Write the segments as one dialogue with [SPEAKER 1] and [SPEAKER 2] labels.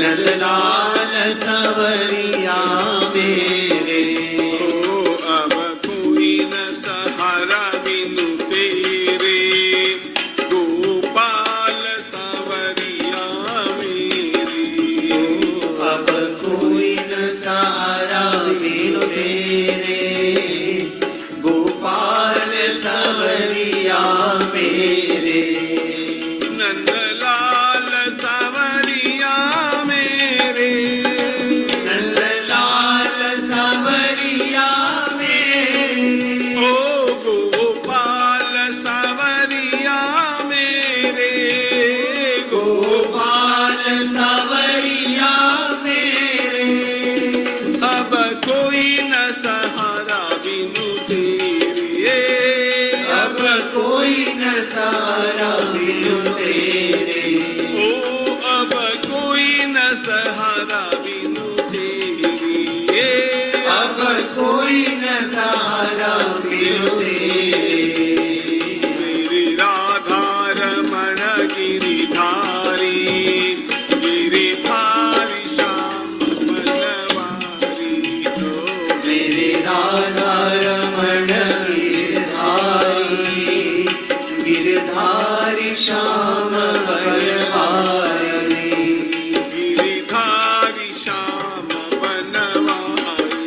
[SPEAKER 1] नंदलाल सवरिया मेरे,
[SPEAKER 2] ओ अब कोई न सहारा बिनु तेरे, गोपाल सवरिया मेरे,
[SPEAKER 1] अब कोई न सहारा बिनु तेरे, गोपाल सवरिया मेरे,
[SPEAKER 2] नंदलाल सवरिया मेरे,
[SPEAKER 1] नंदलाल सवरिया मेरे,
[SPEAKER 2] ओ गोपाल सवरिया मेरे,
[SPEAKER 1] गोपाल सवरिया मेरे,
[SPEAKER 2] अब कोई न सहारा बिनु तेरे,
[SPEAKER 1] अब कोई न सहारा बिनु तेरे,
[SPEAKER 2] ओ अब कोई न सहारा बिनु तेरे,
[SPEAKER 1] अब कोई न सहारा बिनु तेरे,
[SPEAKER 2] मेरी राधा रमण गिरिधारी, गिरिधारी श्याम बनवारी, तो
[SPEAKER 1] मेरे राधा रमण गिरधारी, गिरधारी श्याम बनवारी,
[SPEAKER 2] गिरिधारी श्याम बनवारी,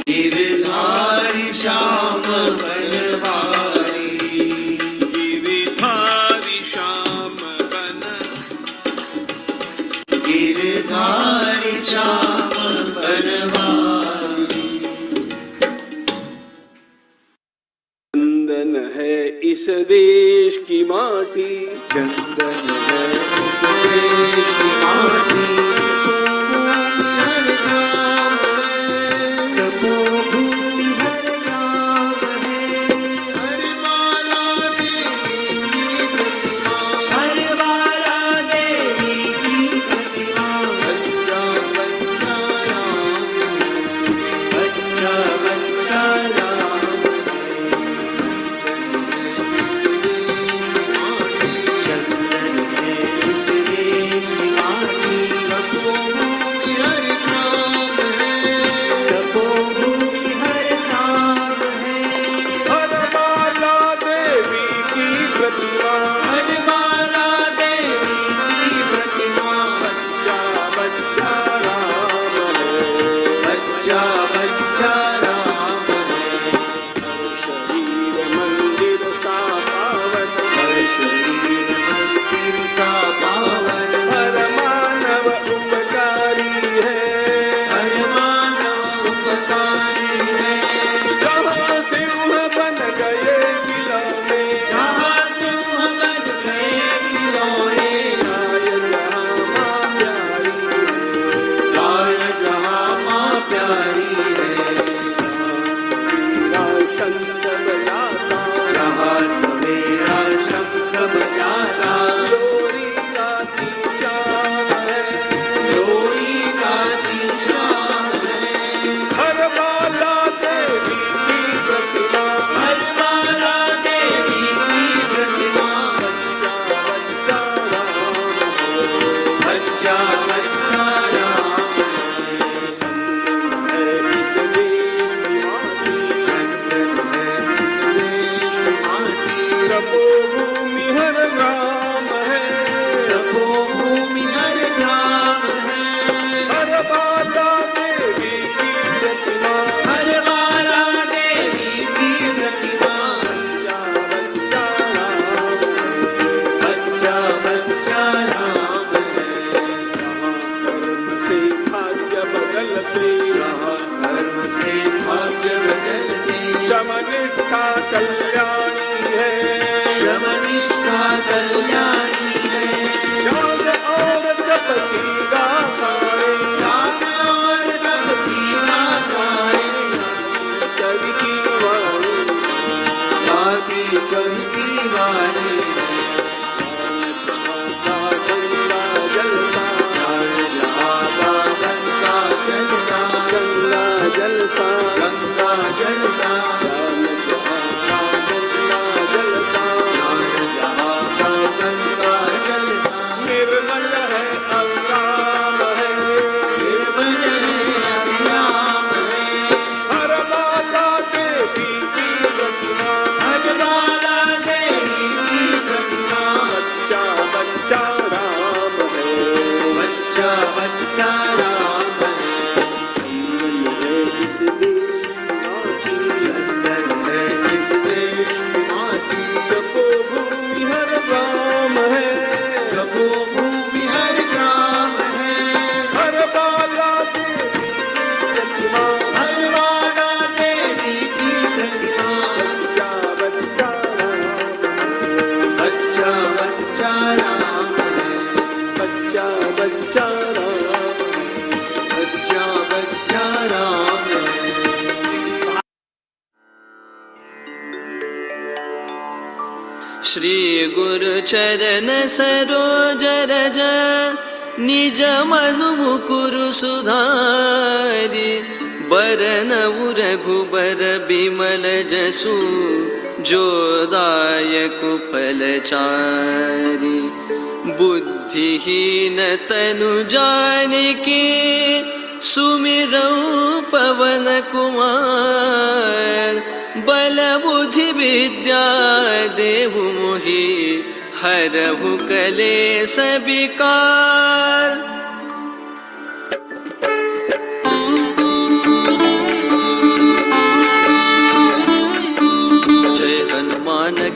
[SPEAKER 1] गिरधारी श्याम बनवारी,
[SPEAKER 2] गिरिधारी श्याम बन,
[SPEAKER 1] गिरधारी श्याम बनवारी।
[SPEAKER 2] चंदन है इस देश की माटी,
[SPEAKER 1] चंदन है इस देश की माटी, तपोभूमि हर नाम है, हर बाला देवी की प्रतिमा, हर बाला देवी की प्रतिमा, बच्चा बच्चा राम है, बच्चा बच्चा राम है, चंदन
[SPEAKER 2] बच्चा राम,
[SPEAKER 1] बच्चा बच्चा राम है।
[SPEAKER 3] श्री गुरु चरण सरोज रज निज मनु मुकुरु सुधारि बरनउ रघुबर बिमल जसु जो दायक फलचारि बुद्धिहीन तनु जानिके सुमिरौ पवन कुमार बल बुद्धि विद्या देहु मोहि हरहु कलेस विकार।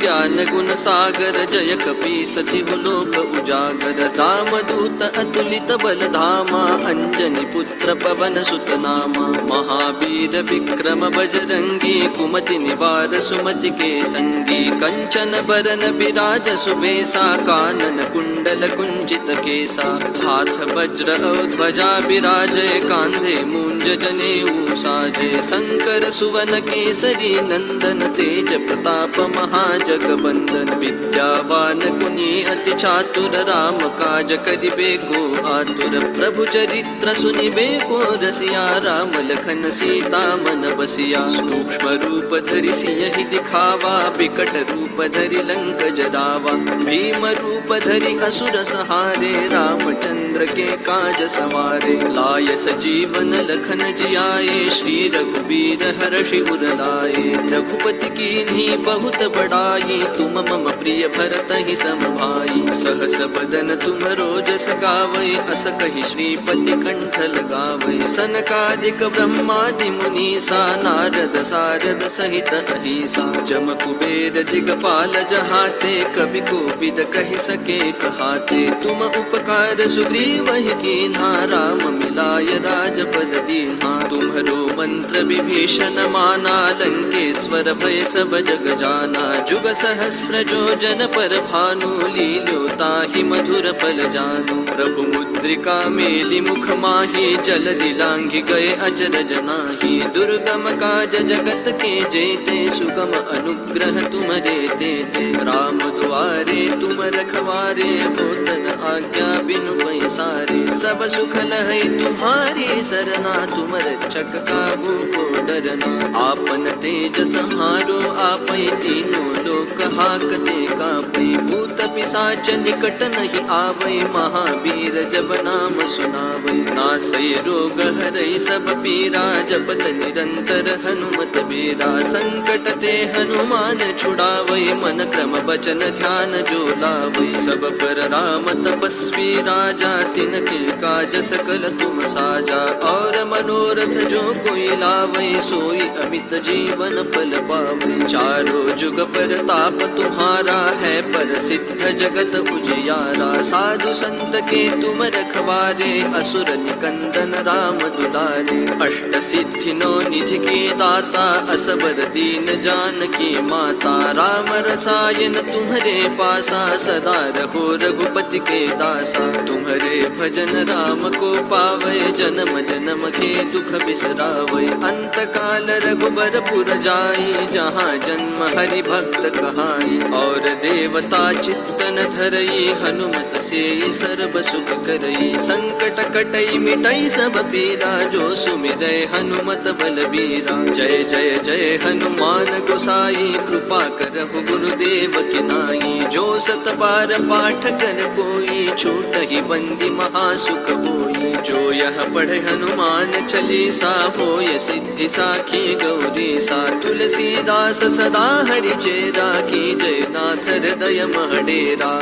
[SPEAKER 3] ज्ञान गुण सागर जय कपीसति लोक उजागर रामदूत अतुलित बल धामा अंजनी पुत्र पवन सुत नामा महावीर विक्रम बजरंगी कुमति निवार सुमति के संगी कंचन बरन विराज सुबेसा कानन कुंडल कुंचित केसा हाथ वज्र और ध्वजा विराजय कांधे मूंज जनेऊ साजे शंकर सुवन केसरी नंदन तेज प्रताप महाजगबंदन विद्यावान गुणी अति चातुर राम काज करिबे को आतुर प्रभु चरित्र सुनिबे को रसिया राम लखन सीता मन बसिया सूक्ष्म रूप धरि सियहि दिखावा बिकट रूप धरि लंक जरावा भीम रूप धरि असुर सहारे रामचंद्र के काज सवारे लाय सजीवन लखन जियाए श्री रघुबीर हर्षि उर लाए रघुपति कीन्ही बहुत बड़ाई तुम मम प्रिय भरत ही समभाई सहस बदन तुम रोजस गावै अस कहि श्रीपति कंठ लगावै सनकादिक ब्रह्मादि मुनीसा नारद सारद सहित अहिसा जम कुबेर दिगपाल जहाते कवि कोविद कहि सके कहाते तुम उपकार सुग्रीव ही कीन्हा राम मिलाय राजपद दीन्हा तुम्हरो मंत्र विभीषण माना लंकेश्वर भय सब जग जाना जुग सहस्र जो जन पर भानु लील्यो ताहि मधुर फल जानु प्रभु मुद्रिका मेलि मुख माहि जल दिलांघि गए अचरज नाही दुर्गम काज जगत के जेते सुगम अनुग्रह तुमरे तेते राम दुआरे तुम रखवारे होतन आज्ञा बिनु पैसारे सब सुख लहै तुम्हारी सरना तुम रक्षक काहू को डरना आपन तेज संहारो आपै तीनों लोक हाकते कापै भूत पिशाच निकट नहीं आवै महावीर जब नाम सुनावै नासै रोग हरै सब पीरा जपत निरंतर हनुमत बीरा संकट ते हनुमान छुड़ावै मन क्रम बचन ध्यान जो लावै सब पर राम तपस्वी राजा तिनके काज सकल तुम साजा और मनोरथ जो कोई लावै सोई अमित जीवन फल पावै चारों जुग परताप तुम्हारा है पर सिद्ध जगत उजियारा साधु संत के तुम रखवारे असुर निकंदन राम दुलारे अष्ट सिद्धि नौ निधि के दाता असबर दीन जानकी माता राम रसायन तुम्हारे पासा सदा रहो रघुपति के दासा तुम्हारे भजन राम को पावे जन्म जन्म के दुख बिसरावे अंत काल रघुबर पुर जाई जहाँ जन्म हरि भक्त कहाई और देवता चित्तन धरई हनुमत से सर्व सुख करई संकट कटई मिटई सब पीरा जो सुमिरै हनुमत बलबीरा जय जय जय हनुमान गोसाई कृपा करहु गुरुदेव की नाई जो सत बार पाठ कर कोई छूट ही बंदी महासुख होई जो यह पढ़े हनुमान चालीसा होय सिद्धि साखी गौरी सा तुलसीदास सदा हरि चेरा की जय नाथ हृदय महडेरा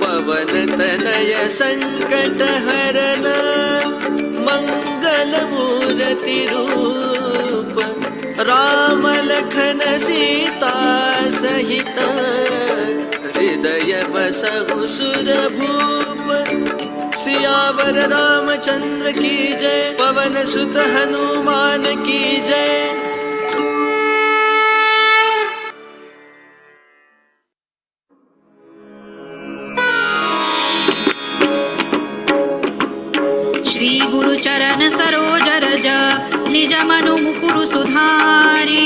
[SPEAKER 3] पवन तनय संकट हरन मंगल मूर्ति रूप राम लखन सीता सहित हृदय बसहु सुरभूप सियावर रामचंद्र की जय पवन सुत हनुमान की जय।
[SPEAKER 4] श्री गुरु चरण सरोज रज निज मनु मुकुरु सुधारी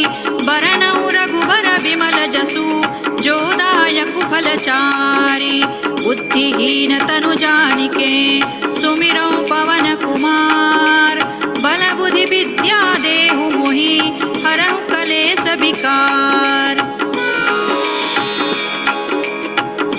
[SPEAKER 4] बरनउ रघुबर बिमल जसु जो दायक फलचारी बुद्धिहीन तनु जानिके सुमिरौ पवन कुमार बल बुद्धि विद्या देहु मोहि हरहु कलेस विकार।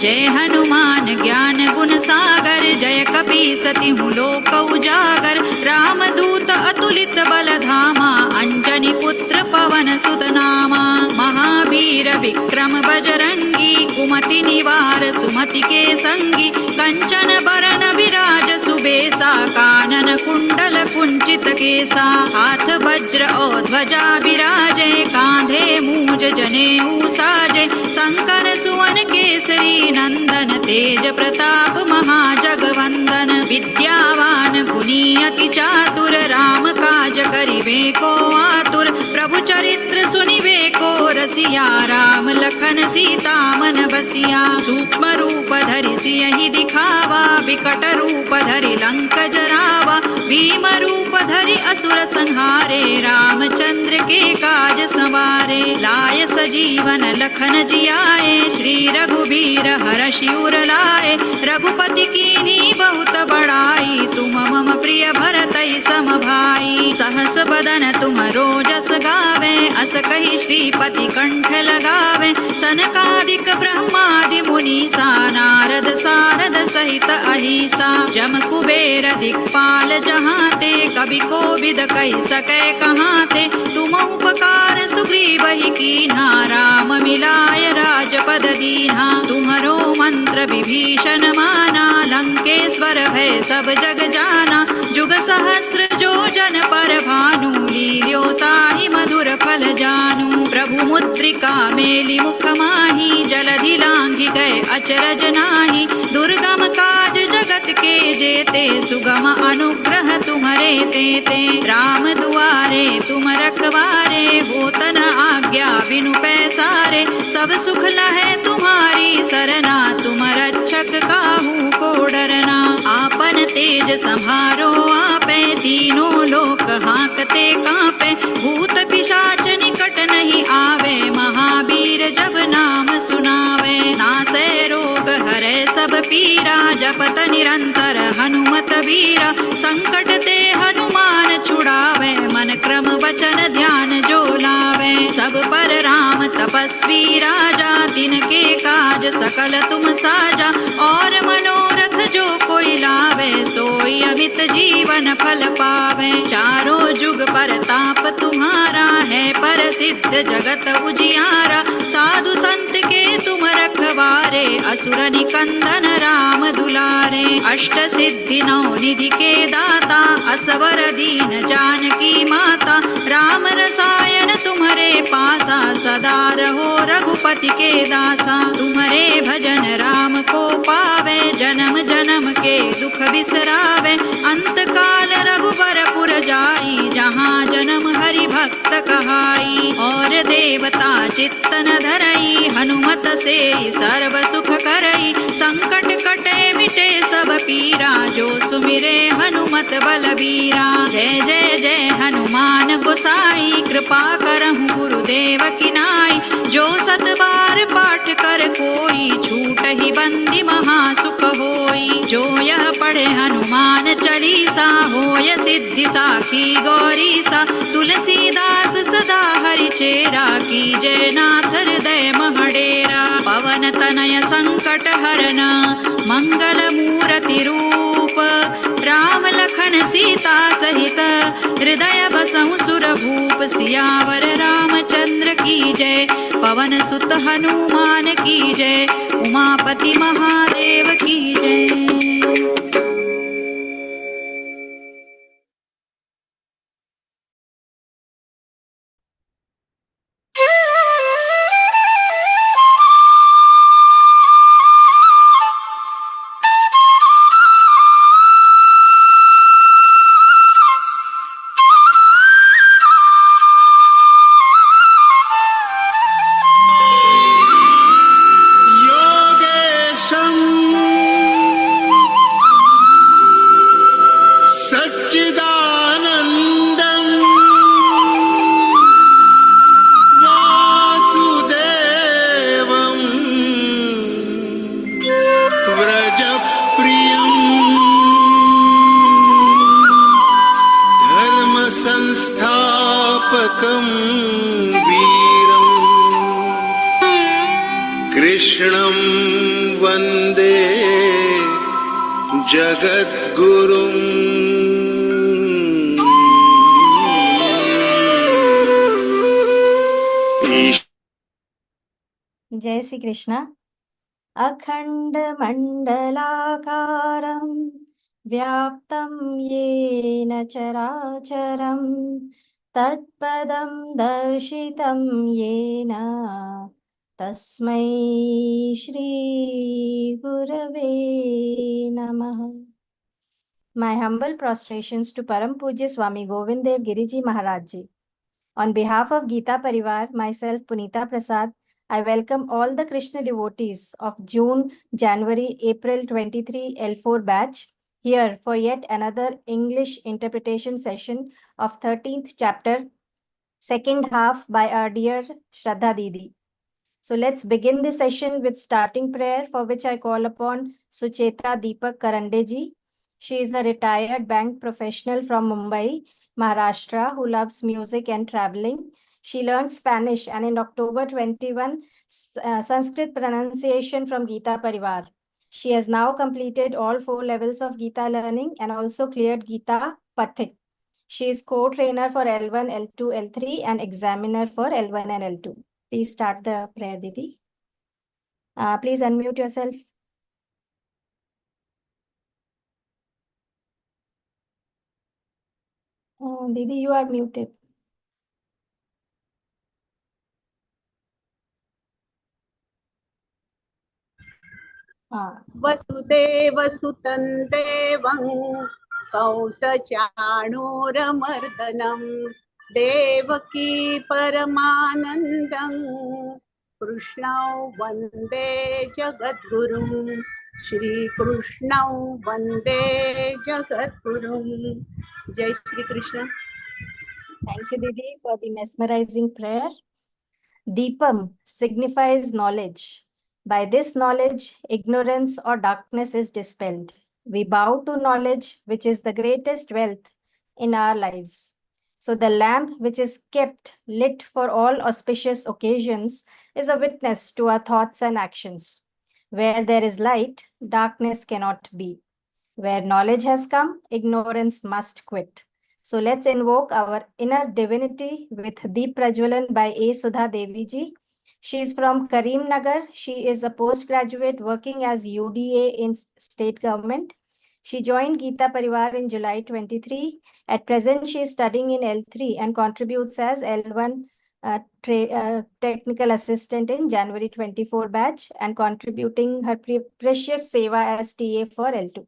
[SPEAKER 4] जय हनुमान ज्ञान गुण सागर जय कपीसति लोक उजागर रामदूत अतुलित बल धामा अंजनी पुत्र पवन सुत नामा महावीर विक्रम बजरंगी कुमति निवार सुमति के संगी कंचन बरन विराज सुबेसा कानन कुंडल कुंचित केसा हाथ वज्र और ध्वजा विराजे कांधे मूज जनेऊ साजे शंकर सुवन केसरी नंदन तेज प्रताप महाजगवंदन विद्यावान गुणी अति चातुर राम काज करिबे को आतुर प्रभु चरित्र सुनिबे को रसिया राम लखन सीता मन बसिया सूक्ष्म रूप धरि सियहि दिखावा विकट रूप धरि लंक जरावा भीम रूप धरि असुर संहारे रामचंद्र के काज संवारे लाय सजीवन लखन जियाए श्री रघुबीर हरषि उर लाए रघुपति कीन्ही बहुत बड़ाई तुम मम प्रिय भरतहि सम भाई सहस बदन तुम रोजस गावे अस कहि श्रीपति कंठ लगावे सनकादिक ब्रह्मादि मुनीसा नारद सारद सहित अहिसा जम कुबेर दिक्पाल जहाते कवि कोविद कहि सकै कहाते तुम उपकार सुग्रीवहि कीन्हा राम मिलाय राजपद दीन्हा तुम्हरो मंत्र विभीषण माना लंकेश्वर भय सब जग जाना जुग सहस्र जो जन पर भानु लील्योताहि मधुर फल जानू प्रभु मुद्रिका मेलि मुख माहि जलधि लांघि गए अचरज नाही दुर्गम काज जगत के जेते सुगम अनुग्रह तुम्हरे तेते राम दुआरे तुम रखवारे होत न आज्ञा बिनु पैसारे सब सुख लहै तुम्हारी सरना तुम रक्षक काहू को डरना आपन तेज संहारो आपे तीनों लोक हांकते कांपे भूत पिशाच निकट नहीं आवे महावीर जब नाम सुनावे नासै रोग हरै सब पीरा जपत निरंतर हनुमत वीरा संकट ते हनुमान छुड़ावे मन क्रम वचन ध्यान जो लावे सब पर राम तपस्वी राजा तिनके काज सकल तुम साजा और मनोरथ जो कोई लावे सोई अमित जीवन फल पावे चारों जुग पर ताप तुम्हारा है पर सिद्ध जगत उजियारा साधु संत के तुम रखवारे असुर निकंदन राम दुलारे अष्ट सिद्धि नौ निधि के दाता असवर दीन जानकी माता राम रसायन तुम्हारे पासा सदा रहो रघुपति के दासा तुम्हारे भजन राम को पावे जन्म जन्म के दुख बिसरावे अंत काल रघुबर पुर जाई जहाँ जन्म हरि भक्त कहाई और देवता चित्तन धरई हनुमत से सर्व सुख करई संकट कटे मिटे सब पीरा जो सुमिरे हनुमत बलबीरा जय जय जय हनुमान गोसाई कृपा करहु गुरुदेव की नाई जो सत बार पाठ कर कोई छूट ही बंदी महासुख होई जो यह पढ़े हनुमान चालीसा होय सिद्धि साखी गौरीसा तुलसीदास सदा हरि चेरा की जय नाथ हृदय महडेरा पवन तनय संकट हरन मंगल मूर्ति रूप राम लखन सीता सहित हृदय बसहु सुर भूप सियावर रामचंद्र की जय पवन सुत हनुमान की जय उमापति महादेव की जय।
[SPEAKER 2] तारकं वीरम् कृष्णं वन्दे जगद्गुरुम्
[SPEAKER 5] जय श्री कृष्ण। अखंड मंडलाकारं व्याप्तं येन चराचरं तत्पदं दर्शितं येन तस्मै श्री गुरवे नमः। My humble prostrations to Param Pujya Swami Govind Dev Giriji Maharaj Ji. On behalf of Geeta Parivar, myself Punita Prasad, I welcome all the Krishna devotees of June, January, April 23 L4 batch here for yet another English interpretation session of 13th chapter, second half by our dear Shraddha Didi. So let's begin the session with starting prayer, for which I call upon Sucheta Deepak Karandeji. She is a retired bank professional from Mumbai, Maharashtra, who loves music and traveling. She learned Spanish and in October 21, Sanskrit pronunciation from Geeta Parivar. She has now completed all 4 levels of Geeta learning and also cleared Geeta Pathik. She is co-trainer for L1, L2, L3 and examiner for L1 and L2. Please start the prayer, Didi. Please unmute yourself. Didi, you are muted.
[SPEAKER 6] वसुदेवसुतं देवं कंसचाणूरमर्दनं देवकी परमानन्दं कृष्णौ वन्दे जगद्गुरुं श्रीकृष्णौ वन्दे जगद्गुरुं। जय Shri Krishna.
[SPEAKER 5] Thank you, Didi, for the mesmerizing prayer. Deepam signifies knowledge. By this knowledge, ignorance or darkness is dispelled. We bow to knowledge, which is the greatest wealth in our lives. So the lamp which is kept lit for all auspicious occasions is a witness to our thoughts and actions. Where there is light, darkness cannot be. Where knowledge has come, ignorance must quit. So let's invoke our inner divinity with Deep Prajwalan by A. Sudha Devi ji. She is from Karimnagar. She is a postgraduate working as UDA in state government. She joined Geeta Parivar in July 23. At present, she is studying in L3 and contributes as L1 technical assistant in January 24 batch and contributing her precious seva as TA for L2.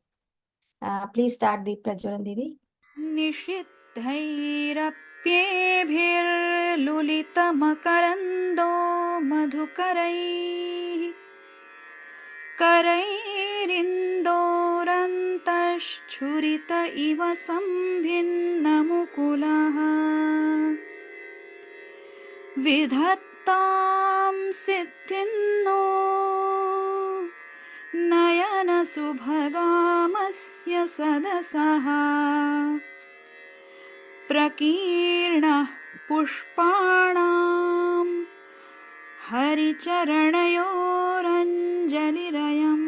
[SPEAKER 5] Please start the Prajwalan, Didi.
[SPEAKER 4] निषिद्धैरप्येभिर्लुलितमकरन्दो मधुकरैः करैरिन्दोरन्तश्छुरित इव सम्भिन्नमुकुलः विधत्तां सिद्धिन्नो नयनसुभगामस्य सदसः प्रकीर्णः पुष्पाणां हरिचरणयोरञ्जलिरयम्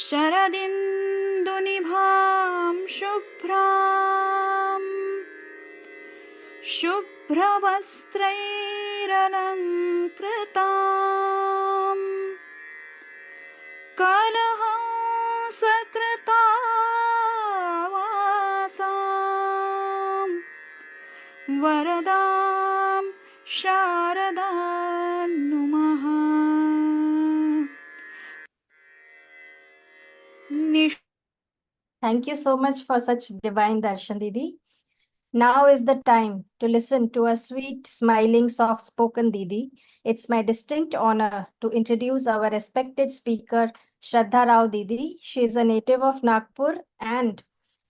[SPEAKER 4] शरदिन्दुनिभां शुभ्रवस्त्रैरलङ्कृताम् कलहंसकृतावासां वरदां शारदां नुमः।
[SPEAKER 5] Thank you so much for such divine darshan, Didi. Now is the time to listen to a sweet, smiling, soft-spoken Didi. It's my distinct honor to introduce our respected speaker, Shraddha Rao Didi. She is a native of Nagpur and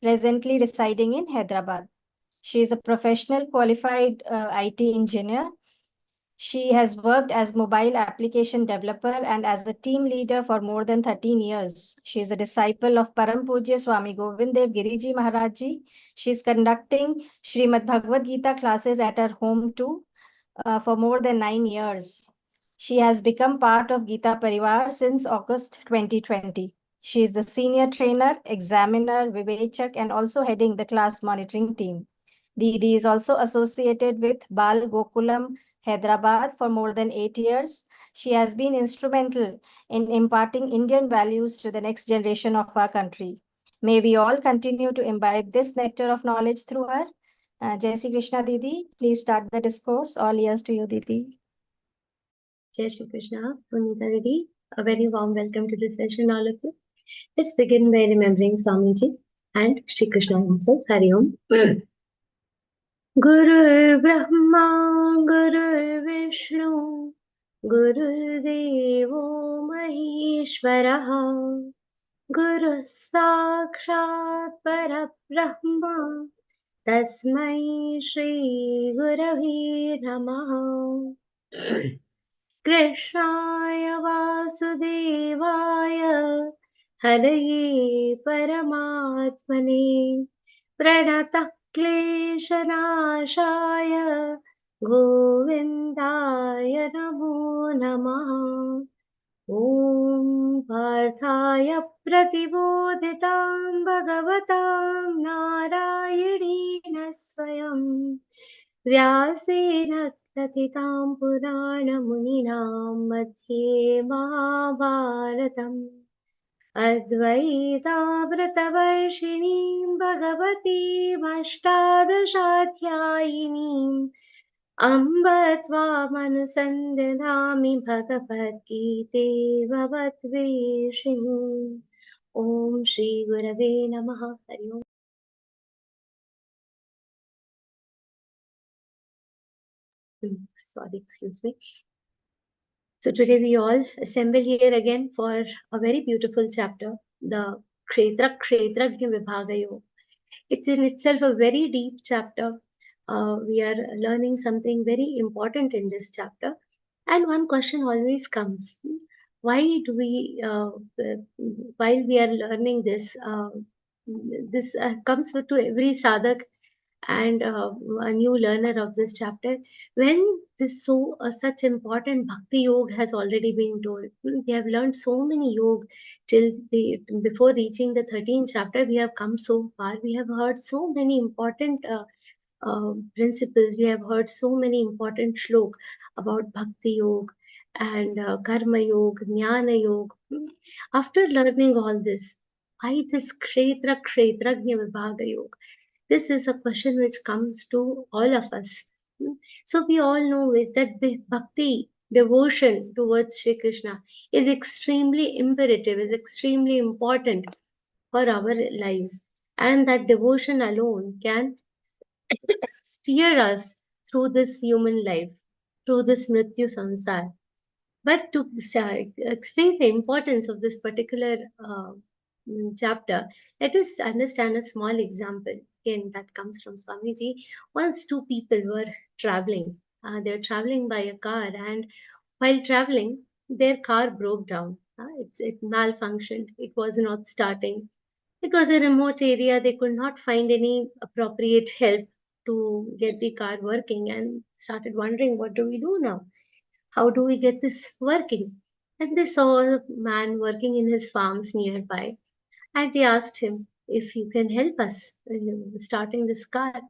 [SPEAKER 5] presently residing in Hyderabad. She is a professional qualified IT engineer. She has worked as mobile application developer and as a team leader for more than 13 years. She is a disciple of Param Pujya Swami Govindev Giriji Maharaj Ji. She is conducting Śrīmad-Bhagavadgītā classes at her home too for more than 9 years. She has become part of Geeta Parivar since August 2020. She is the senior trainer, examiner, Vivechak, and also heading the class monitoring team. Didi is also associated with Bal Gokulam, Hyderabad for more than 8 years. She has been instrumental in imparting Indian values to the next generation of our country. May we all continue to imbibe this nectar of knowledge through her. Jai Shri Krishna Didi, please start the discourse. All ears to you, Didi.
[SPEAKER 7] Jai Shri Krishna, Punita Didi. A very warm welcome to this session, all of you. Let's begin by remembering Swamiji and Shri Krishna himself. Hari Om. Gurur Brahma, Gurur Vishnu, Gurur Devo Maheshwaraha, Guru Sakshat Parabrahma, Tasmai Shri Gurave Namaha. Krishnaya Vasudevaya Haraye Paramatmane Pranatah Kleshanashaya Govindaya Namo Namaha. Om Parthaya Pratibodhitam Bhagavatam Narayadina Swayam Vyasena Katitam Puranamuninam Madhye Mahabharatam Advaita Vratavarshinim Bhagavatim Ashtadashatyayinim Ambatva Manusandhanami Bhagavad-gīte Bhavatveshinim. Om Shri Gurave Namaha. Hari Om. Sorry, excuse me. So today we all assemble here again for a very beautiful chapter, the Kshetrajna Vibhagayo. It's in itself a very deep chapter. We are learning something very important in this chapter. And one question always comes, why do we, while we are learning this, this comes to every sadhak and a new learner of this chapter, when this such important bhakti yoga has already been told. We have learned so many yoga till before reaching the 13th chapter. We have come so far. We have heard so many important principles. We have heard so many important shlok about bhakti yoga and karma yoga, jnana yoga. After learning all this, why this kshetrajna vibhaga yoga? This is a question which comes to all of us. So we all know that bhakti, devotion towards Shri Krishna is extremely imperative, is extremely important for our lives. And that devotion alone can steer us through this human life, through this mrityu samsara. But to explain the importance of this particular chapter, let us understand a small example. Again, that comes from Swamiji. Once two people were traveling. They were traveling by a car, and while traveling, their car broke down. It malfunctioned. It was not starting. It was a remote area. They could not find any appropriate help to get the car working, and started wondering, what do we do now? How do we get this working? And they saw a man working in his farms nearby, and they asked him if you can help us in starting this car.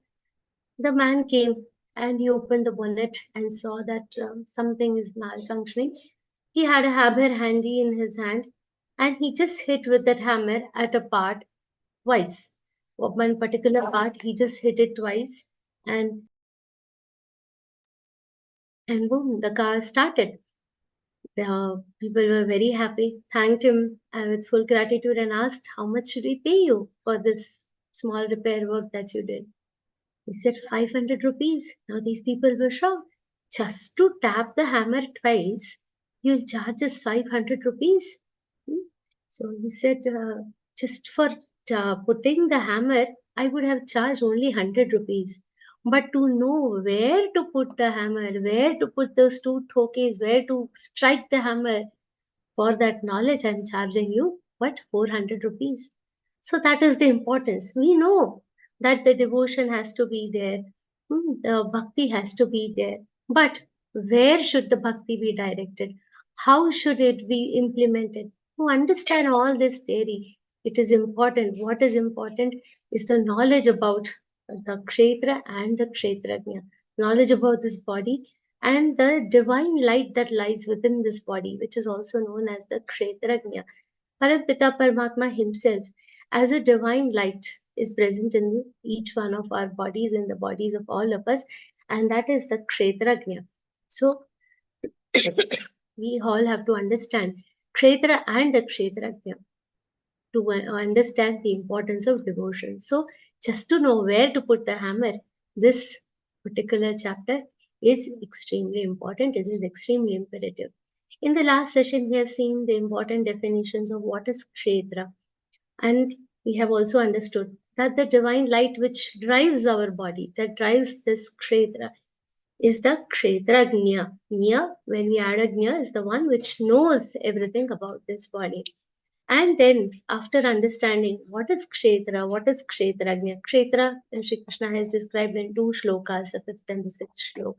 [SPEAKER 7] The man came and he opened the bonnet and saw that something is malfunctioning. He had a hammer handy in his hand, and he just hit with that hammer at a part twice. One particular part, he just hit it twice, and boom, the car started. The people were very happy, thanked him with full gratitude, and asked, how much should we pay you for this small repair work that you did? He said, 500 rupees. Now these people were shocked. Just to tap the hammer twice, you'll charge us 500 rupees? So he said, just for putting the hammer, I would have charged only 100 rupees. But to know where to put the hammer, where to put those two thokes, where to strike the hammer, for that knowledge I'm charging you, what, 400 rupees. So that is the importance. We know that the devotion has to be there, the bhakti has to be there. But where should the bhakti be directed? How should it be implemented? To understand all this theory, it is important. What is important is the knowledge about the kshetra and the kshetrajna, knowledge about this body and the divine light that lies within this body, which is also known as the kshetrajna. Parampita Paramatma himself, as a divine light, is present in each one of our bodies, in the bodies of all of us, and that is the kshetrajna. So we all have to understand kshetra and the kshetrajna to understand the importance of devotion. So just to know where to put the hammer, this particular chapter is extremely important. It is extremely imperative. In the last session, we have seen the important definitions of what is kshetra, and we have also understood that the divine light which drives our body, that drives this kshetra, is the kshetrajna. Gnya, when we add a gnya, is the one which knows everything about this body. And then, after understanding what is kshetra, what is kshetrajna, kshetra, Shri Krishna has described in two shlokas, the fifth and the sixth shlok.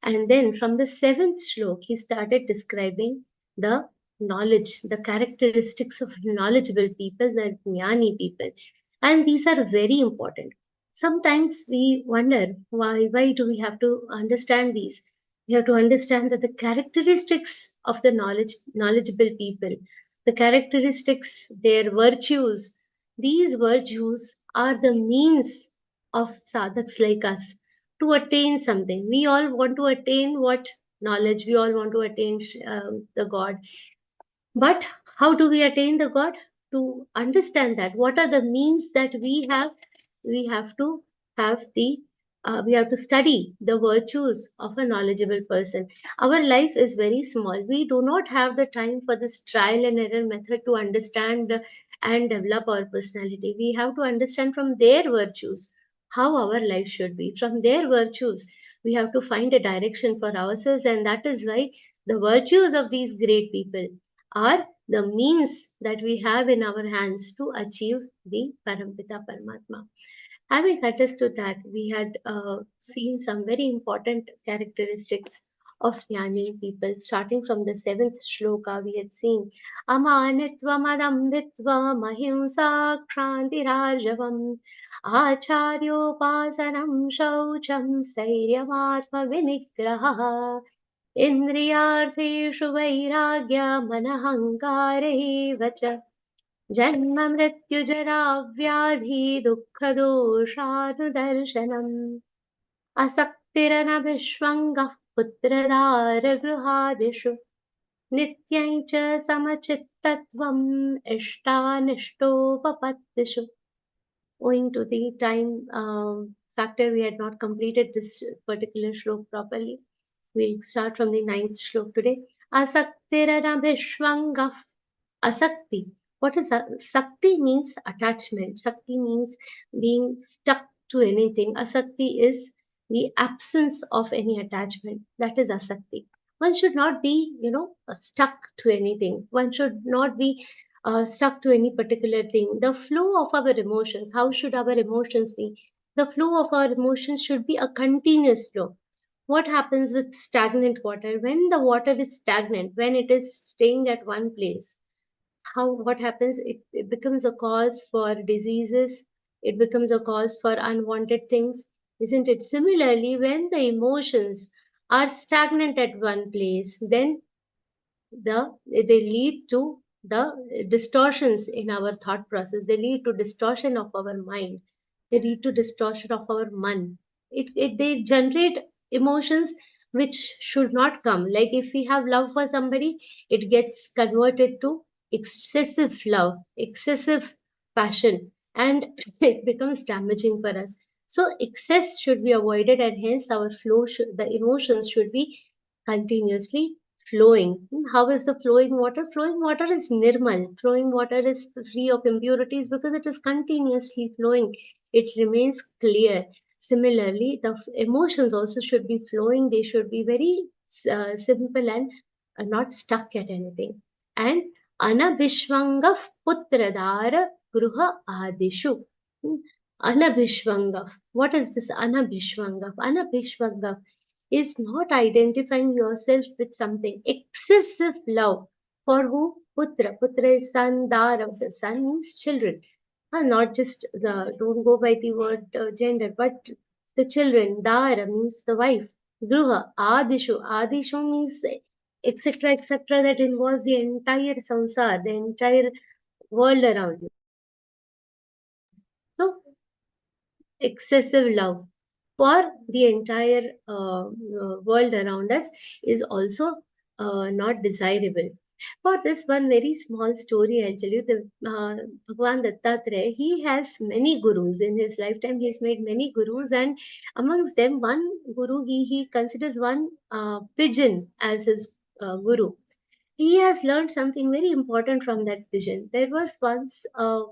[SPEAKER 7] And then, from the seventh shlok, he started describing the knowledge, the characteristics of knowledgeable people, the jnani people. And these are very important. Sometimes we wonder why do we have to understand these? We have to understand that the characteristics of the knowledgeable people, the characteristics, their virtues, these virtues are the means of sadhaks like us to attain something. We all want to attain what? Knowledge. We all want to attain the God. But how do we attain the God? To understand that, what are the means that we have? We have to have we have to study the virtues of a knowledgeable person. Our life is very small. We do not have the time for this trial and error method to understand and develop our personality. We have to understand from their virtues how our life should be. From their virtues, we have to find a direction for ourselves, and that is why the virtues of these great people are the means that we have in our hands to achieve the Parampita Paramatma. Having understood that, we had seen some very important characteristics of Jnani people. Starting from the seventh shloka, we had seen Amanitvam Adamritvam Ahimsa Krantirarjavam Acharyopasanam Shaucham Sairyamatma Vinigraha इन्द्रियार्थेषु वैराग्यमनहङ्कारेव च जन्म मृत्युजरा व्याधि दुःखदोषानुदर्शनम् असक्तिरनभिष्वङ्गः पुत्रदारगृहादिषु नित्यं च समचित्तत्वम् इष्टानिष्टोपपत्तिषु. Owing to the time factor, we had not completed this particular shlok properly. We'll start from the ninth shlok today. Asaktiranabhishvangah. Asakti. What is Sakti? Means attachment. Sakti means being stuck to anything. Asakti is the absence of any attachment. That is asakti. One should not be, stuck to anything. One should not be stuck to any particular thing. The flow of our emotions. How should our emotions be? The flow of our emotions should be a continuous flow. What happens with stagnant water? When the water is stagnant, when it is staying at one place, what happens? It becomes a cause for diseases. It becomes a cause for unwanted things, isn't it? Similarly, when the emotions are stagnant at one place, then they lead to the distortions in our thought process. They lead to distortion of our mind. They lead to distortion of our man. They generate emotions which should not come. Like if we have love for somebody, it gets converted to excessive love, excessive passion, and it becomes damaging for us. So excess should be avoided, and hence our flow the emotions should be continuously flowing. How is the flowing water? Flowing water is nirmal. Flowing water is free of impurities because it is continuously flowing. It remains clear. Similarly, the emotions also should be flowing. They should be very simple and not stuck at anything. And anabhishvangav putradara gruha adishu. Anabhishvangav. What is this anabhishvangav? Anabhishvangav is not identifying yourself with something. Excessive love. For who? Putra. Putra is son, dara. Son means children. Not just the, don't go by the word gender, but the children. Dara means the wife. Gruha, Adishu. Adishu means etc., that involves the entire samsara, the entire world around you. So, excessive love for the entire world around us is also not desirable. For this one very small story, I'll tell you, the Bhagwan Dattatreya, he has many gurus in his lifetime. He's made many gurus, and amongst them, one guru, he considers one pigeon as his guru. He has learned something very important from that pigeon. There was once a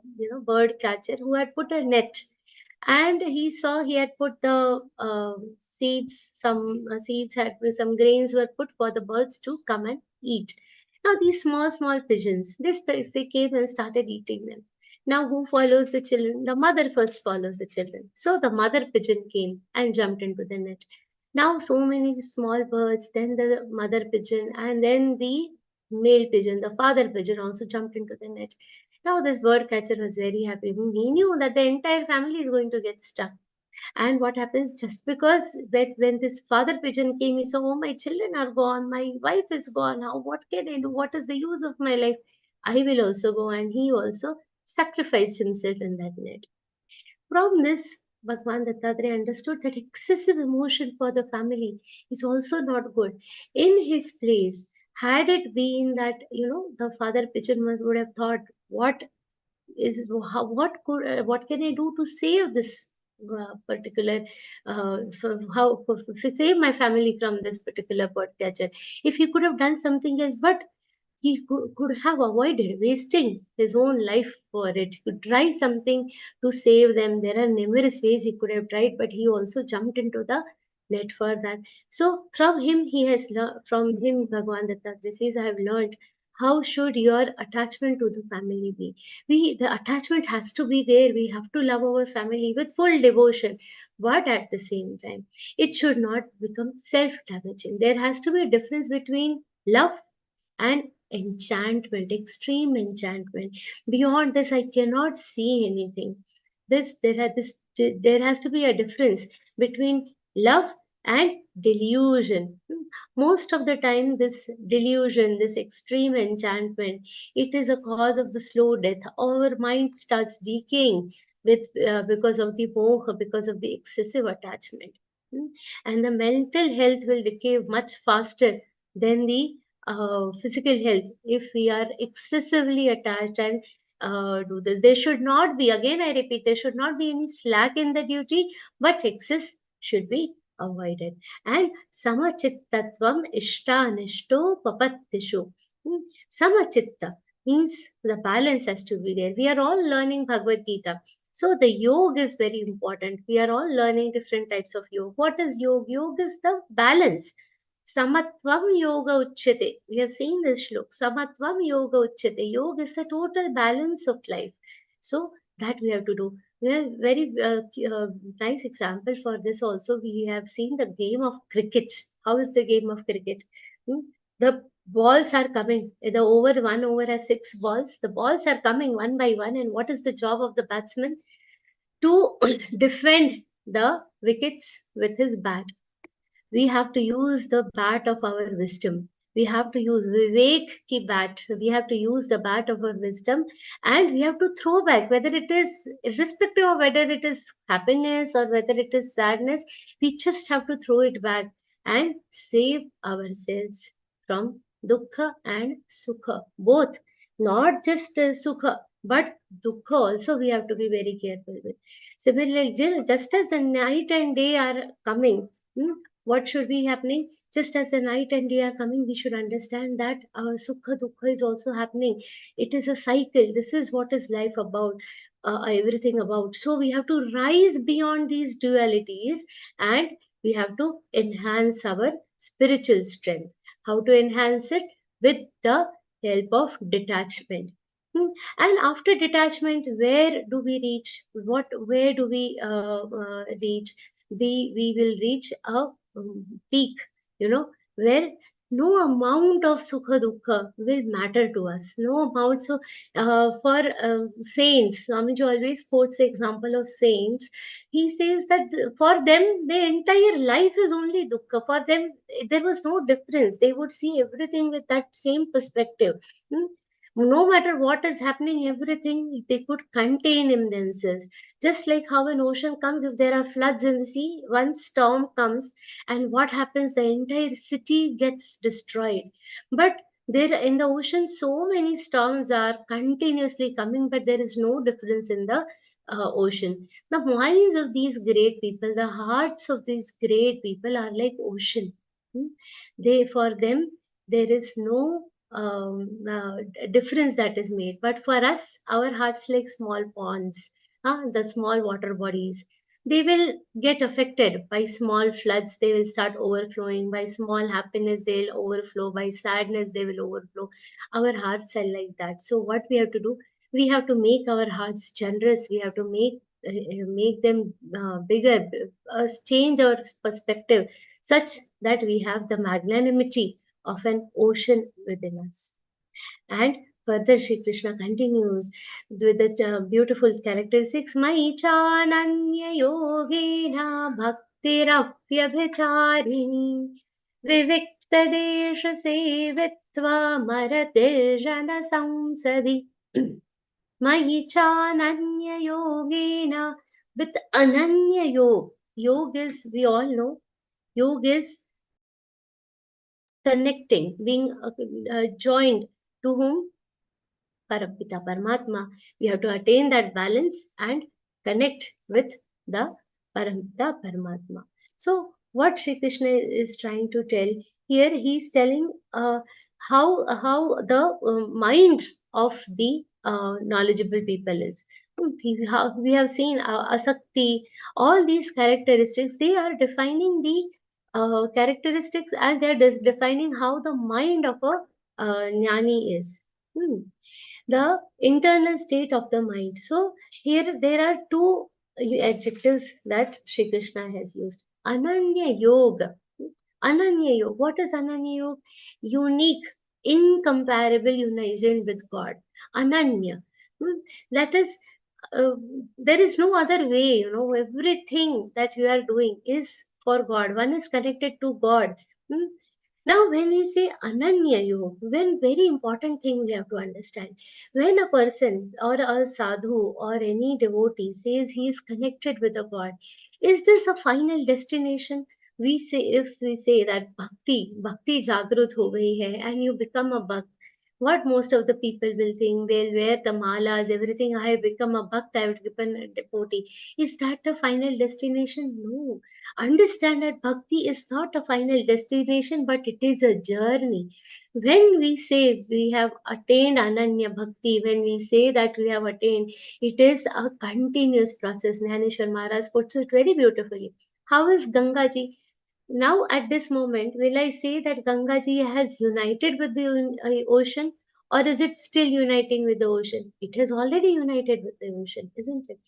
[SPEAKER 7] bird catcher who had put a net, and he had put the seeds, some grains were put for the birds to come and eat. Now these small pigeons, they came and started eating them. Now who follows the children? The mother first follows the children. So the mother pigeon came and jumped into the net. Now so many small birds, then the mother pigeon, and then the male pigeon, the father pigeon also jumped into the net. Now this bird catcher was very happy. He knew that the entire family is going to get stuck. And what happens, just because that when this father pigeon came, he saw, oh, my children are gone, my wife is gone. Now what can I do? What is the use of my life? I will also go. And he also sacrificed himself in that net. From this, Bhagwan Dattatreya understood that excessive emotion for the family is also not good. In his place, had it been that the father pigeon would have thought, what can I do to save this particular save my family from this particular bird catcher? If he could have done something else, but he could have avoided wasting his own life for it. He could try something to save them. There are numerous ways he could have tried, but he also jumped into the net for that. So from him, Bhagwan Dattatreya says, I have learned how should your attachment to the family be. The attachment has to be there. We have to love our family with full devotion, but at the same time, it should not become self-damaging. There has to be a difference between love and enchantment, extreme enchantment. Beyond this, I cannot see anything. There has to be a difference between love and delusion. Most of the time, this delusion, this extreme enchantment, it is a cause of the slow death. Our mind starts decaying because of the moha, because of the excessive attachment. And the mental health will decay much faster than the physical health if we are excessively attached and do this. There should not be, again I repeat, there should not be any slack in the duty, but excess should be avoided. And samachittatvam ishtanishto papattishu. Samachitta means the balance has to be there. We are all learning Bhagavad Gita. So the yoga is very important. We are all learning different types of yoga. What is yoga? Yoga is the balance. Samatvam yoga uchyate. We have seen this shlok. Samatvam yoga uchyate. Yoga is the total balance of life. So that we have to do. We have very nice example for this also. We have seen the game of cricket. How is the game of cricket? The balls are coming. The one over has 6 balls. The balls are coming one by one. And what is the job of the batsman? To defend the wickets with his bat. We have to use the bat of our wisdom. We have to use Vivek ki bat. We have to use the bat of our wisdom, and we have to throw back, whether it is irrespective of whether it is happiness or whether it is sadness. We just have to throw it back and save ourselves from dukkha and sukha. Both, not just sukha, but dukkha also we have to be very careful with. Similarly, just as the night and day are coming, What should be happening? Just as the night and day are coming, we should understand that sukha dukkha is also happening. It is a cycle. This is what is life about, everything about. So we have to rise beyond these dualities, and we have to enhance our spiritual strength. How to enhance it? With the help of detachment. And after detachment, where do we reach? Where do we reach? We will reach a peak, where no amount of sukha dukkha will matter to us. No amount. So for saints, Swamiji always quotes the example of saints. He says that for them, their entire life is only dukkha. For them, there was no difference. They would see everything with that same perspective. Hmm? No matter what is happening, everything they could contain in themselves. Just like how an ocean comes, if there are floods in the sea, one storm comes, and what happens? The entire city gets destroyed. But there in the ocean, so many storms are continuously coming, but there is no difference in the ocean. The minds of these great people, the hearts of these great people are like ocean. Hmm? They, for them, there is no difference that is made. But for us, our hearts like small ponds, the small water bodies. They will get affected by small floods. They will start overflowing. By small happiness, they will overflow. By sadness, they will overflow. Our hearts are like that. So what we have to do? We have to make our hearts generous. We have to make them bigger, change our perspective such that we have the magnanimity of an ocean within us. And further, Sri Krishna continues with the beautiful characteristics. Mai chananya yogena bhaktirapyabhicharini vivikta desha sevitva maratirjana samsadi. Mai chananya yogena, with ananya yoga. Yoga is, we all know, yoga is connecting, being joined to whom? Parampita Paramatma. We have to attain that balance and connect with the Parampita Paramatma. So, what Sri Krishna is trying to tell here, he is telling how the mind of the knowledgeable people is. We have seen asakti, all these characteristics, they are defining the characteristics, and they are defining how the mind of a jnani is. The internal state of the mind. So here there are two adjectives that Shri Krishna has used. Ananya Yoga. Ananya Yoga. What is Ananya Yoga? Unique, incomparable unison with God. Ananya. That is, uh, there is no other way, everything that you are doing is for God. One is connected to God. Hmm. Now, when we say Ananya Yoga, one very important thing we have to understand. When a person or a sadhu or any devotee says he is connected with a God, is this a final destination? We say, if we say that bhakti jagrut ho gayi hai, and you become a bhakt, what most of the people will think, they'll wear the malas, everything. I have become a bhakt, I have become a devotee. Is that the final destination? No. Understand that bhakti is not a final destination, but it is a journey. When we say we have attained Ananya Bhakti, when we say that we have attained, it is a continuous process. Jnaneshwar Maharaj puts it very beautifully. How is Gangaji? Now, at this moment, will I say that Gangaji has united with the ocean, or is it still uniting with the ocean? It has already united with the ocean, isn't it?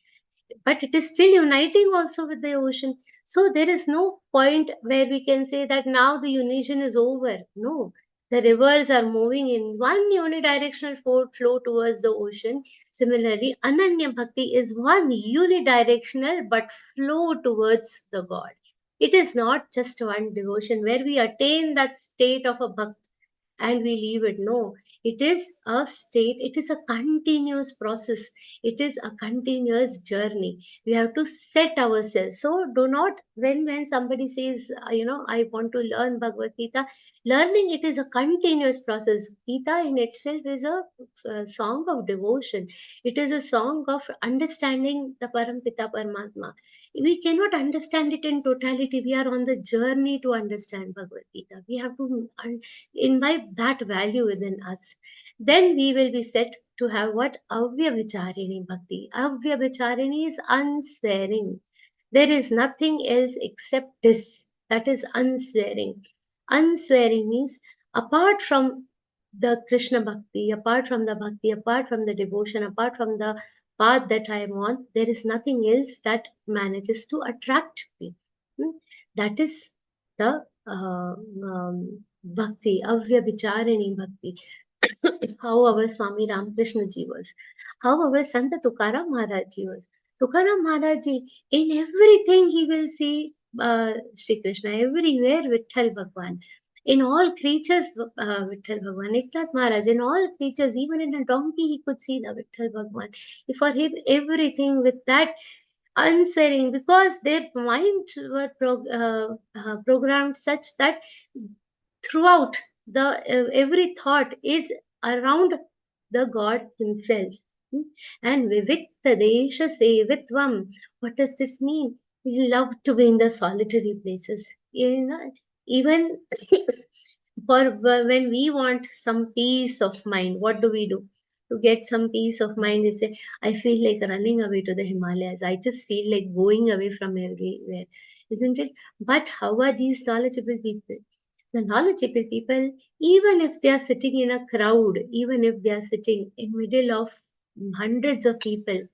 [SPEAKER 7] But it is still uniting also with the ocean. So there is no point where we can say that now the unison is over. No, the rivers are moving in one unidirectional flow towards the ocean. Similarly, Ananya Bhakti is one unidirectional but flow towards the God. It is not just one devotion where we attain that state of a bhakt. and we leave it. No, it is a state, it is a continuous process, it is a continuous journey. We have to set ourselves. So do not, when somebody says, I want to learn Bhagavad Gita, learning it is a continuous process. Gita in itself is a song of devotion. It is a song of understanding the Parampita Paramatma. We cannot understand it in totality. We are on the journey to understand Bhagavad Gita. We have to imbibe that value within us. Then we will be set to have what? Avya-vicharini bhakti. Avya-vicharini is unswearing. There is nothing else except this. That is unswearing. Unswearing means apart from the Krishna bhakti, apart from the bhakti, apart from the devotion, apart from the path that I am on, there is nothing else that manages to attract me. That is the bhakti, avya-vicharini bhakti. How our Swami Ramakrishna ji was, how our Sant Tukaram Maharaj ji was. Tukaram Maharaj ji, in everything he will see Shri Krishna, everywhere Vitthal Bhagwan. In all creatures, Vitthal Bhagwan. Eknath Maharaj, in all creatures, even in a donkey, he could see the Vitthal Bhagwan. For him, everything with that unswearing, because their minds were programmed such that throughout the every thought is around the God himself. And Viviktadesha Sevitvam. What does this mean? We love to be in the solitary places. Even for when we want some peace of mind, what do? To get some peace of mind, they say, I feel like running away to the Himalayas. I just feel like going away from everywhere. Isn't it? But how are these knowledgeable people? The knowledgeable people, even if they are sitting in a crowd, even if they are sitting in middle of hundreds of people,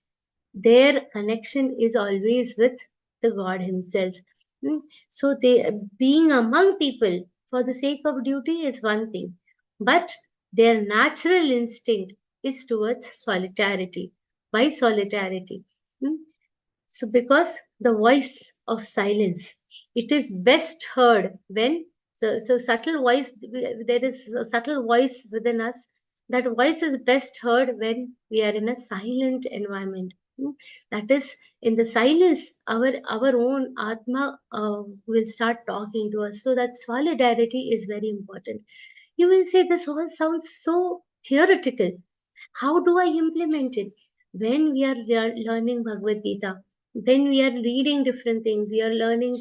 [SPEAKER 7] their connection is always with the God himself. So they, being among people for the sake of duty is one thing, but their natural instinct is towards solidarity. Why solidarity? So because the voice of silence, it is best heard when, so subtle voice, there is a subtle voice within us. That voice is best heard when we are in a silent environment. That is, in the silence, our own Atma will start talking to us. So that solidarity is very important. You will say this all sounds so theoretical. How do I implement it? When we are learning Bhagavad Gita, when we are reading different things, you are learning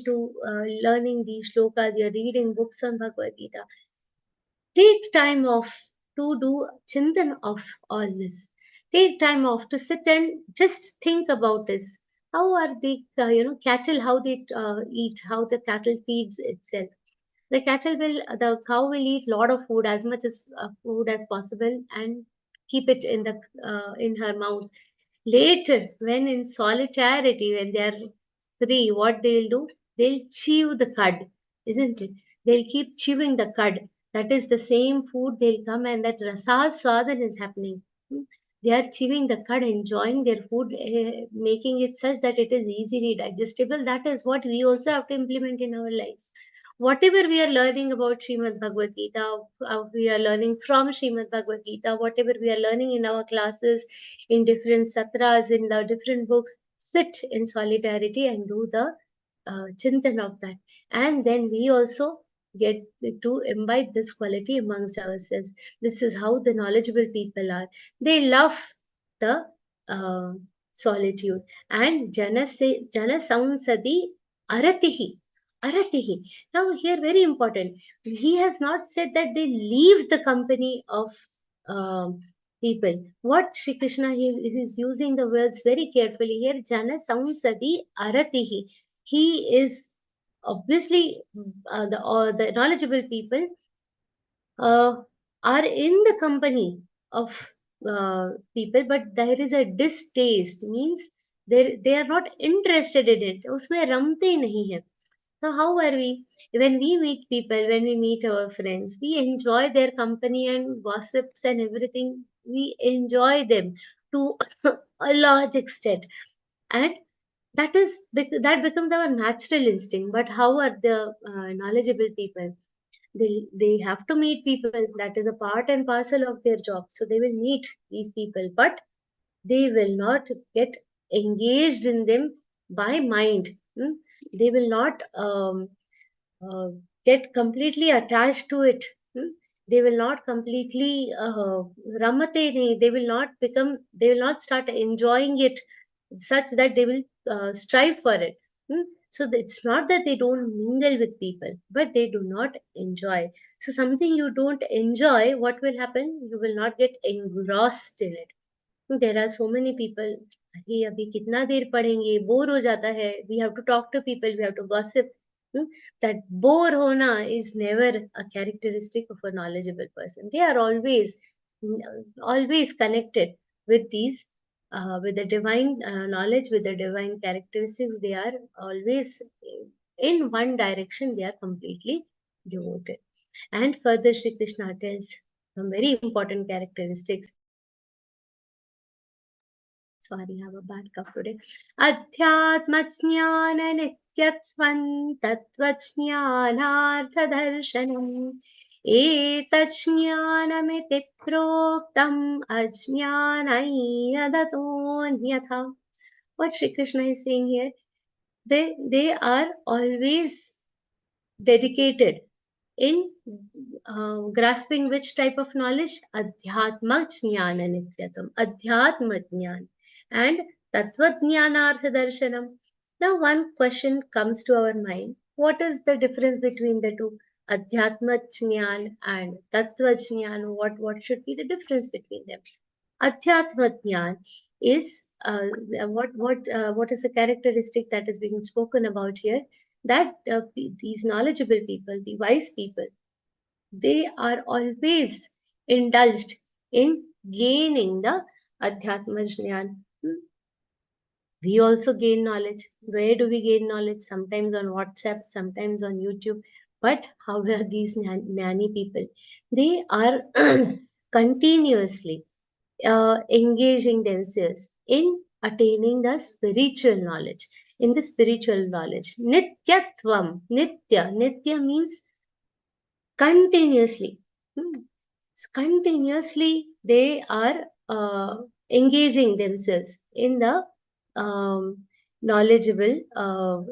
[SPEAKER 7] these shlokas, you are reading books on Bhagavad Gita. Take time off to do chintan of all this. Take time off to sit and just think about this. How are the cattle? How they eat? How the cattle feeds itself? The cow will eat lot of food, as much as food as possible, and keep it in her mouth. Later, when in solitarity, when they are free, what they'll do? They'll chew the cud, isn't it? They'll keep chewing the cud. That is the same food they'll come, and that rasa swadan is happening. They are chewing the cud, enjoying their food, making it such that it is easily digestible. That is what we also have to implement in our lives. Whatever we are learning about Śrīmad-Bhagavadgītā, we are learning from Śrīmad-Bhagavadgītā, whatever we are learning in our classes, in different satras, in the different books, sit in solidarity and do the chintan of that. And then we also get to imbibe this quality amongst ourselves. This is how the knowledgeable people are. They love the solitude. And Jana Samsadi Aratihi. Aratihi. Now here very important. He has not said that they leave the company of people. What Shri Krishna, he is using the words very carefully here. Jana Samsadi Aratihi. He is obviously the knowledgeable people are in the company of people, but there is a distaste, means they are not interested in it. उसमें रमते नहीं है. So how are we? When we meet people, when we meet our friends, we enjoy their company and gossips and everything. We enjoy them to a large extent, and that becomes our natural instinct. But how are the knowledgeable people? They have to meet people. That is a part and parcel of their job. So they will meet these people, but they will not get engaged in them by mind. They will not uh, get completely attached to it. They will not completely ramate nahi. They will not start enjoying it such that they will strive for it. So it's not that they don't mingle with people, but they do not enjoy. So something you don't enjoy, what will happen? You will not get engrossed in it. There are so many people, अरे अभी कितना देर पढ़ेंगे, bore हो जाता है. We have to talk to people, we have to gossip. That bore hona is never a characteristic of a knowledgeable person. They are always connected with these, with the divine knowledge, with the divine characteristics. They are always in one direction. They are completely devoted. And further, Shri Krishna tells some very important characteristics. Sorry, I have a bad cough today. Adhyatma jnana nityatvam tattva darshanam etachnyanamiti proktam ajnanayadatonyatham. What Shri Krishna is saying here, they are always dedicated in grasping which type of knowledge? Adhyatma jnana nityatam. Adhyatma jnana and Tattva jnanartha darshanam. Now one question comes to our mind. What is the difference between the two? Adhyatma jnana and Tattva jnana. What should be the difference between them? Adhyatma jnana is what is the characteristic that is being spoken about here? That these knowledgeable people, the wise people, they are always indulged in gaining the Adhyatma jnana. We also gain knowledge. Where do we gain knowledge? Sometimes on WhatsApp, sometimes on YouTube. But how are these jnani people? They are continuously engaging themselves in attaining the spiritual knowledge. In the spiritual knowledge, nityatvam, nitya means continuously. Continuously, they are engaging themselves in the knowledgeable.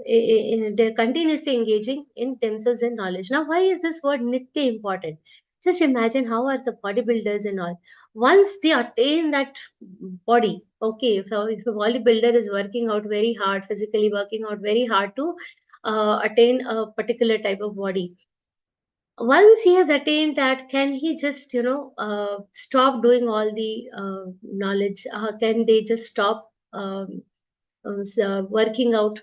[SPEAKER 7] They're continuously engaging in themselves in knowledge. Now, why is this word nitya important? Just imagine how are the bodybuilders and all. Once they attain that body, okay, if a bodybuilder is working out very hard, physically working out very hard to attain a particular type of body, once he has attained that, can he just stop doing all the knowledge? Can they just stop working out?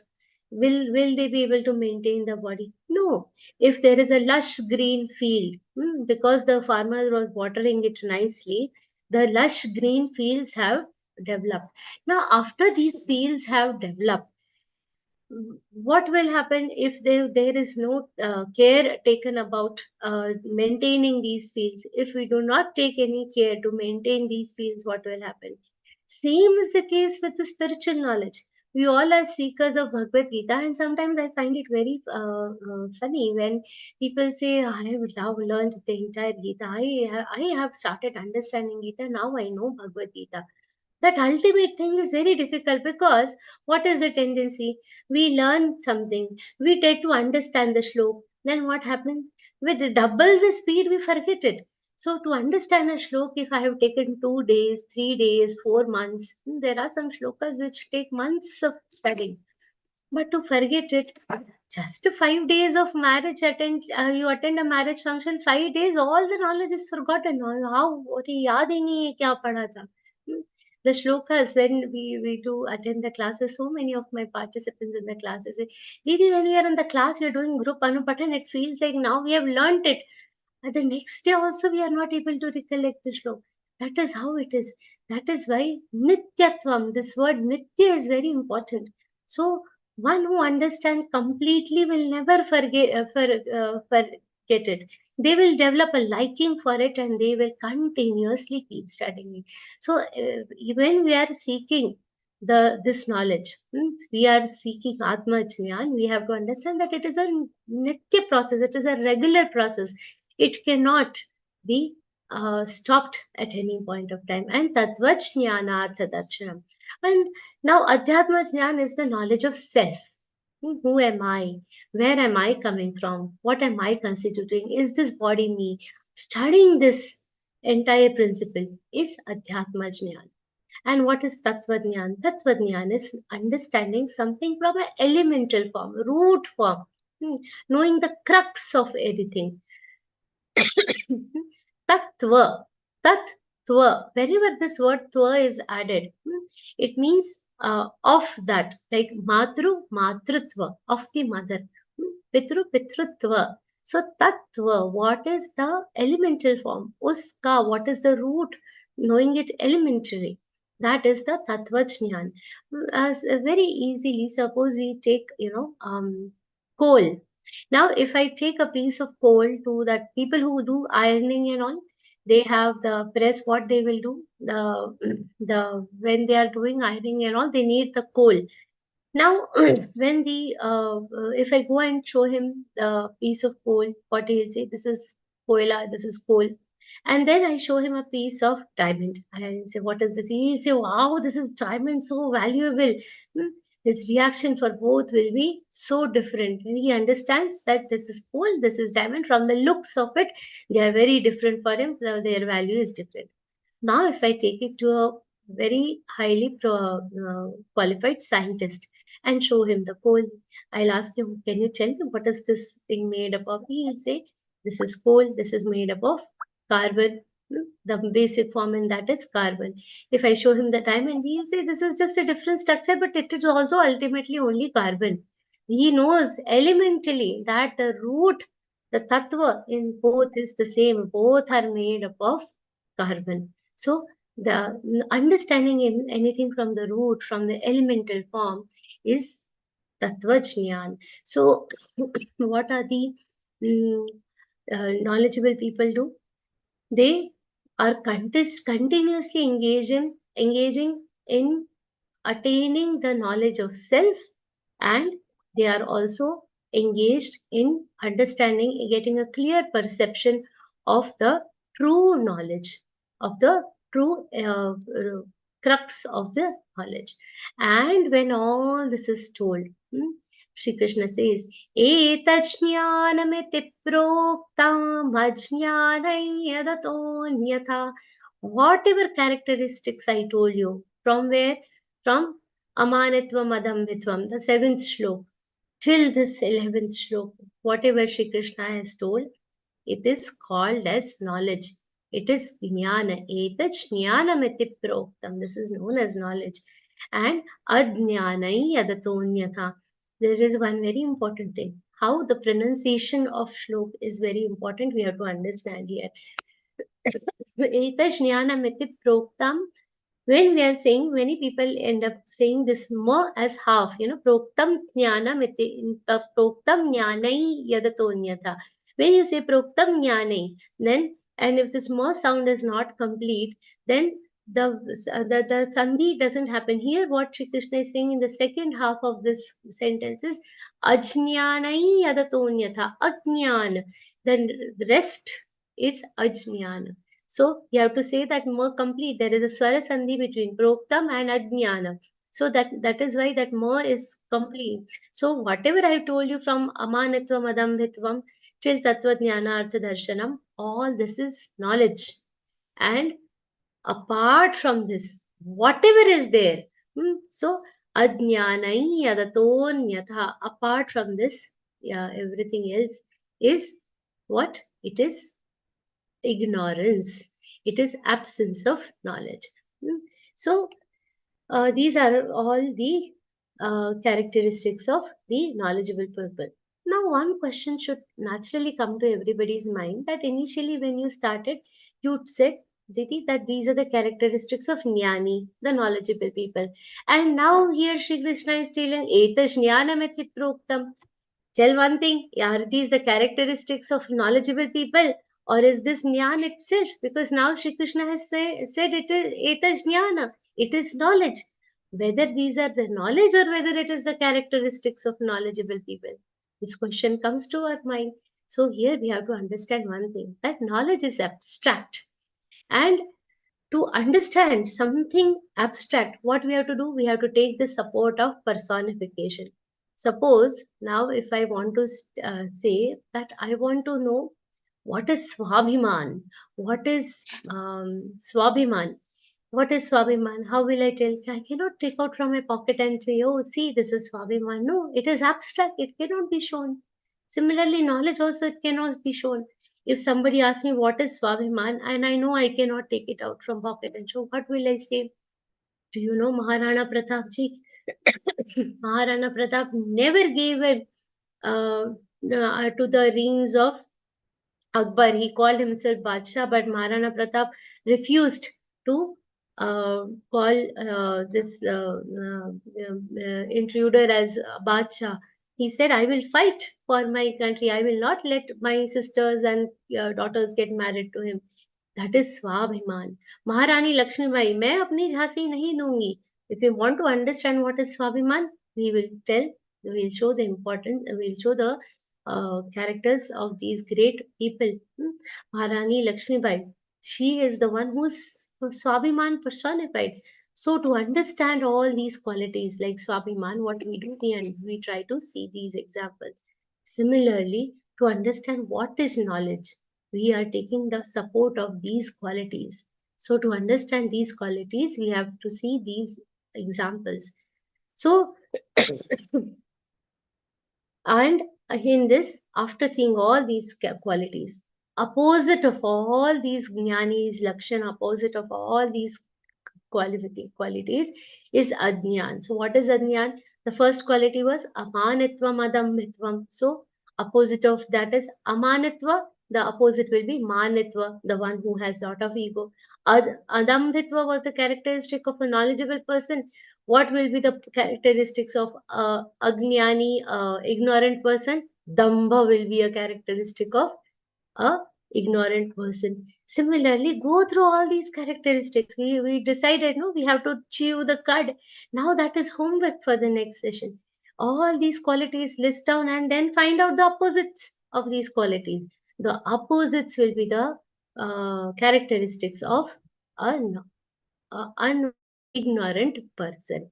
[SPEAKER 7] Will they be able to maintain the body? No. If there is a lush green field, because the farmer was watering it nicely, the lush green fields have developed. Now after these fields have developed, what will happen if there is no care taken about maintaining these fields? If we do not take any care to maintain these fields, what will happen? Same is the case with the spiritual knowledge. We all are seekers of Bhagavad Gita, and sometimes I find it very funny when people say, I have now learned the entire Gita. I have started understanding Gita. Now I know Bhagavad Gita. That ultimate thing is very difficult, because what is the tendency? We learn something, we try to understand the shlok, then what happens? With double the speed, we forget it. So to understand a shlok, if I have taken 2 days, 3 days, 4 months, there are some shlokas which take months of studying. But to forget it, just 5 days of marriage, you attend a marriage function, 5 days, all the knowledge is forgotten. How? याद ही नहीं है क्या पढ़ा था. The shlokas, when we do attend the classes, so many of my participants in the classes say, Didi, when we are in the class, we are doing group Anupatan, it feels like now we have learnt it. And the next day also we are not able to recollect the shlok. That is how it is. That is why nityatvam, this word nitya is very important. So one who understands completely will never forget it. They will develop a liking for it, and they will continuously keep studying it. So when we are seeking this knowledge. We are seeking Atma Jnana. We have to understand that it is a nitya process. It is a regular process. It cannot be stopped at any point of time. And Tattva Jnana Artha Darshanam. And now Adhyatma Jnana is the knowledge of self. Who am I? Where am I coming from? What am I constituting? Is this body me? Studying this entire principle is Adhyatma Jnana. And what is Tattva Jnana? Tattva Jnana is understanding something from an elemental form, root form, knowing the crux of everything. Tattva, Tattva. Whenever this word tva is added, it means of that, like Matru, Matrutva, of the mother, Pitru, Pitrutva. So Tattva, what is the elemental form? Uska, what is the root? Knowing it elementary. That is the Tattva Jnana. As very easily, suppose we take, coal. Now, if I take a piece of coal to that people who do ironing and all, they have the press. What they will do, the when they are doing ironing and all, they need the coal. Now, when the if I go and show him the piece of coal, what he'll say, this is koila, this is coal. And then I show him a piece of diamond. I say, what is this? He'll say, wow, this is diamond, so valuable. His reaction for both will be so different. When he understands that this is coal, this is diamond, from the looks of it, they are very different for him. Their value is different. Now, if I take it to a very highly qualified scientist and show him the coal, I'll ask him, can you tell me what is this thing made up of? He'll say, this is coal, this is made up of carbon, the basic form in that is carbon. If I show him the diamond, he'll say, this is just a different structure, but it is also ultimately only carbon. He knows elementally that the root, the tattva in both is the same. Both are made up of carbon. So the understanding in anything from the root, from the elemental form is Tattva Jnana. So what are the knowledgeable people do? They are continuously engaging in attaining the knowledge of self, and they are also engaged in understanding, getting a clear perception of the true knowledge, of the true crux of the knowledge. And when all this is told, Shri Krishna says, Etachjnanamiti proktam ajnanai yadatonyatha. Whatever characteristics I told you, from where? From Amanitvam Adambhitvam, the 7th shlok, till this 11th shlok, whatever Shri Krishna has told, it is called as knowledge. It is jnana. Etachjnanamiti proktam. This is known as knowledge. And ajnanai yadatonyatha. There is one very important thing. How the pronunciation of shlok is very important. We have to understand here. Etachjnanamiti proktam. When we are saying, many people end up saying this ma as half, proktam jnanamiti, proktam jnanai yadatonyatha. When you say proktam jnanai, then, and if this ma sound is not complete, then the sandhi doesn't happen. Here, what Shri Krishna is saying in the second half of this sentence is ajnanai yadatonyatha, ajnana. Then the rest is ajnana. So you have to say that ma complete. There is a swara sandhi between proktam and ajnana. So that is why that ma is complete. So whatever I told you from amanitvam adambhitvam till tattva jnana artha darshanam, all this is knowledge. And apart from this, whatever is there, so ajnanai yadatonyatha, apart from this, everything else is what? It is ignorance. It is absence of knowledge. So these are all the characteristics of the knowledgeable people. Now, one question should naturally come to everybody's mind, that initially when you started, you said, Diti, that these are the characteristics of jnani, the knowledgeable people. And now here Shri Krishna is telling, Etash jnanamiti proktam. Tell one thing, are these the characteristics of knowledgeable people, or is this jnana itself? Because now Shri Krishna has said it is etash jnana, it is knowledge. whether these are the knowledge or whether it is the characteristics of knowledgeable people. This question comes to our mind. So here we have to understand one thing, that knowledge is abstract. And to understand something abstract, what we have to do, we have to take the support of personification. Suppose now if I want to say that I want to know what is Swabhiman, what is Swabhiman, what is Swabhiman? How will I tell? I cannot take out from my pocket and say, oh, see, this is Swabhiman. No, it is abstract. It cannot be shown. Similarly, knowledge also it cannot be shown. If somebody asks me what is Swabhiman and I know I cannot take it out from pocket and show, what will I say? Do you know Maharana Pratap ji? Maharana Pratap never gave to the rings of Akbar. He called himself Badshah, but Maharana Pratap refused to call this intruder as Badshah. He said, I will fight for my country. I will not let my sisters and daughters get married to him. That is Swabhiman. Maharani Lakshmi Bai, मैं अपनी झांसी नहीं दूंगी. If you want to understand what is Swabhiman, we will tell, we will show the importance, we will show the characters of these great people. Maharani Lakshmi Bai, she is the one who is Swabhiman personified. So to understand all these qualities like Swabhiman, what we do, we try to see these examples. Similarly, to understand what is knowledge, we are taking the support of these qualities. So to understand these qualities, we have to see these examples. So, and in this, after seeing all these qualities, opposite of all these jnanis, lakshan, opposite of all these qualities is adnyan. So what is adnyan? The first quality was amanitvam adambhitvam. So opposite of that is amanitva. The opposite will be manitva, the one who has lot of ego. Adambhitva was the characteristic of a knowledgeable person. What will be the characteristics of agnani, ignorant person? Dambha will be a characteristic of a ignorant person. Similarly, go through all these characteristics. We decided, no, we have to chew the cud. Now that is homework for the next session. All these qualities list down and then find out the opposites of these qualities. The opposites will be the characteristics of an ignorant person.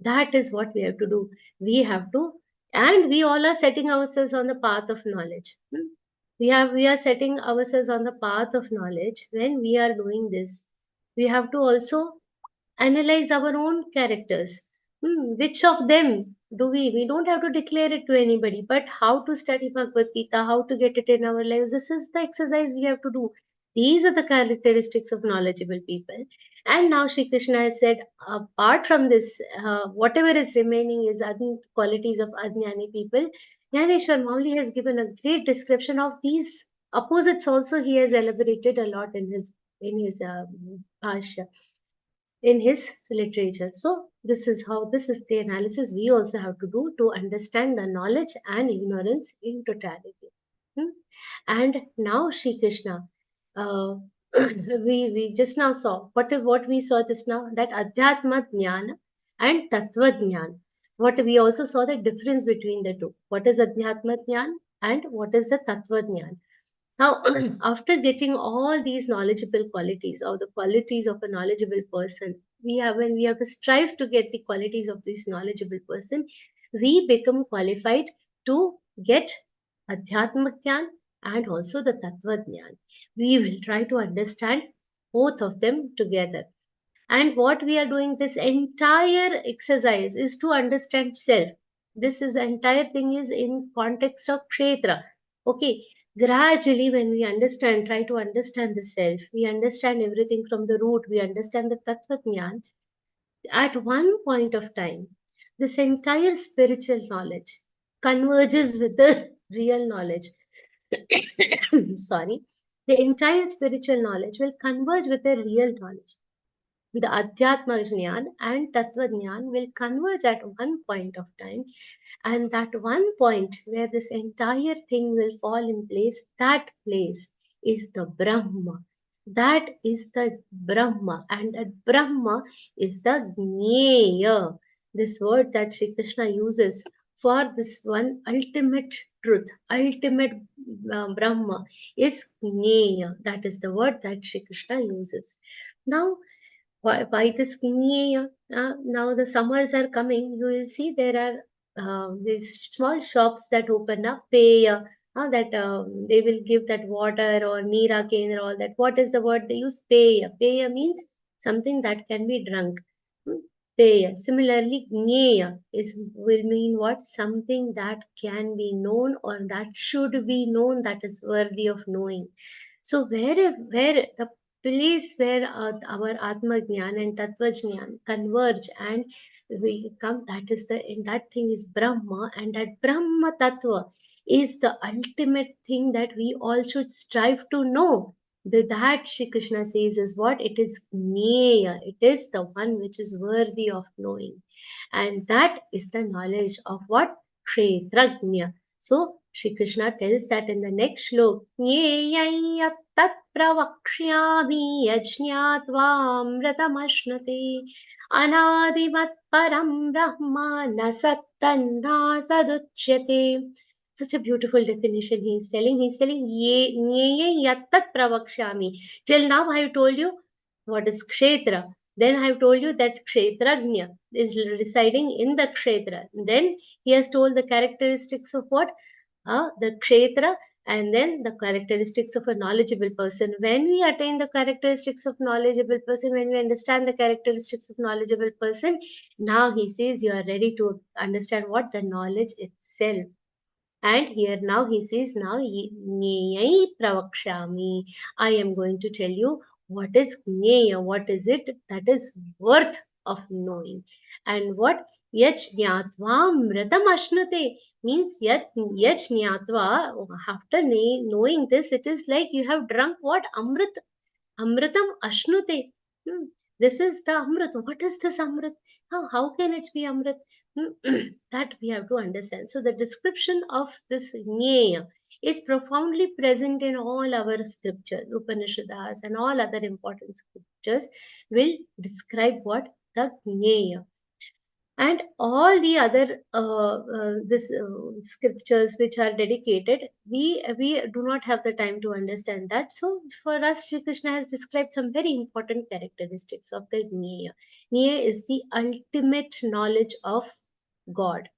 [SPEAKER 7] That is what we have to do. We have to, and we all are setting ourselves on the path of knowledge. We are setting ourselves on the path of knowledge. When we are doing this, we have to also analyze our own characters. Which of them do we don't have to declare it to anybody, but how to study Bhagavad Gita, how to get it in our lives, this is the exercise we have to do. These are the characteristics of knowledgeable people. And now Shri Krishna has said, apart from this, whatever is remaining is qualities of Adhyani people. Jnaneshwar Mauli has given a great description of these opposites also. He has elaborated a lot in his bhashya, in his literature. So this is the analysis we also have to do to understand the knowledge and ignorance in totality. And now Shri Krishna, we just now saw what we saw just now, that Adhyatma Jnana and Tattva Jnana. What we also saw the difference between the two. What is Adhyatma Jnana and what is the Tattva Jnana? Now, after getting all these knowledgeable qualities, or the qualities of a knowledgeable person, when we have to strive to get the qualities of this knowledgeable person, we become qualified to get Adhyatma Jnana and also the Tattva Jnana. We will try to understand both of them together. And what we are doing, this entire exercise is to understand self. This entire thing is in context of Kshetra. Okay, gradually when we try to understand the self, we understand everything from the root, we understand the Tattva Jnana. At one point of time, this entire spiritual knowledge converges with the real knowledge. Sorry, the entire spiritual knowledge will converge with the real knowledge. The Adhyatma Jnana and Tattva Jnana will converge at one point of time, and that one point where this entire thing will fall in place, that place is the Brahma. That is the Brahma, and that Brahma is the Jnaya. This word that Shri Krishna uses for this one ultimate truth, ultimate Brahma is Jnaya. That is the word that Shri Krishna uses. Now, why this Jnaya? Now the summers are coming. You will see there are these small shops that open up, Peya, that they will give that water or Neera Kendra, all that. What is the word they use? Peya. Peya means something that can be drunk. Hmm, Peya. Similarly, Jnaya will mean what? Something that can be known or that should be known, that is worthy of knowing. So where the place where our Atma Jnana and Tattva Jnana converge and we come, that is and that thing is Brahma, and that Brahma Tattva is the ultimate thing that we all should strive to know. That Shri Krishna says is what? It is Jnaya. It is the one which is worthy of knowing. And that is the knowledge of what? Kshetrajna. So Shri Krishna tells that in the next shlok, Jneyaya tat pravakshyami yajñātvāmratamashnuti anādimat param brahma na sattanna saduchyate. Such a beautiful definition he is telling. He is telling, Jneyaya tat pravakshyami. Till now I have told you what is kshetra. Then I have told you that kshetrajna is residing in the kshetra. Then he has told the characteristics of what? The kshetra, and then the characteristics of a knowledgeable person. When we attain the characteristics of knowledgeable person, when we understand the characteristics of knowledgeable person, now he says you are ready to understand what? The knowledge itself. And here now he says, now Jneyai pravakshami. I am going to tell you what is Jneya, what is it that is worth of knowing. And what Yach Jnatva Mritam Ashnute means Yach Jnatva, after knowing this, it is like you have drunk what? Amrit. Amritam Ashnute. This is the Amrit. What is this Amrit? How can it be Amrit? That we have to understand. So the description of this Jnaya is profoundly present in all our scriptures, Upanishads and all other important scriptures will describe what? The Jnaya. And all the other scriptures which are dedicated, we do not have the time to understand that. So for us, Shri Krishna has described some very important characteristics of the Jnaya. Jnaya is the ultimate knowledge of God.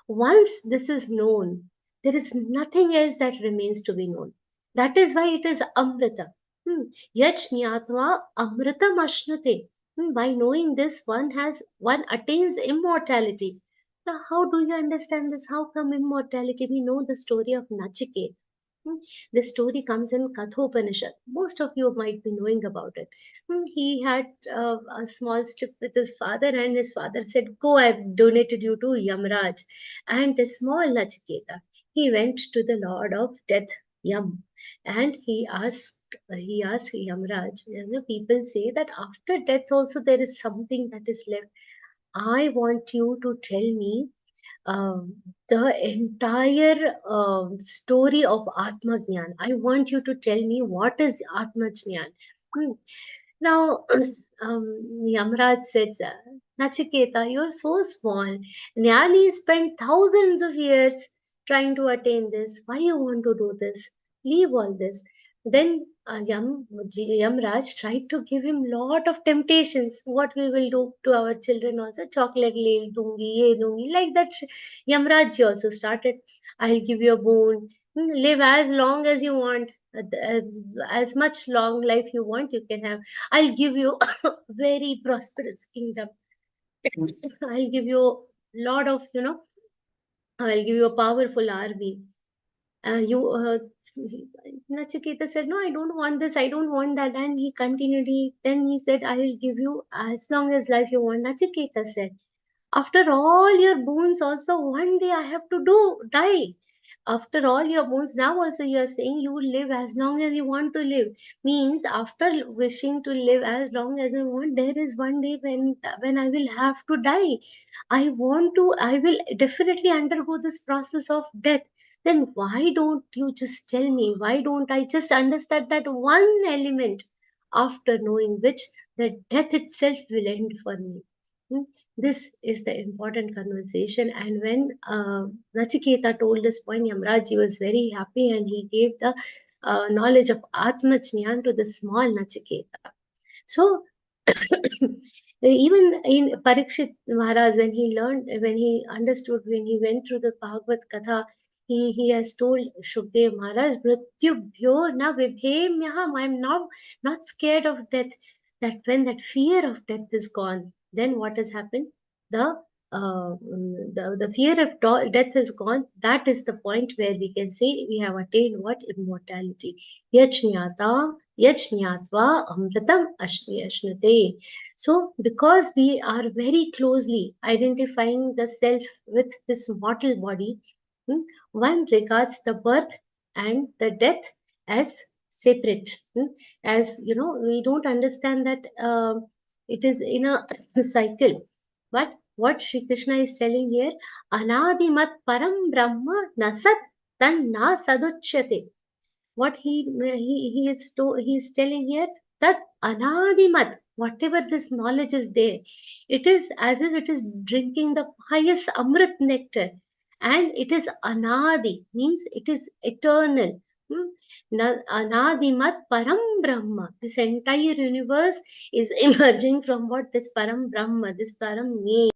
[SPEAKER 7] Once this is known, there is nothing else that remains to be known. That is why it is Amrita. Yach Jnatva Amritam Ashnute. By knowing this, one attains immortality. Now, how do you understand this? How come immortality? We know the story of Nachiketa. This story comes in Kathopanishad. Most of you might be knowing about it. He had a small step with his father, and his father said, "Go, I've donated you to Yamraj." And the small Nachiketa, he went to the Lord of Death, Yam, and he asked Yamraj. People say that after death also there is something that is left. I want you to tell me the entire story of Atma Jnana. I want you to tell me what is Atma Jnana. Now, Yamraj said, Nachiketa, you're so small. Jnani spent thousands of years trying to attain this. Why you want to do this? Leave all this. Then Yamraj tried to give him lot of temptations. What we will do to our children also, chocolate le dungi, ye dungi, like that. Yamraj also started. I'll give you a boon. Live as long as you want, as much long life you want, you can have. I'll give you very prosperous kingdom. I'll give you lot of, I'll give you a powerful army. Nachiketa said, no, I don't want this, I don't want that. And he continued, then he said, I will give you as long as life you want. Nachiketa said, after all your boons also, one day I have to die. After all your boons, now also you are saying you will live as long as you want to live. Means after wishing to live as long as I want, there is one day when I will have to die. I will definitely undergo this process of death. Then why don't you just tell me? Why don't I just understand that one element after knowing which the death itself will end for me. This is the important conversation. And when Nachiketa told this point, Yamraji was very happy and he gave the knowledge of Atma Jnana to the small Nachiketa. So even in Parikshit Maharaj, when he understood, when he went through the Bhagavad Katha, he has told Shukdev Maharaj, Mrityubhyo na vibhemyaham, I am now not scared of death. That when that fear of death is gone, then what has happened? The fear of death is gone. That is the point where we can say we have attained what? Immortality. Yajñātā yajñātva amritam ashnute. So because we are very closely identifying the self with this mortal body, one regards the birth and the death as separate. As you know, we don't understand that it is in a cycle. But what Sri Krishna is telling here, anadimat param brahma nasat tan na saduchyate. What he is telling here, that anadimat, whatever this knowledge is there, it is as if it is drinking the highest amrit nectar, and it is anadi, means it is eternal. Anadimat param brahma, this entire universe is emerging from what? This param brahma, this param nye.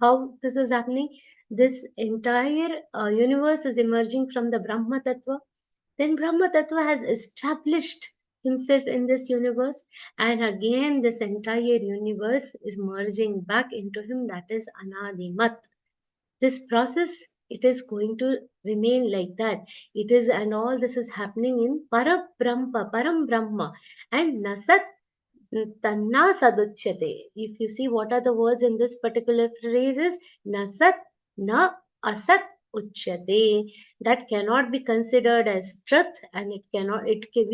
[SPEAKER 7] How this is happening? This entire universe is emerging from the Brahma Tattva. Then Brahma Tattva has established himself in this universe, and again this entire universe is merging back into him. That is Anadimat. This process, it is going to remain like that. It is, and all this is happening in Param Brahma, and Nasat Tanna Saduchyate. If you see what are the words in this particular phrases, Nasat na Asat Uchyate. That cannot be considered as truth, and we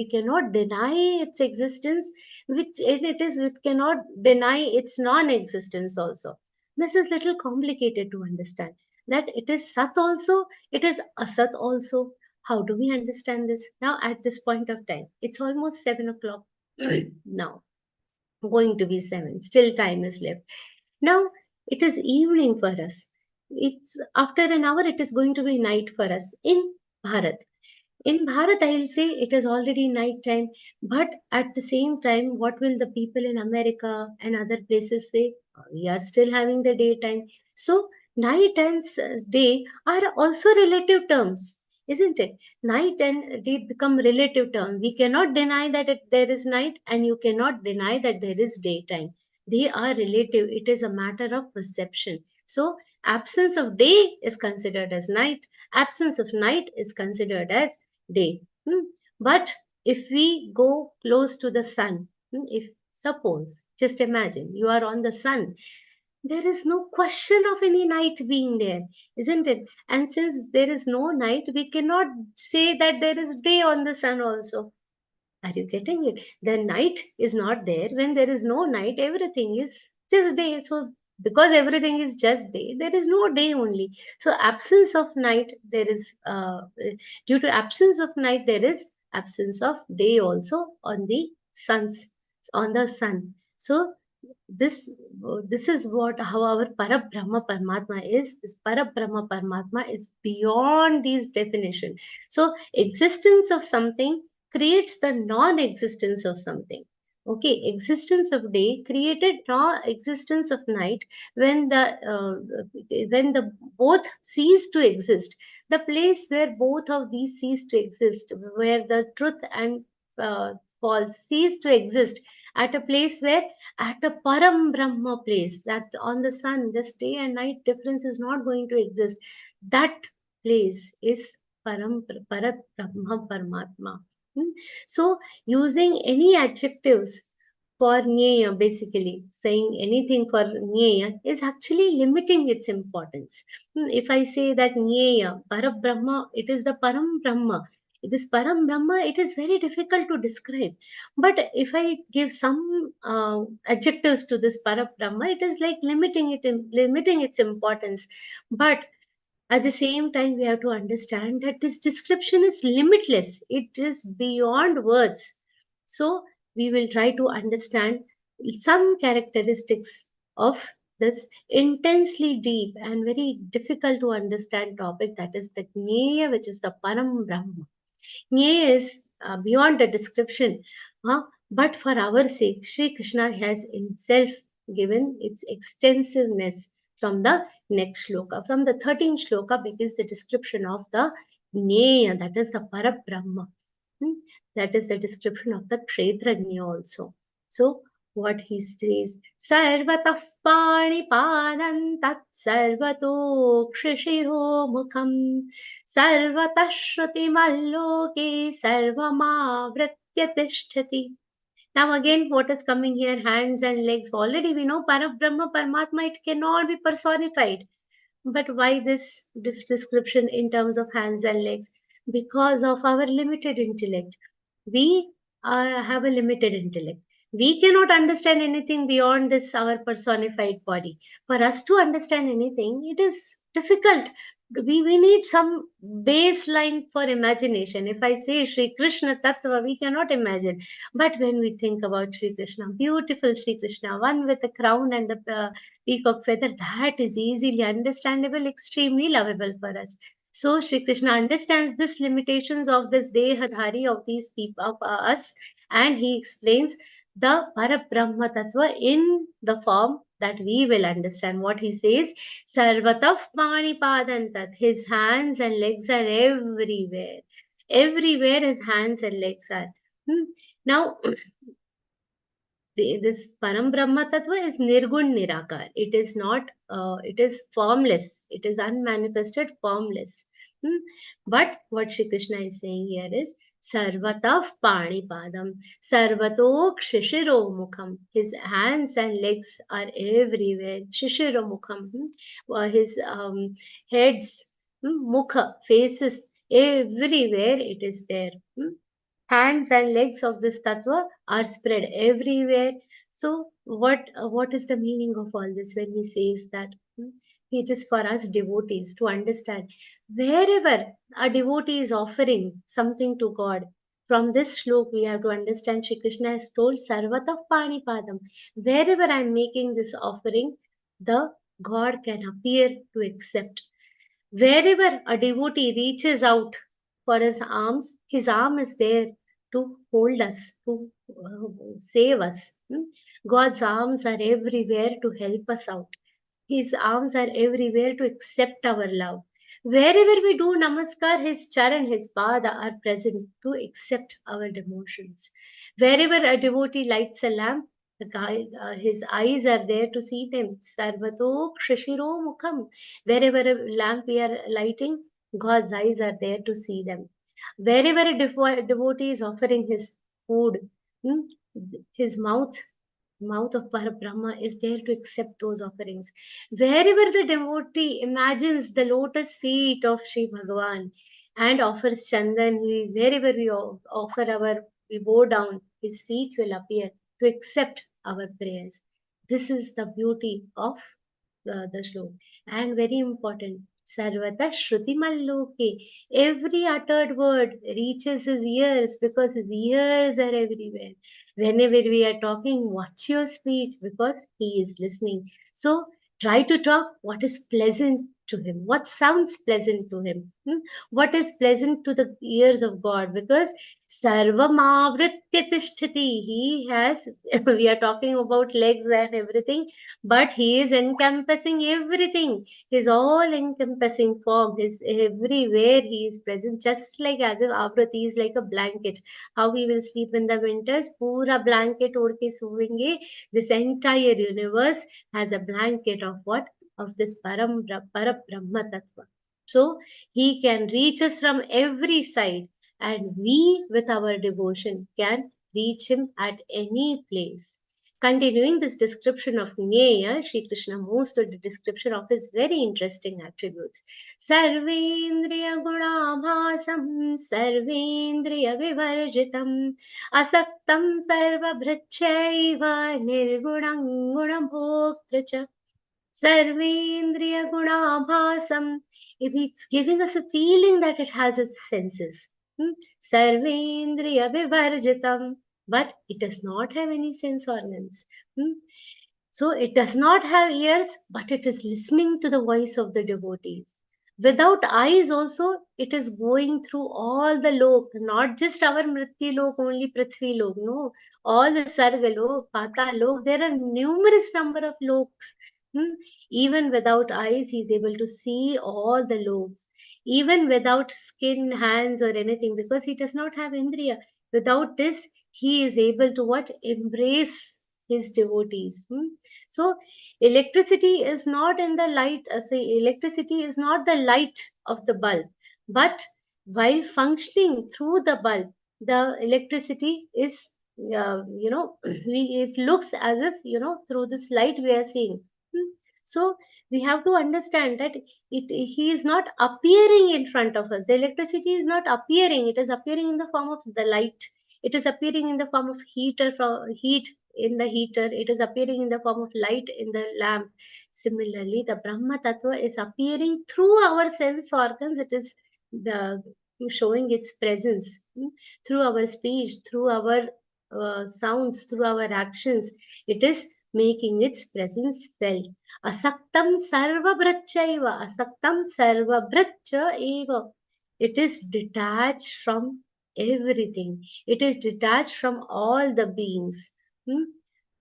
[SPEAKER 7] cannot deny its existence, which it cannot deny its non-existence also. This is little complicated to understand. That it is Sat also, it is Asat also. How do we understand this? Now at this point of time, it's almost 7 o'clock now. Going to be 7, still time is left. Now it is evening for us. It's after an hour, it is going to be night for us in Bharat. In Bharat, I will say it is already night time, but at the same time, what will the people in America and other places say? We are still having the daytime. So night and day are also relative terms, isn't it? Night and day become relative terms. We cannot deny that there is night, and you cannot deny that there is daytime. They are relative. It is a matter of perception. So absence of day is considered as night. Absence of night is considered as day. But if we go close to the sun, if suppose, just imagine you are on the sun, there is no question of any night being there, isn't it? And since there is no night, we cannot say that there is day on the sun also. Are you getting it? The night is not there. When there is no night, everything is just day. So because everything is just day, there is no day only. So absence of night, there is due to absence of night, there is absence of day also on the sun. So this is what how our Parabrahma Paramatma is. This Parabrahma Paramatma is beyond these definition. So existence of something creates the non-existence of something. Okay, existence of day created non-existence of night. When the both cease to exist, the place where both of these cease to exist, where the truth and false cease to exist, at a place where, at a Param Brahma place, that on the sun, this day and night difference is not going to exist. That place is Parat Brahma Paramatma. So using any adjectives for Nyaya, basically saying anything for Nyaya is actually limiting its importance. If I say that Nyaya, Parabrahma, it is the Param Brahma. This Param Brahma, it is very difficult to describe. But if I give some adjectives to this Parabrahma, it is like limiting its importance. But At the same time, we have to understand that this description is limitless. It is beyond words. So we will try to understand some characteristics of this intensely deep and very difficult to understand topic, that is the Jnaya, which is the Param Brahma. Jnaya is beyond the description, but for our sake, Sri Krishna has himself given its extensiveness from the next shloka. From the 13th shloka begins the description of the Jnaya, that is the Parabrahma. That is the description of the Kshetrajna also. So, what he says, Sarvatah Panipadan Tat Sarvato Kshishiro Mukham Sarvatah Shruti Sarvamavritya Tishtati. Now again, what is coming here? Hands and legs. Already we know Parabrahma, Paramatma, it cannot be personified. But why this description in terms of hands and legs? Because of our limited intellect. We have a limited intellect. We cannot understand anything beyond this, our personified body. For us to understand anything, it is difficult. We need some baseline for imagination. If I say Sri Krishna Tattva, we cannot imagine. But when we think about Sri Krishna, beautiful Sri Krishna, one with a crown and a peacock feather, that is easily understandable, extremely lovable for us. So Shri Krishna understands this limitations of this dehadhari of these people, of us, and he explains the Parabrahma Tattva in the form that we will understand. What he says, Sarvataf Manipadantat, his hands and legs are everywhere. Everywhere his hands and legs are. Now, this Param Brahma Tattva is Nirgun Nirakar. It is not, it is formless. It is unmanifested, formless. But what Shri Krishna is saying here is Sarvatav Panipadam, Sarvato Kshishiro Mukham. His hands and legs are everywhere. Shishiro Mukham. His heads, Mukha, faces, everywhere it is there. Hands and legs of this tattva are spread everywhere. So what is the meaning of all this when he says that? It is for us devotees to understand. Wherever a devotee is offering something to God, from this shlok we have to understand Shri Krishna has told Sarvata Panipadam. Wherever I am making this offering, the God can appear to accept. Wherever a devotee reaches out for his arm is there to hold us, to save us. God's arms are everywhere to help us out. His arms are everywhere to accept our love. Wherever we do namaskar, his charan, his pada are present to accept our devotions. Wherever a devotee lights a lamp, his eyes are there to see them. Sarvato Kshishiro Mukham. Wherever a lamp we are lighting, God's eyes are there to see them. Wherever a devotee is offering his food, his mouth of Parabrahma is there to accept those offerings. Wherever the devotee imagines the lotus feet of Sri Bhagavan and offers chandan, wherever we bow down, his feet will appear to accept our prayers. This is the beauty of the shlok. And very important, Sarvata Shruti Malloke. Every uttered word reaches his ears because his ears are everywhere. Whenever we are talking, watch your speech because he is listening. So try to talk what is pleasant to him, what sounds pleasant to him, what is pleasant to the ears of God, because Sarvamavritya Tishtati, he has, we are talking about legs and everything, but he is encompassing everything. He is all encompassing form. His everywhere he is present, just like as if Avrati is like a blanket. How we will sleep in the winters, pura blanket ओढ़ के सोएंगे. This entire universe has a blanket of what? Of this Parabrahma Tattva. So he can reach us from every side, and we with our devotion can reach him at any place. Continuing this description of Jnaya, Shri Krishna moves to the description of his very interesting attributes. Sarvendriya gunabhasam, sarvendriya vivarjitam, asaktam sarva bhrachaiva, nirgunam gunabhoktra cha. Sarvendriya Gunabhasam. It's giving us a feeling that it has its senses. Sarvendriya Vivarjitam. But it does not have any sense organs. So it does not have ears, but it is listening to the voice of the devotees. Without eyes also, it is going through all the lok, not just our Mrityu lok, only Prithvi lok, no, all the Sarga lok, Pata lok, there are numerous number of loks. Even without eyes, he is able to see all the loks. Even without skin, hands or anything, because he does not have Indriya. Without this, he is able to what? Embrace his devotees. So electricity is not in the light, electricity is not the light of the bulb, but while functioning through the bulb, the electricity is, it looks as if, through this light we are seeing. So we have to understand that he is not appearing in front of us. The electricity is not appearing. It is appearing in the form of the light. It is appearing in the form of heat in the heater. It is appearing in the form of light in the lamp. Similarly, the Brahma Tattva is appearing through our sense organs. It is showing its presence through our speech, through our sounds, through our actions. It is making its presence felt. Asaktam sarvabhrachaiva. Asaktam sarvabhracha eva. It is detached from everything. It is detached from all the beings.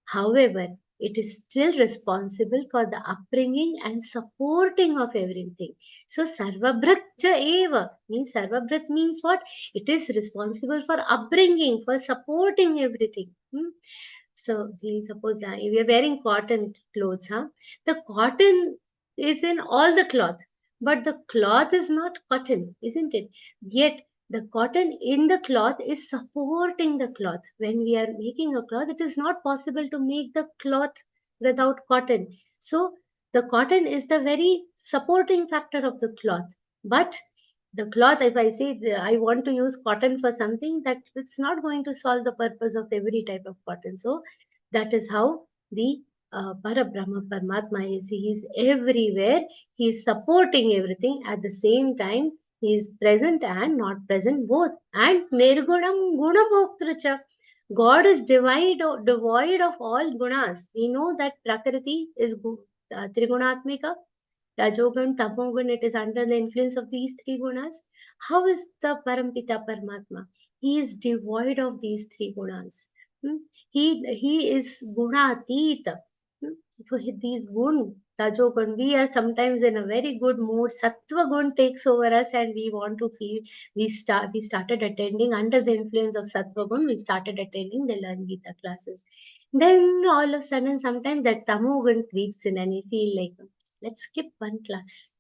[SPEAKER 7] However, it is still responsible for the upbringing and supporting of everything. So sarvabhracha eva means, sarvabhrat means what? It is responsible for upbringing, for supporting everything. So suppose that we are wearing cotton clothes, the cotton is in all the cloth, but the cloth is not cotton, isn't it? Yet the cotton in the cloth is supporting the cloth. When we are making a cloth, it is not possible to make the cloth without cotton. So the cotton is the very supporting factor of the cloth. But the cloth, if I say I want to use cotton for something, that it's not going to solve the purpose of every type of cotton. So that is how the Parabrahma Paramatma is. He is everywhere. He is supporting everything. At the same time, he is present and not present both. And Nirgunam Gunabhoktracha. God is devoid of all gunas. We know that Prakriti is Trigunatmika, Rajogun, Tamogun, it is under the influence of these three gunas. How is the Parampita Paramatma? He is devoid of these three gunas. He is Gunatita. These gun, Rajogun, we are sometimes in a very good mood. Sattva gun takes over us and we want to feel. We started attending under the influence of Sattva gun. We started attending the Learn Geeta classes. Then all of a sudden, sometimes that Tamogun creeps in and we feel like, let's skip one class.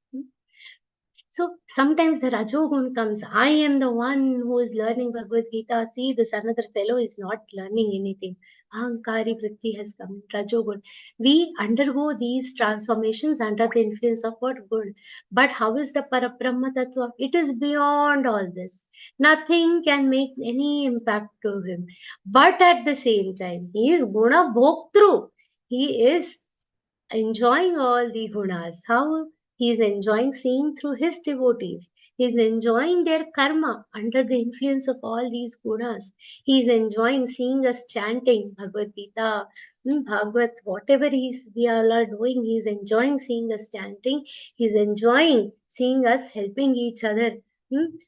[SPEAKER 7] So sometimes the Rajogun comes. I am the one who is learning Bhagavad Gita. See, this another fellow is not learning anything. Ahankari Vritti has come. Rajogun. We undergo these transformations under the influence of what? Gun. But how is the Parabrahma Tattva? It is beyond all this. Nothing can make any impact to him. But at the same time, he is Guna Bhoktru. He is enjoying all the gunas. How? He is enjoying seeing through his devotees. He is enjoying their karma under the influence of all these gunas. He is enjoying seeing us chanting Bhagavad Gita, Bhagavad, whatever we all are doing. He is enjoying seeing us chanting. He is enjoying seeing us helping each other.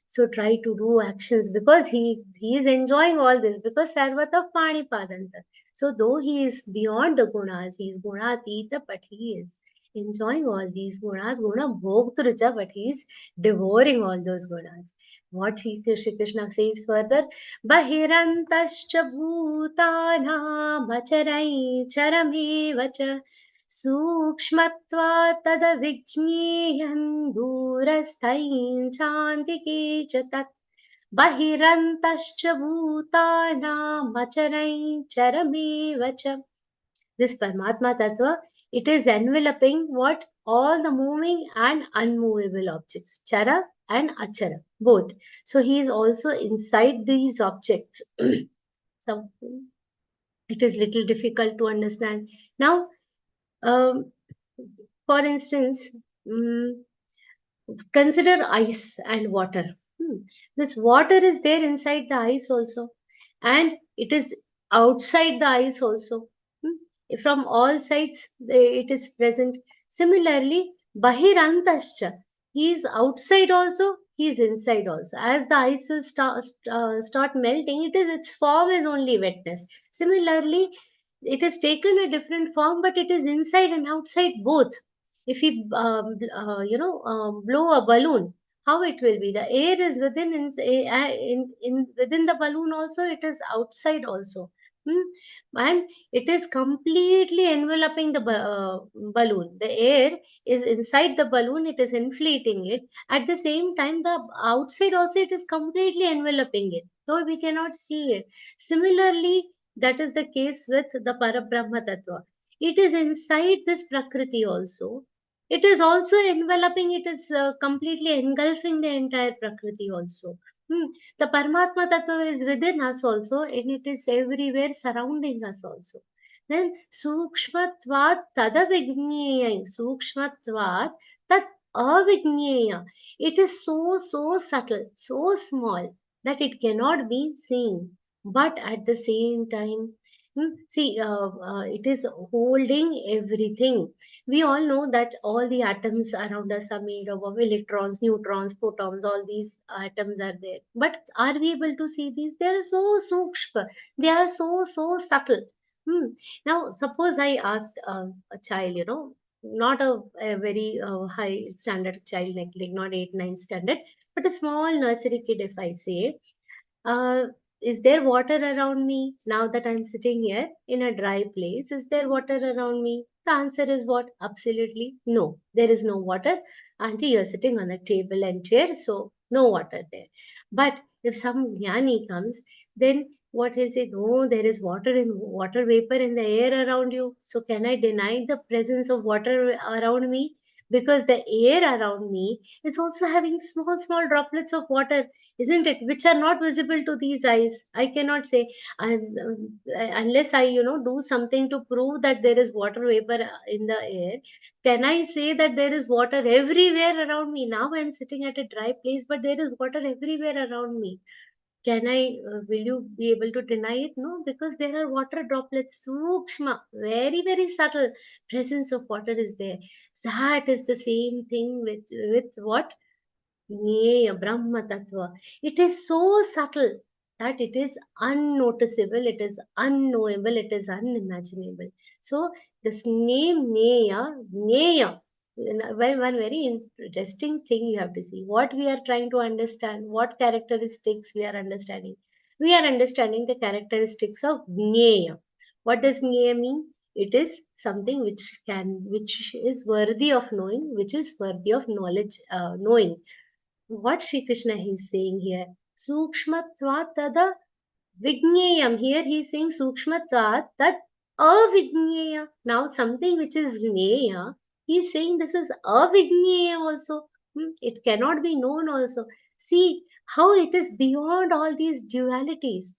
[SPEAKER 7] So try to do actions, because he is enjoying all this, because Sarvata Pani Padanta. So though he is beyond the gunas, he is Gunatita, but he is enjoying all these gunas, Guna Bhogtrucha, but he is devouring all those gunas. What Shri Krishna says further, Bahirantascha Bhutana Macharai Charamevacha Sukshmatva Tada Vijñeyan Durasthain Chantike Chatat Bahirantascha Bhutana Macharai Charamevacha. This Paramatma Tattva, it is enveloping what? All the moving and unmovable objects, Chara and Achara, both. So he is also inside these objects. So it is little difficult to understand. Now, For instance, consider ice and water. This water is there inside the ice also, and it is outside the ice also. From all sides, it is present. Similarly, Bahirantascha, he is outside also, he is inside also. As the ice will start melting, its form is only wetness. Similarly, it has taken a different form, but it is inside and outside both. If we blow a balloon, how it will be? The air is within in within the balloon also, it is outside also. Hmm? And it is completely enveloping the balloon. The air is inside the balloon, it is inflating it. At the same time, the outside also, it is completely enveloping it, though we cannot see it. Similarly, that is the case with the Parabrahma Tattva. It is inside this Prakriti also. It is also enveloping, it is completely engulfing the entire Prakriti also. The Paramatma Tattva is within us also, and it is everywhere surrounding us also. Then Sukshmatvat Tadavigneya, Sukshmatvat Tat Avigneya. It is so subtle, so small that it cannot be seen. But at the same time, it is holding everything. We all know that all the atoms around us are made up of electrons, neutrons, protons, all these atoms are there. But are we able to see these? They are so sukshma, they are so subtle. Now, suppose I asked a child, not a very high standard child, like not 8, 9 standard, but a small nursery kid, if I say, uh, is there water around me now that I'm sitting here in a dry place? Is there water around me? The answer is what? Absolutely no. There is no water. Auntie, you're sitting on a table and chair, so no water there. But if some jnani comes, then what is it? Oh, there is water vapor in the air around you. So can I deny the presence of water around me? Because the air around me is also having small droplets of water, isn't it, which are not visible to these eyes. I cannot say, and unless I do something to prove that there is water vapor in the air, can I say that there is water everywhere around me? Now I'm sitting at a dry place, but there is water everywhere around me. Can I will you be able to deny it? No, because there are water droplets, sukshma, very subtle presence of water is there. That is the same thing with what? Jnaya Brahma Tattva. It is so subtle that it is unnoticeable, it is unknowable, it is unimaginable. So this name Jnaya, one very interesting thing you have to see. What we are trying to understand, what characteristics we are understanding. We are understanding the characteristics of Jnaya. What does Jnaya mean? It is something which is worthy of knowing, which is worthy of knowledge, knowing. What Sri Krishna is saying here. Sukshmatvat tada Vigneyam. Here he is saying Sukshmatvat tat avigneya. Now something which is Gneya, he is saying this is avigneya also. It cannot be known also. See how it is beyond all these dualities.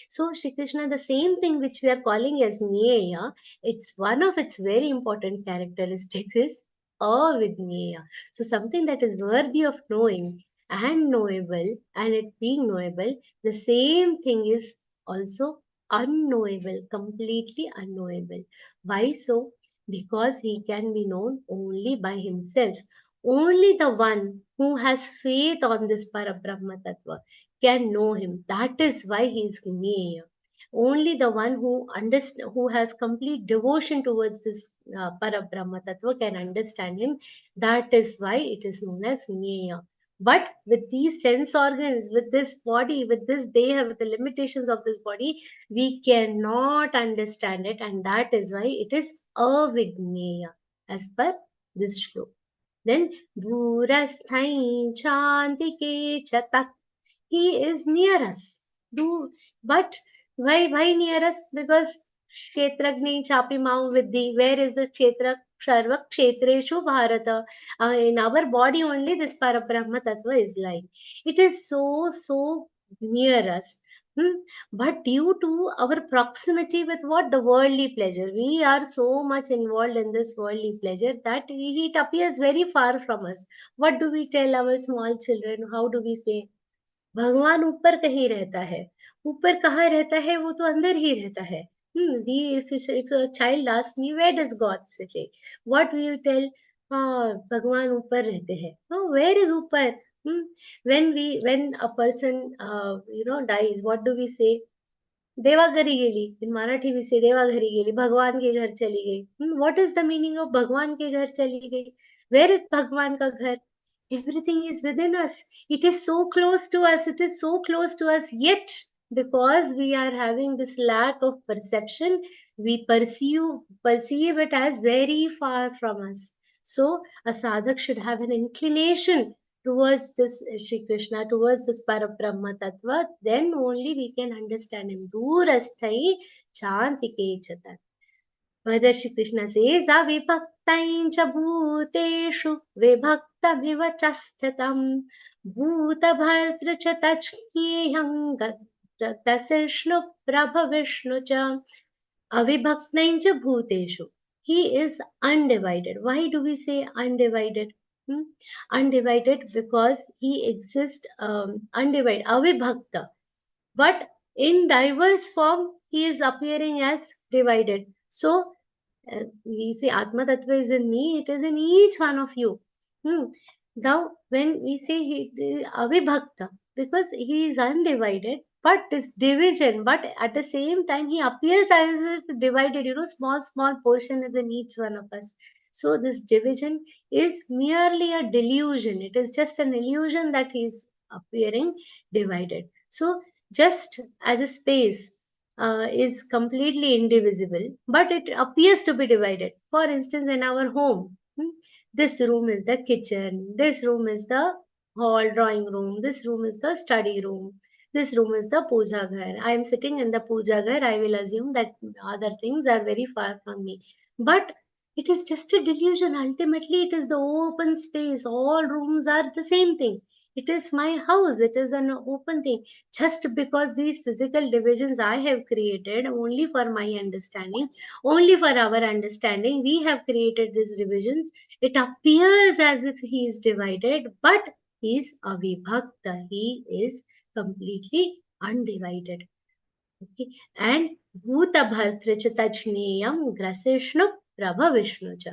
[SPEAKER 7] So Shri Krishna, the same thing which we are calling as Gneya, it's one of its very important characteristics is avigneya. So something that is worthy of knowing and knowable, and it being knowable, the same thing is also unknowable, completely unknowable. Why so? Because he can be known only by himself. Only the one who has faith on this Parabrahma Tattva can know him. That is why he is Gneya. Only the one who has complete devotion towards this Parabrahma Tattva can understand him. That is why it is known as Gneya. But with these sense organs, with this body, with this deha, with the limitations of this body, we cannot understand it, and that is why it is avigneya as per this shloka. Then Durasthai Chantike Chatak. He is near us. But why near us? Because Kshetragni Chapi Mau Vidhi. Where is the Kshetra? Sarva Kshetreshu Bharata. In our body only this Parabrahma Tattva is lying. It is so near us. But due to our proximity with what? The worldly pleasure. We are so much involved in this worldly pleasure that it appears very far from us. What do we tell our small children? How do we say? भगवान ऊपर कहीं रहता है. ऊपर कहाँ रहता है? वो तो अंदर ही रहता है. If a child asks me, where does God sit? What will you tell? भगवान ऊपर रहते हैं. No, where is ऊपर? When a person dies, what do we say? देवाघरी गेली. In Marathi we say देवाघरी गेली, भगवान के घर चली गई. What is the meaning of भगवान के घर चली गई? Where is भगवान का घर? Everything is within us. It is so close to us. It is so close to us. Yet, because we are having this lack of perception, we perceive it as very far from us. So, a sadhak should have an inclination towards this Shri Krishna, towards this Parabrahma Tattva. Then only we can understand him. Durasthai chantike chatat. Whether Shri Krishna says, avibhaktain cha bhuteshu vibhaktamiva chasthatam bhutabhartra cha tachnyeham grasishnu prabhavishnu cha avibhaktain cha bhuteshu. He is undivided. Why do we say undivided? Undivided because he exists undivided, avibhakta. But in diverse form, he is appearing as divided. So, we say Atma Tattva is in me, it is in each one of you. Now, when we say he avibhakta, because he is undivided, but this division, but at the same time, he appears as if divided, small portion is in each one of us. So, this division is merely a delusion. It is just an illusion that he is appearing divided. So, just as a space is completely indivisible, but it appears to be divided. For instance, in our home, this room is the kitchen, this room is the hall drawing room, this room is the study room, this room is the puja ghar. I am sitting in the puja ghar. I will assume that other things are very far from me. But it is just a delusion. Ultimately, it is the open space. All rooms are the same thing. It is my house. It is an open thing. Just because these physical divisions I have created only for my understanding, only for our understanding, we have created these divisions. It appears as if he is divided, but he is avibhakta. He is completely undivided. Okay. And bhuta bhartra cha tajneyam grasishnu prabha vishnu cha.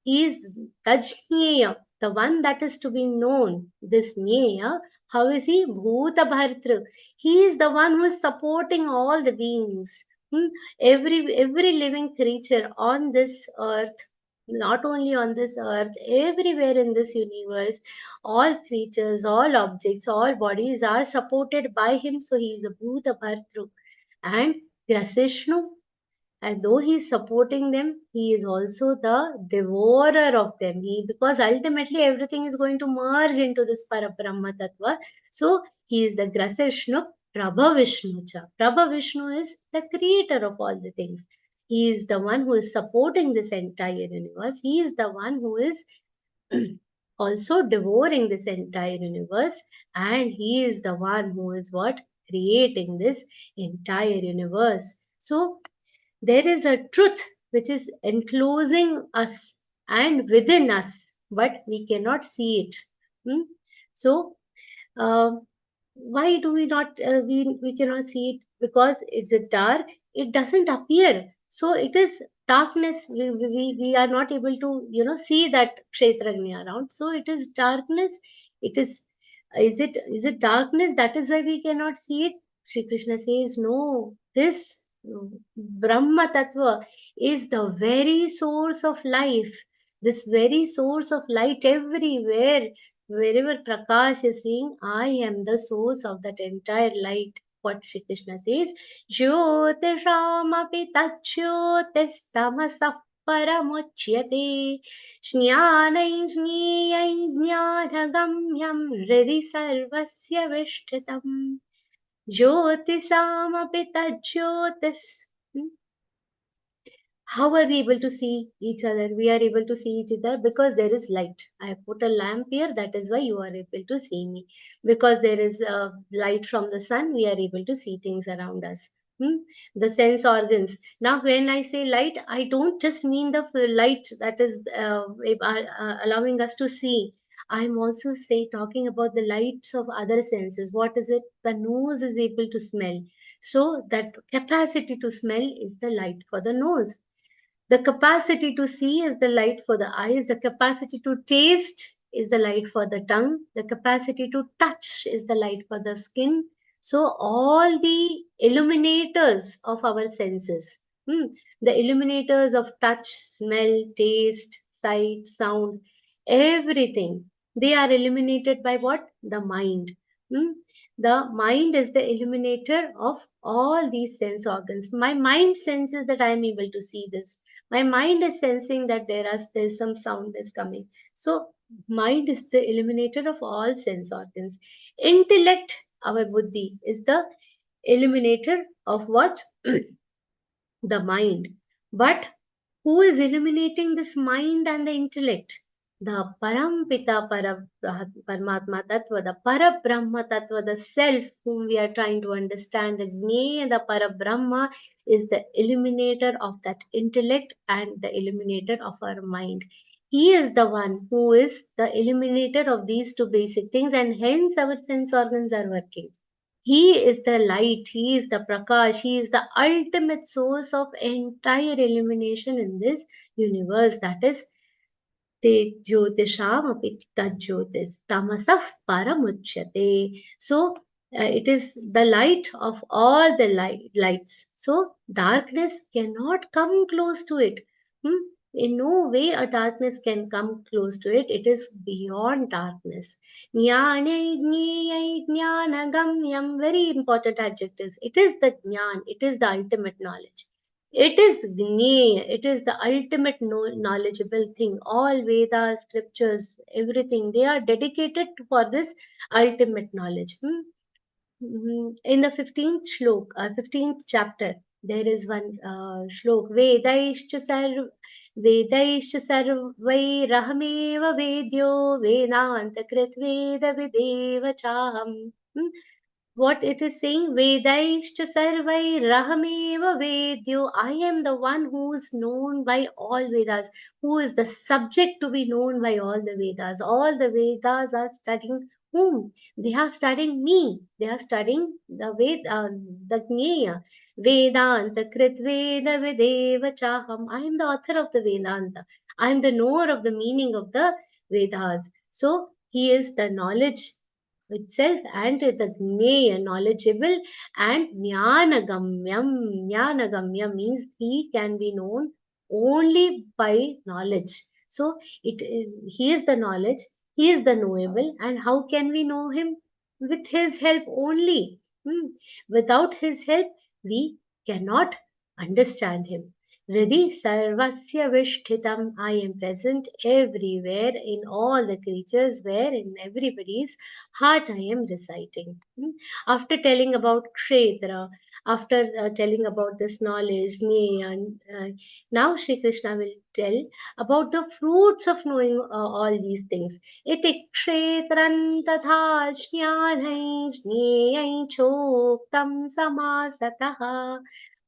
[SPEAKER 7] He is tajneyam, the one that is to be known. This Neya, how is he? Bhuta bhartra. He is the one who is supporting all the beings. Every living creature on this earth, not only on this earth, everywhere in this universe, all creatures, all objects, all bodies are supported by him. So he is a Bhuta Bhartru. And Grasishnu, and though he is supporting them, he is also the devourer of them. Because ultimately everything is going to merge into this Parabrahma Tattva. So he is the Grasishnu, Prabha Vishnu cha. Prabha Vishnu is the creator of all the things. He is the one who is supporting this entire universe. He is the one who is also devouring this entire universe. And he is the one who is what? Creating this entire universe. So there is a truth which is enclosing us and within us, but we cannot see it. So, why do we not? We cannot see it because it's dark. It doesn't appear. So it is darkness. We are not able to see that kshetragni around. So it is darkness. It is it darkness? That is why we cannot see it. Shri Krishna says no. This Brahma Tattva is the very source of life. This very source of light everywhere. Wherever Prakash is saying, I am the source of that entire light. What Shri Krishna says, Jyotishamapi tachyotistamasa paramuchyate Jnanai jniyai jnanagamyam hridhi sarvasya vishtitam Jyotisamapi tajyotis. How are we able to see each other? We are able to see each other because there is light. I have put a lamp here, that is why you are able to see me. Because there is light from the sun, we are able to see things around us. The sense organs. Now, when I say light, I don't just mean the light that is allowing us to see. I'm also talking about the lights of other senses. What is it? The nose is able to smell. So that capacity to smell is the light for the nose. The capacity to see is the light for the eyes. The capacity to taste is the light for the tongue. The capacity to touch is the light for the skin. So, all the illuminators of our senses, the illuminators of touch, smell, taste, sight, sound, everything, they are illuminated by what? The mind. Hmm? The mind is the illuminator of all these sense organs. My mind senses that I am able to see this. My mind is sensing that there's some sound is coming. So mind is the illuminator of all sense organs. Intellect, our buddhi, is the illuminator of what? The mind. But who is illuminating this mind and the intellect? The Parampita Paramatma Tattva, the Parabrahma Tattva, the self whom we are trying to understand, the Jnana, the Parabrahma is the illuminator of that intellect and the illuminator of our mind. He is the one who is the illuminator of these two basic things, and hence our sense organs are working. He is the light, he is the prakash, he is the ultimate source of entire illumination in this universe. That is te jyotisham api tajyotis tamasah paramuchyate. So it is the light of all the lights. So darkness cannot come close to it. Hmm? In no way a darkness can come close to it. It is beyond darkness. Jnanai jneyai jnanagamyam. Very important adjectives. It is the jnana. It is the ultimate knowledge. It is Gney, it is the ultimate knowledgeable thing. All Vedas, scriptures, everything, they are dedicated for this ultimate knowledge. In the 15th shlok, 15th chapter, there is one shlok. Vedaishcha sarvai rahameva vedyo vedantakrit veda videva chaham. What it is saying, Vedaishcha sarvai rahameva vedyo. I am the one who is known by all Vedas, who is the subject to be known by all the Vedas. All the Vedas are studying whom? They are studying me. They are studying the the Jnana. Vedanta krit veda videva chaham. I am the author of the Vedanta. I am the knower of the meaning of the Vedas. So he is the knowledge itself and the Jnana, knowledgeable, and Jnanagamyam. Jnanagamyam means he can be known only by knowledge. So he is the knowledge, he is the knowable, and how can we know him? With his help only. Without his help, we cannot understand him. Riddhi sarvasya vishtitam. I am present everywhere in all the creatures, where in everybody's heart I am reciting. After telling about Kshetra, after telling about this knowledge, Jnana, now Shri Krishna will tell about the fruits of knowing all these things. Iti kshetran tatha jnanai jneyai choktam samasataha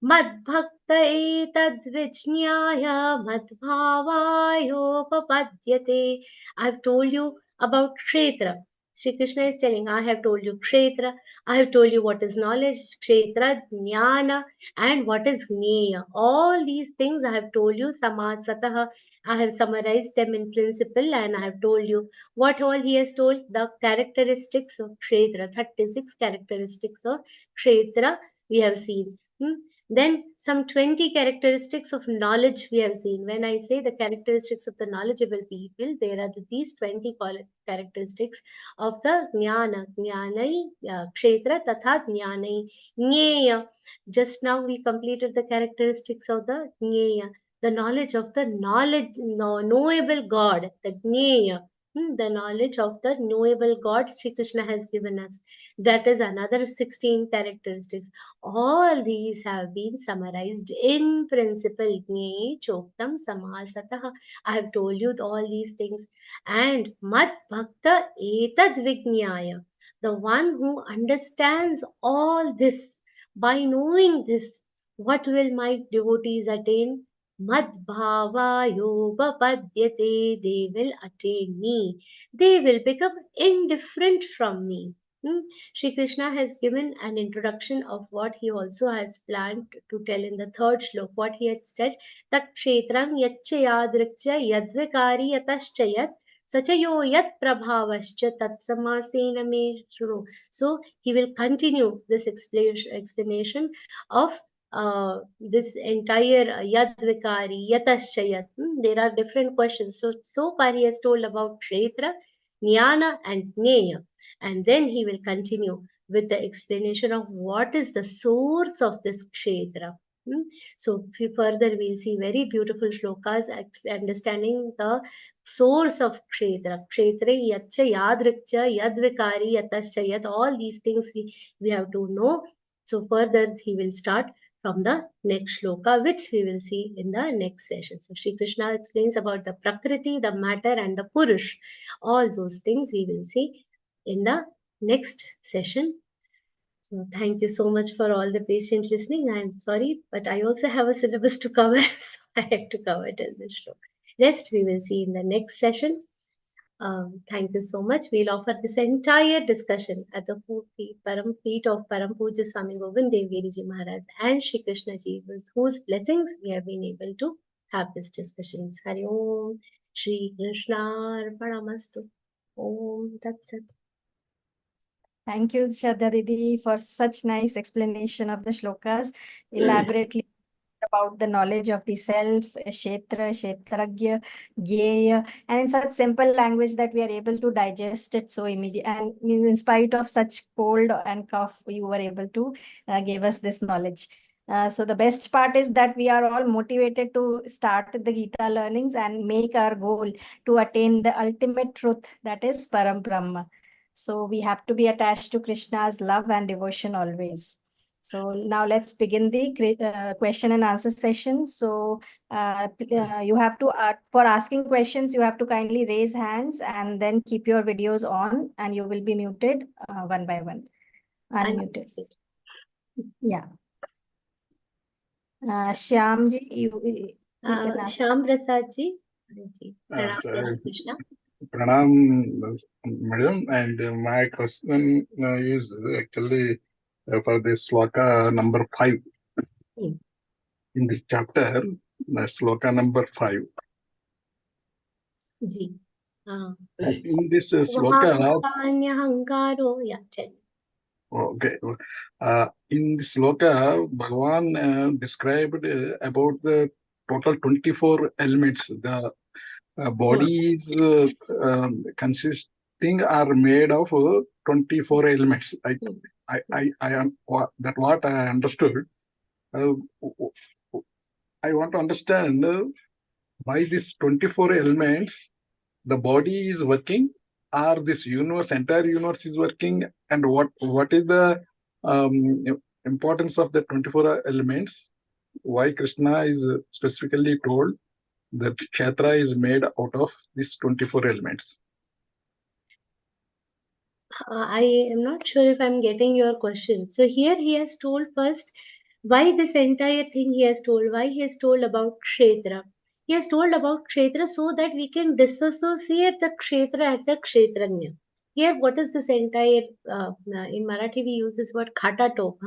[SPEAKER 7] madbhakta etadvijnaya madbhavayopapadyate. I've told you about Kshetra. Sri Krishna is telling, I have told you Kshetra, I have told you what is knowledge, Kshetra, Jnana, and what is Jnana. All these things I have told you, Samasataha, I have summarized them in principle, and I have told you what all he has told, the characteristics of Kshetra, 36 characteristics of Kshetra we have seen. Then some 20 characteristics of knowledge we have seen. When I say the characteristics of the knowledgeable people, there are these 20 characteristics of the Jnana, Jnanai, Kshetra, Tatha Jnanai, Jnaya. Just now we completed the characteristics of the Jnaya, the knowledge of the knowable God, the Jnaya. The knowledge of the knowable God Shri Krishna has given us. That is another 16 characteristics. All these have been summarized in principle. Jnane Choktam Samasatah. I have told you all these things. And Mad Bhakta Etad Vijnaya. The one who understands all this, by knowing this, what will my devotees attain? Madbhava yogapadyate, they will attain me. They will become indifferent from me. Shri Krishna has given an introduction of what he also has planned to tell in the third slok. What he had said, Takshetram yadrikcha yadvikari yataschayat sachayo yat prabhavascha tatsamasena me shru. So he will continue this explanation of this entire Yadvikari, Yataschayat. There are different questions. So far he has told about Kshetra, Jnana and Jneya. And then he will continue with the explanation of what is the source of this Kshetra. So further we'll see very beautiful shlokas understanding the source of Kshetra. Kshetra, Yacha, Yadrikcha, Yadvikari, Yataschayat. All these things we have to know. So further he will start from the next shloka, which we will see in the next session. So Shri Krishna explains about the Prakriti, the matter and the Purush. All those things we will see in the next session. So thank you so much for all the patient listening. I am sorry, but I also have a syllabus to cover, so I have to cover till this shloka. Rest we will see in the next session. Thank you so much. We'll offer this entire discussion at the feet of Param Puja Swami Govind Dev Giri Ji Maharaj and Shri Krishna Ji, with whose blessings we have been able to have this discussion. Hari Om, Shri Krishna Arpanamastu. Om Tat Sat.
[SPEAKER 5] Thank you, Shraddha Didi, for such nice explanation of the shlokas, elaborately about the knowledge of the self, Kshetra, Kshetragya, Gyeya, and in such simple language that we are able to digest it so immediately. And in spite of such cold and cough, you were able to give us this knowledge. So the best part is that we are all motivated to start the Gita learnings and make our goal to attain the ultimate truth, that is Param Brahma. So we have to be attached to Krishna's love and devotion always. So now let's begin the question and answer session. So you have to, for asking questions, you have to kindly raise hands and then keep your videos on, and you will be muted one by one. Unmuted. Yeah. Shyam ji, you can ask.
[SPEAKER 7] Shyam Prasad ji.
[SPEAKER 8] Krishna. Pranam, madam, and my question is actually for this sloka number 5. In this chapter, sloka number 5. In this sloka, okay. In this sloka, Bhagavan described about the total 24 elements. The bodies consisting are made of 24 elements. I am that what I understood. I want to understand why these 24 elements the body is working, or this universe, entire universe is working, and what is the importance of the 24 elements? Why Krishna is specifically told that Kshetra is made out of these 24 elements?
[SPEAKER 7] I am not sure if I'm getting your question. So here he has told first why this entire thing he has told, why he has told about Kshetra. He has told about Kshetra so that we can disassociate the Kshetra at the Kshetranya. Here, what is this entire, in Marathi we use this word khatato,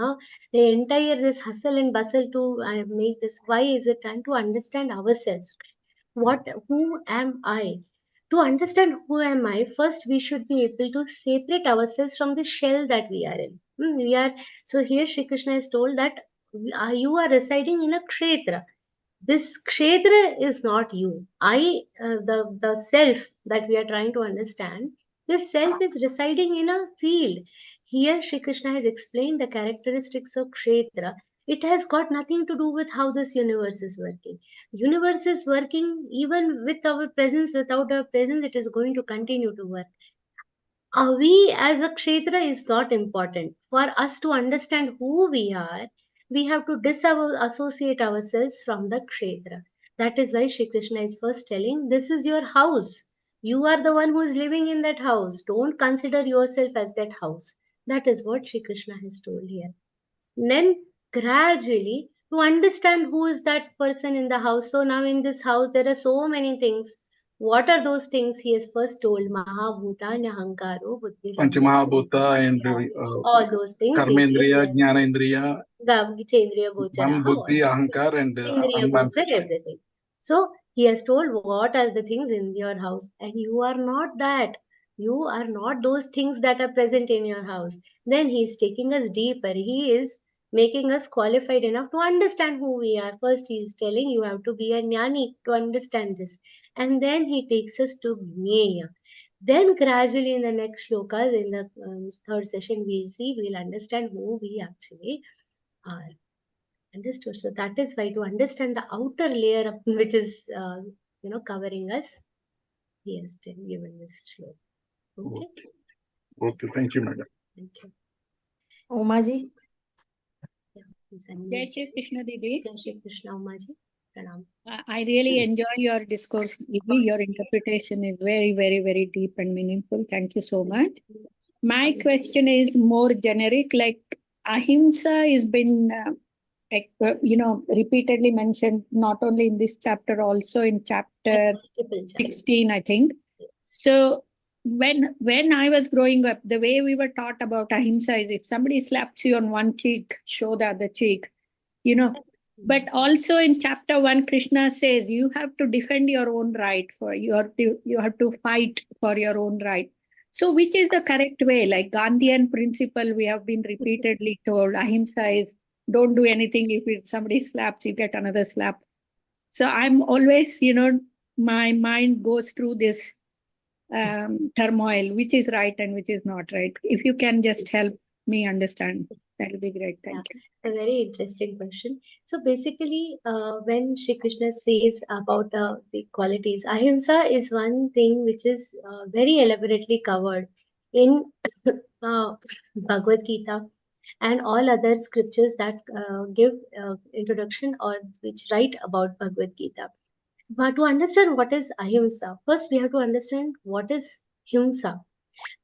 [SPEAKER 7] the entire this hustle and bustle to make this, why is it time to understand ourselves? Who am I? To understand who am I, first we should be able to separate ourselves from the shell that we are in. So here Shri Krishna is told that you are residing in a kshetra. This kshetra is not you. The self that we are trying to understand, this self is residing in a field. Here Shri Krishna has explained the characteristics of kshetra. It has got nothing to do with how this universe is working. Universe is working even with our presence, without our presence, it is going to continue to work. We as a kshetra is not important. For us to understand who we are, we have to disassociate ourselves from the kshetra. That is why Shri Krishna is first telling, this is your house. You are the one who is living in that house. Don't consider yourself as that house. That is what Shri Krishna has told here. Then gradually to understand who is that person in the house. So now in this house there are so many things. What are those things? He has first told Mahabhuta, Nyahankaro, Buddhi,
[SPEAKER 8] Panchamahabhuta and
[SPEAKER 7] all those things he
[SPEAKER 8] Karmendriya,
[SPEAKER 7] has told.
[SPEAKER 8] Jnanendriya,
[SPEAKER 7] Chendriya Gochara, all
[SPEAKER 8] Buddhi,
[SPEAKER 7] those things.
[SPEAKER 8] Ahankar and
[SPEAKER 7] Indriya Gochar, everything. So he has told what are the things in your house, and you are not that. You are not those things that are present in your house. Then he is taking us deeper. He is making us qualified enough to understand who we are. First, he is telling you have to be a jnani to understand this. And then he takes us to Jnaya. Then gradually in the next shlokas, in the third session, we'll understand who we actually are. Understood. So that is why to understand the outer layer of, which is covering us, he has given this shloka. Okay.
[SPEAKER 8] Okay, thank you, madam.
[SPEAKER 7] Thank you.
[SPEAKER 5] Umaji.
[SPEAKER 9] Jai Shri Krishna Didi.
[SPEAKER 7] Jai Shri Krishna, Umaji. Pranam.
[SPEAKER 9] I really enjoy your discourse, Didi. Your interpretation is very, very, very deep and meaningful. Thank you so much. My question is more generic, like Ahimsa has been repeatedly mentioned, not only in this chapter, also in chapter 16, I think. So when I was growing up, the way we were taught about Ahimsa is if somebody slaps you on one cheek, show the other cheek, But also in chapter 1, Krishna says you have to defend your own right, you have to fight for your own right. So which is the correct way? Like Gandhian principle, we have been repeatedly told, Ahimsa is don't do anything. If somebody slaps, you get another slap. So I'm always, my mind goes through this turmoil, which is right and which is not right. If you can just help me understand, that will be great. Thank you.
[SPEAKER 7] A very interesting question. So basically, when Shri Krishna says about the qualities, Ahimsa is one thing which is very elaborately covered in Bhagavad-Gītā and all other scriptures that give introduction or which write about Bhagavad-Gītā. But to understand what is Ahimsa, first we have to understand what is Himsa.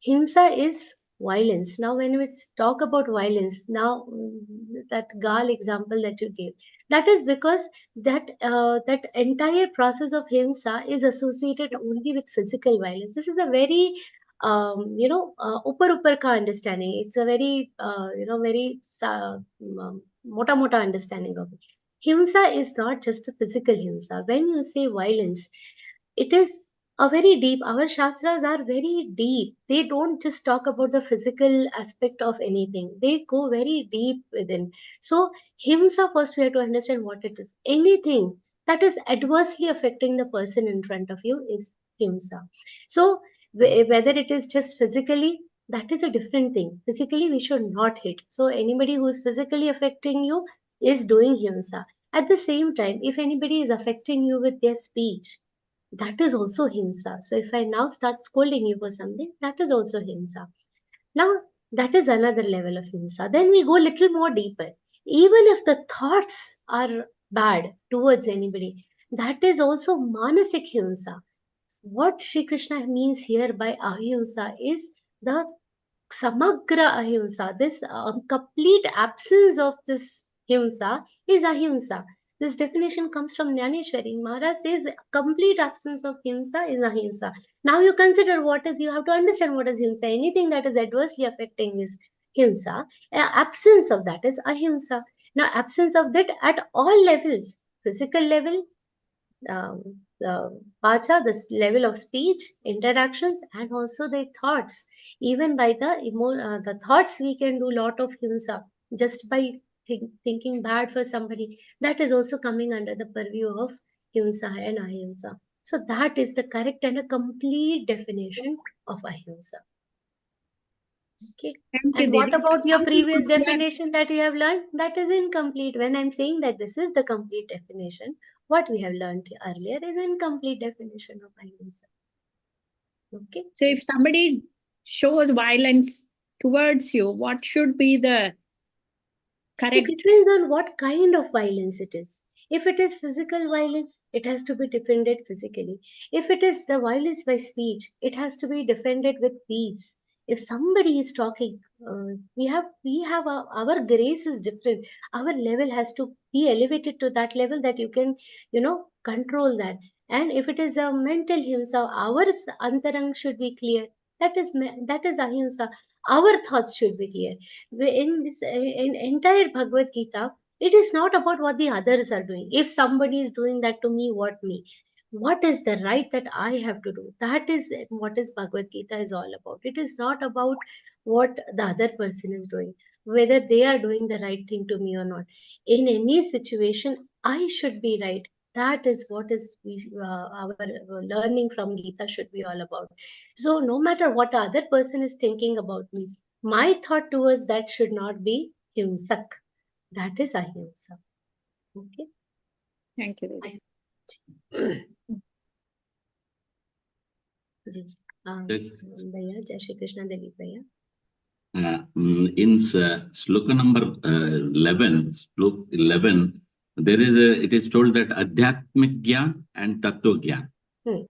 [SPEAKER 7] Himsa is violence. Now, when we talk about violence, now that Gal example that you gave, that is because that entire process of Himsa is associated only with physical violence. This is a very upper ka understanding. It's a very very mota understanding of it. Himsa is not just the physical himsa. When you say violence, it is a very deep. Our shastras are very deep. They don't just talk about the physical aspect of anything. They go very deep within. So himsa, first we have to understand what it is. Anything that is adversely affecting the person in front of you is himsa. So whether it is just physically, that is a different thing. Physically, we should not hit. So anybody who is physically affecting you is doing himsa. At the same time, if anybody is affecting you with their speech, that is also himsa. So if I now start scolding you for something, that is also himsa. Now, that is another level of himsa. Then we go a little more deeper. Even if the thoughts are bad towards anybody, that is also manasik himsa. What Shri Krishna means here by ahimsa is the samagra ahimsa. This complete absence of this himsa is ahimsa. This definition comes from Jnaneshwari. Maharaj says complete absence of himsa is ahimsa. Now you consider you have to understand what is himsa. Anything that is adversely affecting is himsa. Absence of that is ahimsa. Now absence of that at all levels, physical level, vacha, the level of speech, interactions, and also the thoughts. Even by the thoughts, we can do lot of himsa just by thinking bad for somebody. That is also coming under the purview of himsa and ahimsa. So that is the correct and a complete definition of ahimsa. Okay.
[SPEAKER 9] Thank you,
[SPEAKER 7] And what
[SPEAKER 9] Didi.
[SPEAKER 7] about your
[SPEAKER 9] Now we
[SPEAKER 7] previous
[SPEAKER 9] could learn-
[SPEAKER 7] definition that you have learned? That is incomplete. When I'm saying that this is the complete definition, what we have learned earlier is incomplete definition of Ahimsa. Okay.
[SPEAKER 9] So if somebody shows violence towards you, what should be the correct?
[SPEAKER 7] It depends on what kind of violence it is. If it is physical violence, it has to be defended physically. If it is the violence by speech, it has to be defended with peace. If somebody is talking, we have our grace is different. Our level has to be elevated to that level that you can, control that. And if it is a mental himsa, our antarang should be clear. That is ahimsa. Our thoughts should be clear. In this in entire Bhagavad Gita, it is not about what the others are doing. If somebody is doing that to me, what is the right that I have to do? That is what is Bhagavad Gita is all about. It is not about what the other person is doing, whether they are doing the right thing to me or not. In any situation, I should be right. That is what is our learning from Gita should be all about. So no matter what the other person is thinking about me, my thought towards that should not be himsak. That is ahimsa. Okay.
[SPEAKER 9] Thank you, Didi.
[SPEAKER 7] Ji.
[SPEAKER 10] Yes.
[SPEAKER 7] Bhaiya, Jai Shri Krishna, Dilip Bhaiya.
[SPEAKER 10] In sloka number 11, there is it is told that Adhyatmic Gyan and Tattva Gyan.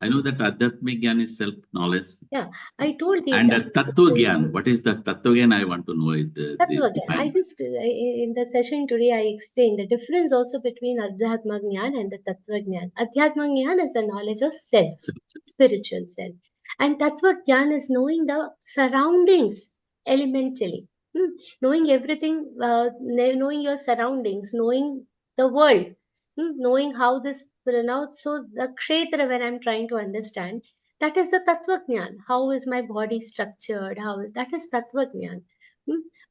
[SPEAKER 10] I know that Adhyatmic Gyan is self-knowledge.
[SPEAKER 7] Yeah, I told you.
[SPEAKER 10] And Tattva Gyan, what is the Tattva Gyan? I want to know it.
[SPEAKER 7] Tattva Gyan. I just, in the session today, I explained the difference also between Adhyatma Gyan and the Tattva Gyan. Adhyatma Gyan is the knowledge of self, spiritual self. And Tattva Gyan is knowing the surroundings elementally. Knowing everything, knowing your surroundings, knowing the world, knowing how this pronounced. So the Kshetra, when I'm trying to understand, that is the Tattva Gyan. How is my body structured? That is Tattva Gyan.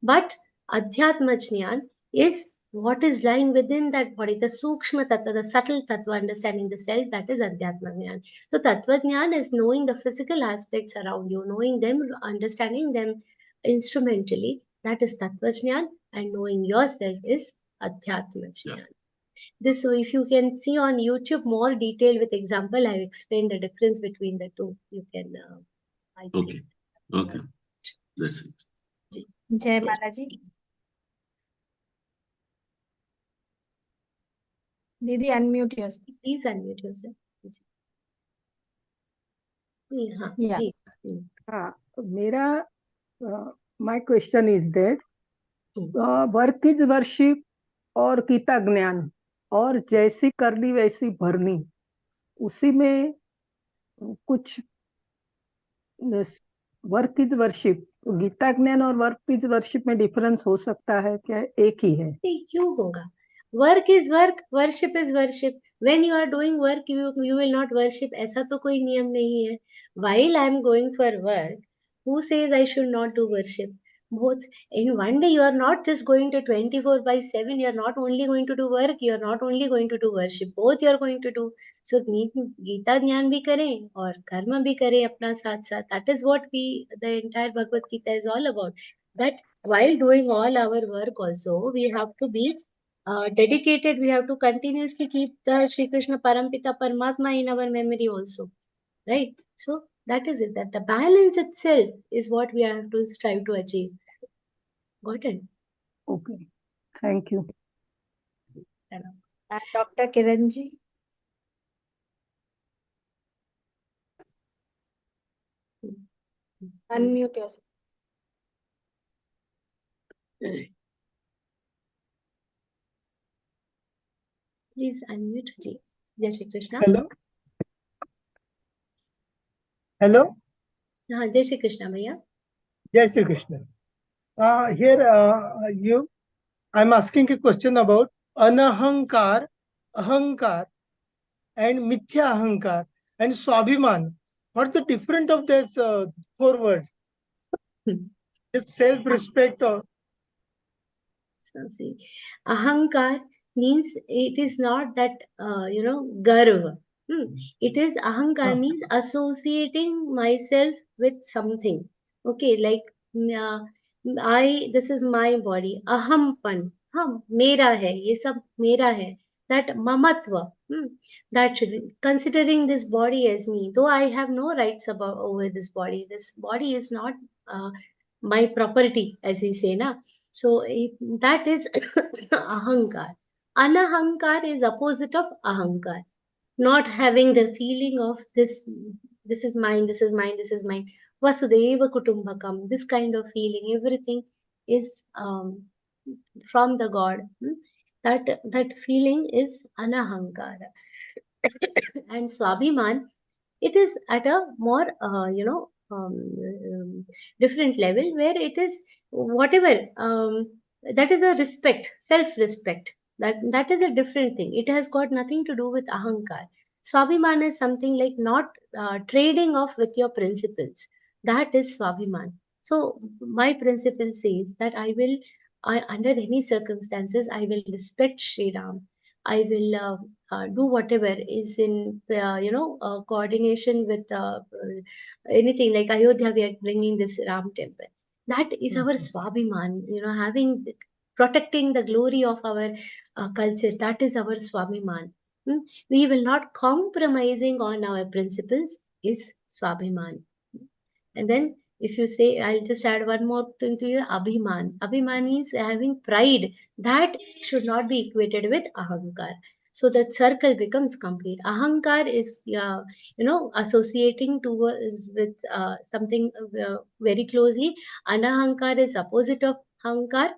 [SPEAKER 7] But Adhyatma Jnana is what is lying within that body, the Sukshma Tattva, the subtle Tattva, understanding the self, that is Adhyatma Jnana. So Tattva Jnana is knowing the physical aspects around you, knowing them, understanding them instrumentally, that is Tattva Jnana, and knowing yourself is Adhyatma Jnana. This, so if you can see on YouTube more detail with example, I've explained the difference between the two. You can, I think.
[SPEAKER 10] Okay. That's it.
[SPEAKER 5] Jai Mataji. Didi, unmute yourself.
[SPEAKER 7] Please unmute yourself.
[SPEAKER 5] Yeah.
[SPEAKER 11] My question is that work is worship और गीता ज्ञान और जैसी करनी वैसी भरनी, उसी में कुछ वर्क इज वर्शिप, गीता ज्ञान और वर्क इज वर्शिप में डिफरेंस हो सकता है क्या? एक ही है?
[SPEAKER 7] क्यों होगा? Work is work, worship is worship. When you are doing work, you will not worship. ऐसा तो कोई नियम नहीं है. While I am going for work, who says I should not do worship? Both in one day, you are not just going to 24/7. You are not only going to do work, you are not only going to do worship. Both you are going to do. So Gita Jnana bhi kare और कर्म भी करें अपना साथ साथ. That is what the entire Bhagavad Gita is all about. That while doing all our work also, we have to be dedicated. We have to continuously keep the Shri Krishna Parampita Paramatma in our memory also. Right? So that is it. That the balance itself is what we have to strive to achieve. Got it?
[SPEAKER 11] Okay. Thank you.
[SPEAKER 5] And Dr. Kiranji. Unmute yourself.
[SPEAKER 7] Please unmute. Jai Shri Krishna.
[SPEAKER 11] Hello. Hello.
[SPEAKER 7] Jai Shri Krishna, Bhaiya.
[SPEAKER 11] Jai Shri Krishna. Here, I'm asking a question about anahankar, ahankar, and mithya ahankar, and swabhiman. What's the difference of these 4 words? It's self-respect or...
[SPEAKER 7] So see, ahankar means it is not that, garva. It is ahankar means associating myself with something. Okay, like this is my body. Ahampan, mera hai, ye sab mera hai. That mamatva, that should be considering this body as me. Though I have no rights over this body. This body is not my property, as we say, na. So that is ahankar. Anahankar is opposite of ahankar. Not having the feeling of this is mine, this is mine, this is mine. Vasudeva Kutumbakam, this kind of feeling, everything is from the God. That feeling is anahankara. And Swabhiman, it is at a more different level, where it is whatever that is a respect, self-respect. That is a different thing. It has got nothing to do with ahankar. Swabhiman is something like not trading off with your principles. That is Swabhiman. So my principle says that I will, under any circumstances, I will respect Sri Ram. I will do whatever is in coordination with anything like Ayodhya. We are bringing this Ram temple. That is our Swabhiman. Having protecting the glory of our culture. That is our Swabhiman. We will not compromising on our principles is Swabhiman. And then if you say, I'll just add one more thing to you, Abhiman. Abhiman means having pride. That should not be equated with Ahankar. So that circle becomes complete. Ahankar is, associating towards with something very closely. Anahankar is opposite of Hankar.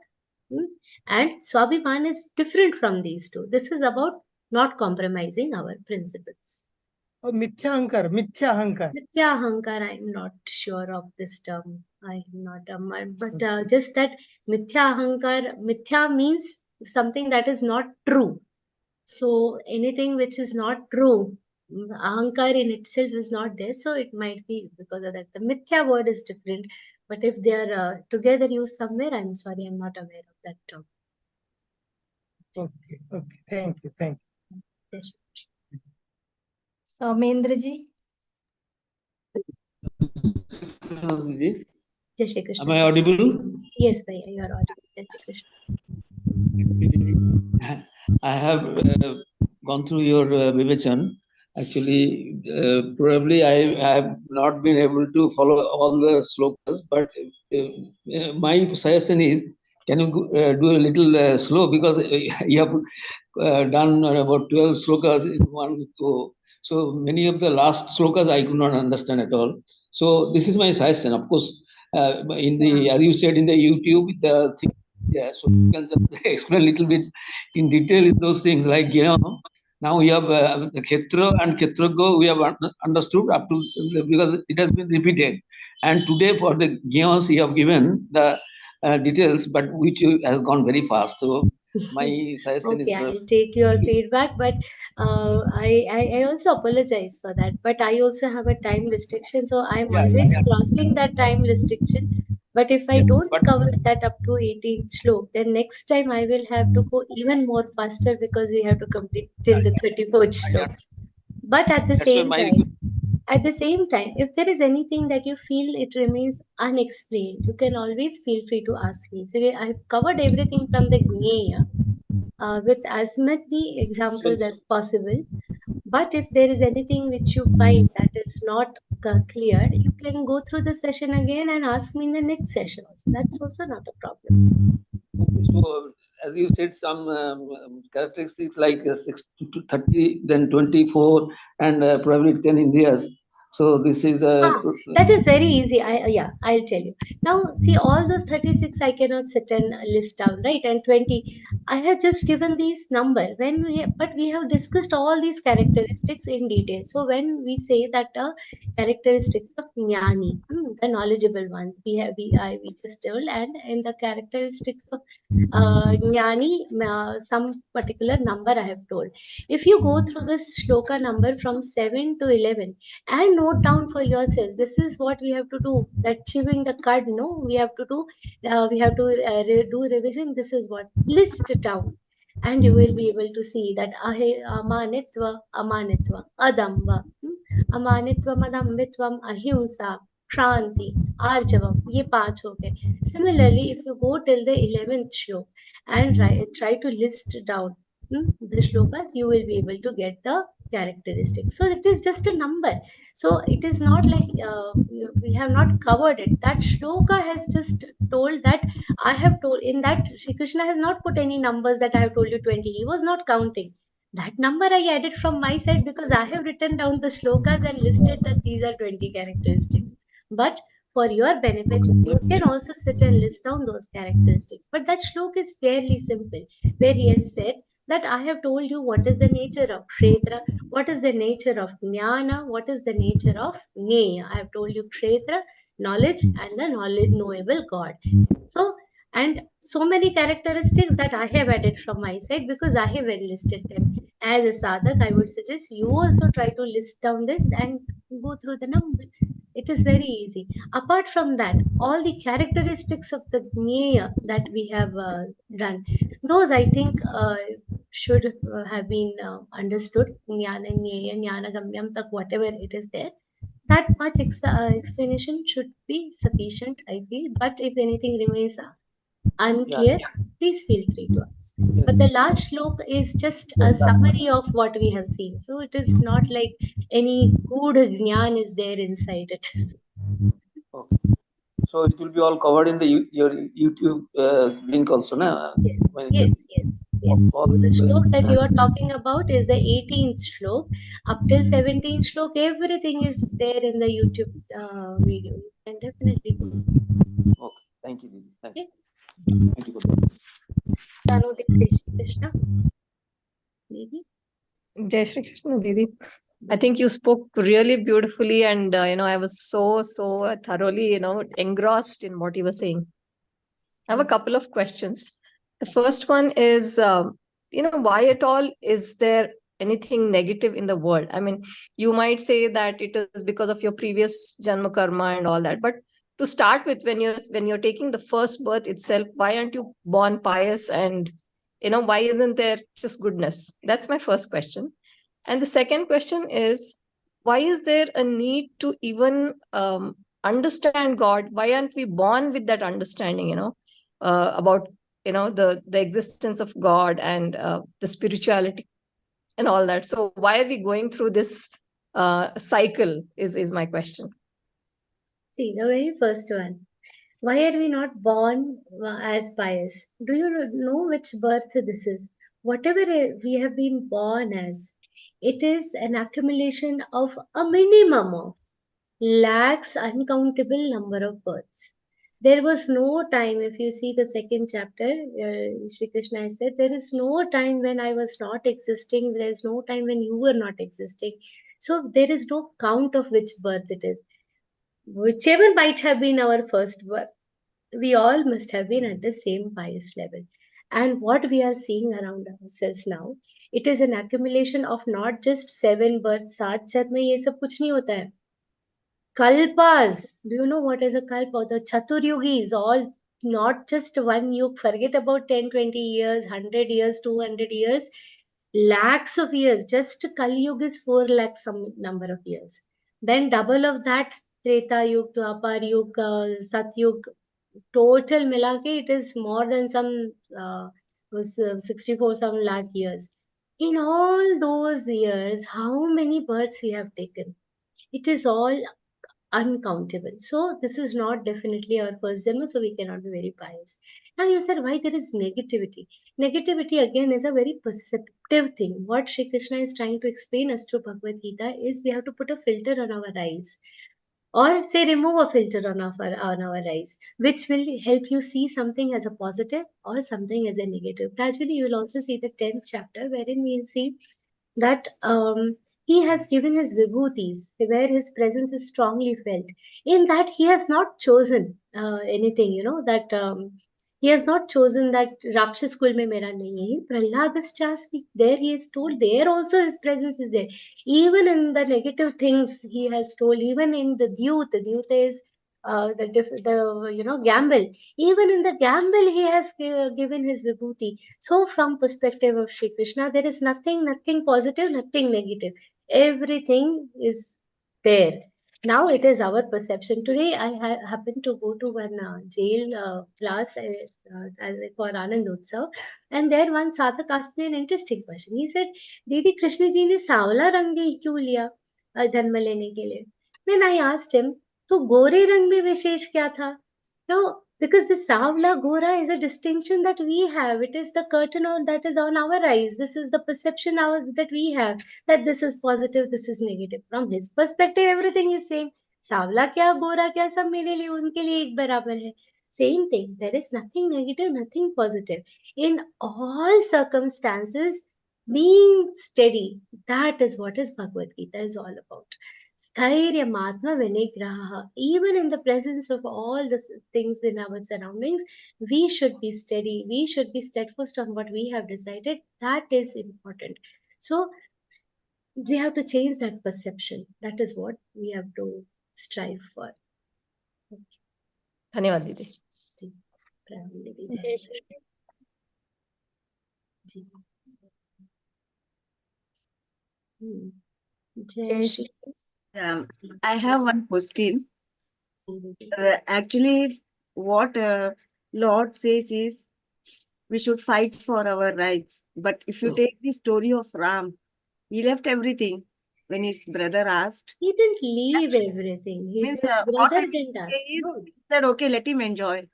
[SPEAKER 7] And Swabhiman is different from these two. This is about not compromising our principles.
[SPEAKER 11] Mithya Ahankar, Mithya Ahankar.
[SPEAKER 7] Mithya Ahankar, I'm not sure of this term. I'm not, but just that Mithya Ahankar, Mithya means something that is not true. So anything which is not true, Ahankar in itself is not there. So it might be because of that. The Mithya word is different. But if they are together used somewhere, I'm sorry, I'm not aware of that term.
[SPEAKER 11] Okay, thank you.
[SPEAKER 5] Yes. Saumendraji.
[SPEAKER 7] Jai Shri Krishna.
[SPEAKER 12] Am I audible?
[SPEAKER 7] Yes, Bhaiya, you are audible. Jai Shri Krishna.
[SPEAKER 12] I have gone through your Vivachan. Actually, probably I have not been able to follow all the slokas, but my suggestion is, can you do a little slow, because you have done about 12 slokas in one go. So many of the last slokas I could not understand at all. So this is my suggestion. Of course, in the, as you said, in the YouTube, the thing, yeah, so you can just explain a little bit in detail in those things, like, now we have the Khetra and Khetrago, we have understood up to, because it has been repeated. And today for the Gyos, you have given the details, but which has gone very fast. So my suggestion
[SPEAKER 7] Okay,
[SPEAKER 12] is...
[SPEAKER 7] I'll take your feedback, but I also apologize for that. But I also have a time restriction, so I'm always crossing that time restriction. But if I don't cover that up to 18th slok, then next time I will have to go even more faster, because we have to complete till the 34th slok. But at the same time, if there is anything that you feel it remains unexplained, you can always feel free to ask me. So I've covered everything from the Gneya with as many examples as possible. But if there is anything which you find that is not clear, you can go through the session again and ask me in the next session also. That's also not a problem.
[SPEAKER 12] So, as you said, some characteristics like 6 to 30, then 24, and probably 10 Indias. So this is
[SPEAKER 7] that is very easy. I'll tell you. Now, see, all those 36 I cannot sit and list down, right? And 20, I have just given these number. But we have discussed all these characteristics in detail. So when we say that characteristics of Jnani, the knowledgeable one, we just told, and in the characteristics of Jnani, some particular number I have told. If you go through this shloka number from 7 to 11 and note down for yourself, this is what we have to do. That chewing the cud, no, we have to do. Do revision. This is what, list it down, and you will be able to see that amanitva, adamba, amanitva, madambitvam, ahimsa, Kranti, Arjavam, ye 5 ho gaye. Similarly, if you go till the 11th shlok and try to list down the shlokas, you will be able to get the characteristics. So it is just a number. So it is not like we have not covered it. That shloka has just told that I have told, in that Shri Krishna has not put any numbers that I have told you 20. He was not counting. That number I added from my side because I have written down the shlokas and listed that these are 20 characteristics. But for your benefit, you can also sit and list down those characteristics. But that shlok is fairly simple, where he has said that I have told you what is the nature of kshetra, what is the nature of jnana, what is the nature of jnana. I have told you kshetra, knowledge, and the knowable God. So, and so many characteristics that I have added from my side because I have listed them. As a sadhak, I would suggest you also try to list down this and go through the number. It is very easy. Apart from that, all the characteristics of the jnana that we have done, those I think should have been understood. Jnana, jnana, jnana, gamyam, tak, whatever it is there. That much explanation should be sufficient, I feel. But if anything remains unclear, please feel free to ask. But the last shlok is just a summary of what we have seen. So it is not like any good jnana is there inside it.
[SPEAKER 12] Okay. So it will be all covered in the your YouTube link also, na?
[SPEAKER 7] Yes. So the shlok that you are talking about is the 18th shlok. Up till 17th shlok, everything is there in the YouTube video. You can definitely go.
[SPEAKER 12] Okay. Thank you, Didi. Thank you.
[SPEAKER 7] Okay.
[SPEAKER 12] Thank you for that.
[SPEAKER 7] Jai Shri Krishna. Didi?
[SPEAKER 13] Jai Shri Krishna, Didi. I think you spoke really beautifully, and I was so thoroughly engrossed in what you were saying. I have a couple of questions. The first one is, why at all is there anything negative in the world? I mean, you might say that it is because of your previous janma karma and all that, but to start with, when you're taking the first birth itself, why aren't you born pious? And why isn't there just goodness? That's my first question. And the second question is, why is there a need to even understand God? Why aren't we born with that understanding? About the existence of God and the spirituality and all that. So why are we going through this cycle is my question.
[SPEAKER 7] See, the very first one. Why are we not born as pious? Do you know which birth this is? Whatever we have been born as, it is an accumulation of a minimum of lakhs, uncountable number of births. There was no time, if you see the second chapter, Shri Krishna has said, there is no time when I was not existing, there is no time when you were not existing. So there is no count of which birth it is. Whichever might have been our first birth, we all must have been at the same pious level. And what we are seeing around ourselves now, it is an accumulation of not just 7 births, 7 में ये सब कुछ नहीं होता है. Kalpas, do you know what is a kalpa? The Chaturyugis, all not just one yug, forget about 10, 20 years, 100 years, 200 years, lakhs of years. Just Kali Yuga is 4 lakh some number of years. Then double of that, Treta Yug, Dwapar Yug, Sat Yug, total milake, it is more than some 64 some lakh years. In all those years, how many births we have taken? It is all uncountable. So this is not definitely our first janma, so we cannot be very pious. Now you said why there is negativity. Negativity again is a very perceptive thing. What Shri Krishna is trying to explain us through Bhagavad Gita is we have to put a filter on our eyes, or say remove a filter on our eyes, which will help you see something as a positive or something as a negative. Gradually you will also see the 10th chapter wherein we will see that he has given his vibhutis where his presence is strongly felt. In that he has not chosen anything, that he has not chosen that Rakshas kul mein mera nahi hai. Prahlad is just there, he is told there also his presence is there. Even in the negative things he has told, even in the Dyut is the gamble. Even in the gamble he has given his vibhuti. So from perspective of Shri Krishna, there is nothing positive, nothing negative. Everything is there. Now it is our perception. Today I happened to go to one jail class for Anand Utsav, and there one sadhak asked me an interesting question. He said, Didi, Krishna ji ne savla rang kyun liya janma lene ke liye? Then I asked him, to gore rang mein vishesh kya tha? No, because the savla gora is a distinction that we have. It is the curtain that is on our eyes. This is the perception that we have, that this is positive, this is negative. From his perspective, everything is same. Savla kya, gora kya, sab mere liye, unke liye ek barabar hai. Same thing. There is nothing negative, nothing positive. In all circumstances, being steady, that is what is Bhagavad Gita is all about. Sthairya Matma Vinigraha. Even in the presence of all the things in our surroundings, we should be steady. We should be steadfast on what we have decided. That is important. So we have to change that perception. That is what we have to strive for.
[SPEAKER 13] धन्यवाद दीदी.
[SPEAKER 7] जी, प्राण दीदी, जय श्री जी. जय Shri.
[SPEAKER 14] I have one question. Actually, what Lord says is we should fight for our rights. But if you take the story of Ram, he left everything when his brother asked.
[SPEAKER 7] He didn't leave everything. His brother didn't ask. No.
[SPEAKER 14] He said, okay, let him enjoy.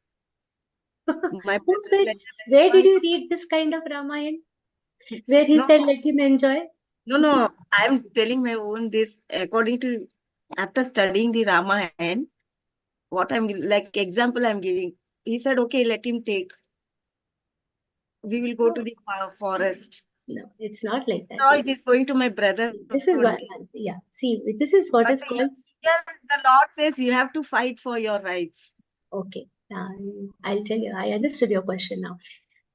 [SPEAKER 7] Who said? Where did you read this kind of Ramayan? Where he said, let him enjoy?
[SPEAKER 14] No, I am telling my own this according to, after studying the Ramayan, what I'm like example I'm giving. He said, okay, let him take. We will go to the forest.
[SPEAKER 7] No, it's not like that.
[SPEAKER 14] No, it is going to my brother.
[SPEAKER 7] This is what, yeah. See, this is what is called.
[SPEAKER 14] The Lord says you have to fight for your rights.
[SPEAKER 7] Okay, I'll tell you. I understood your question now.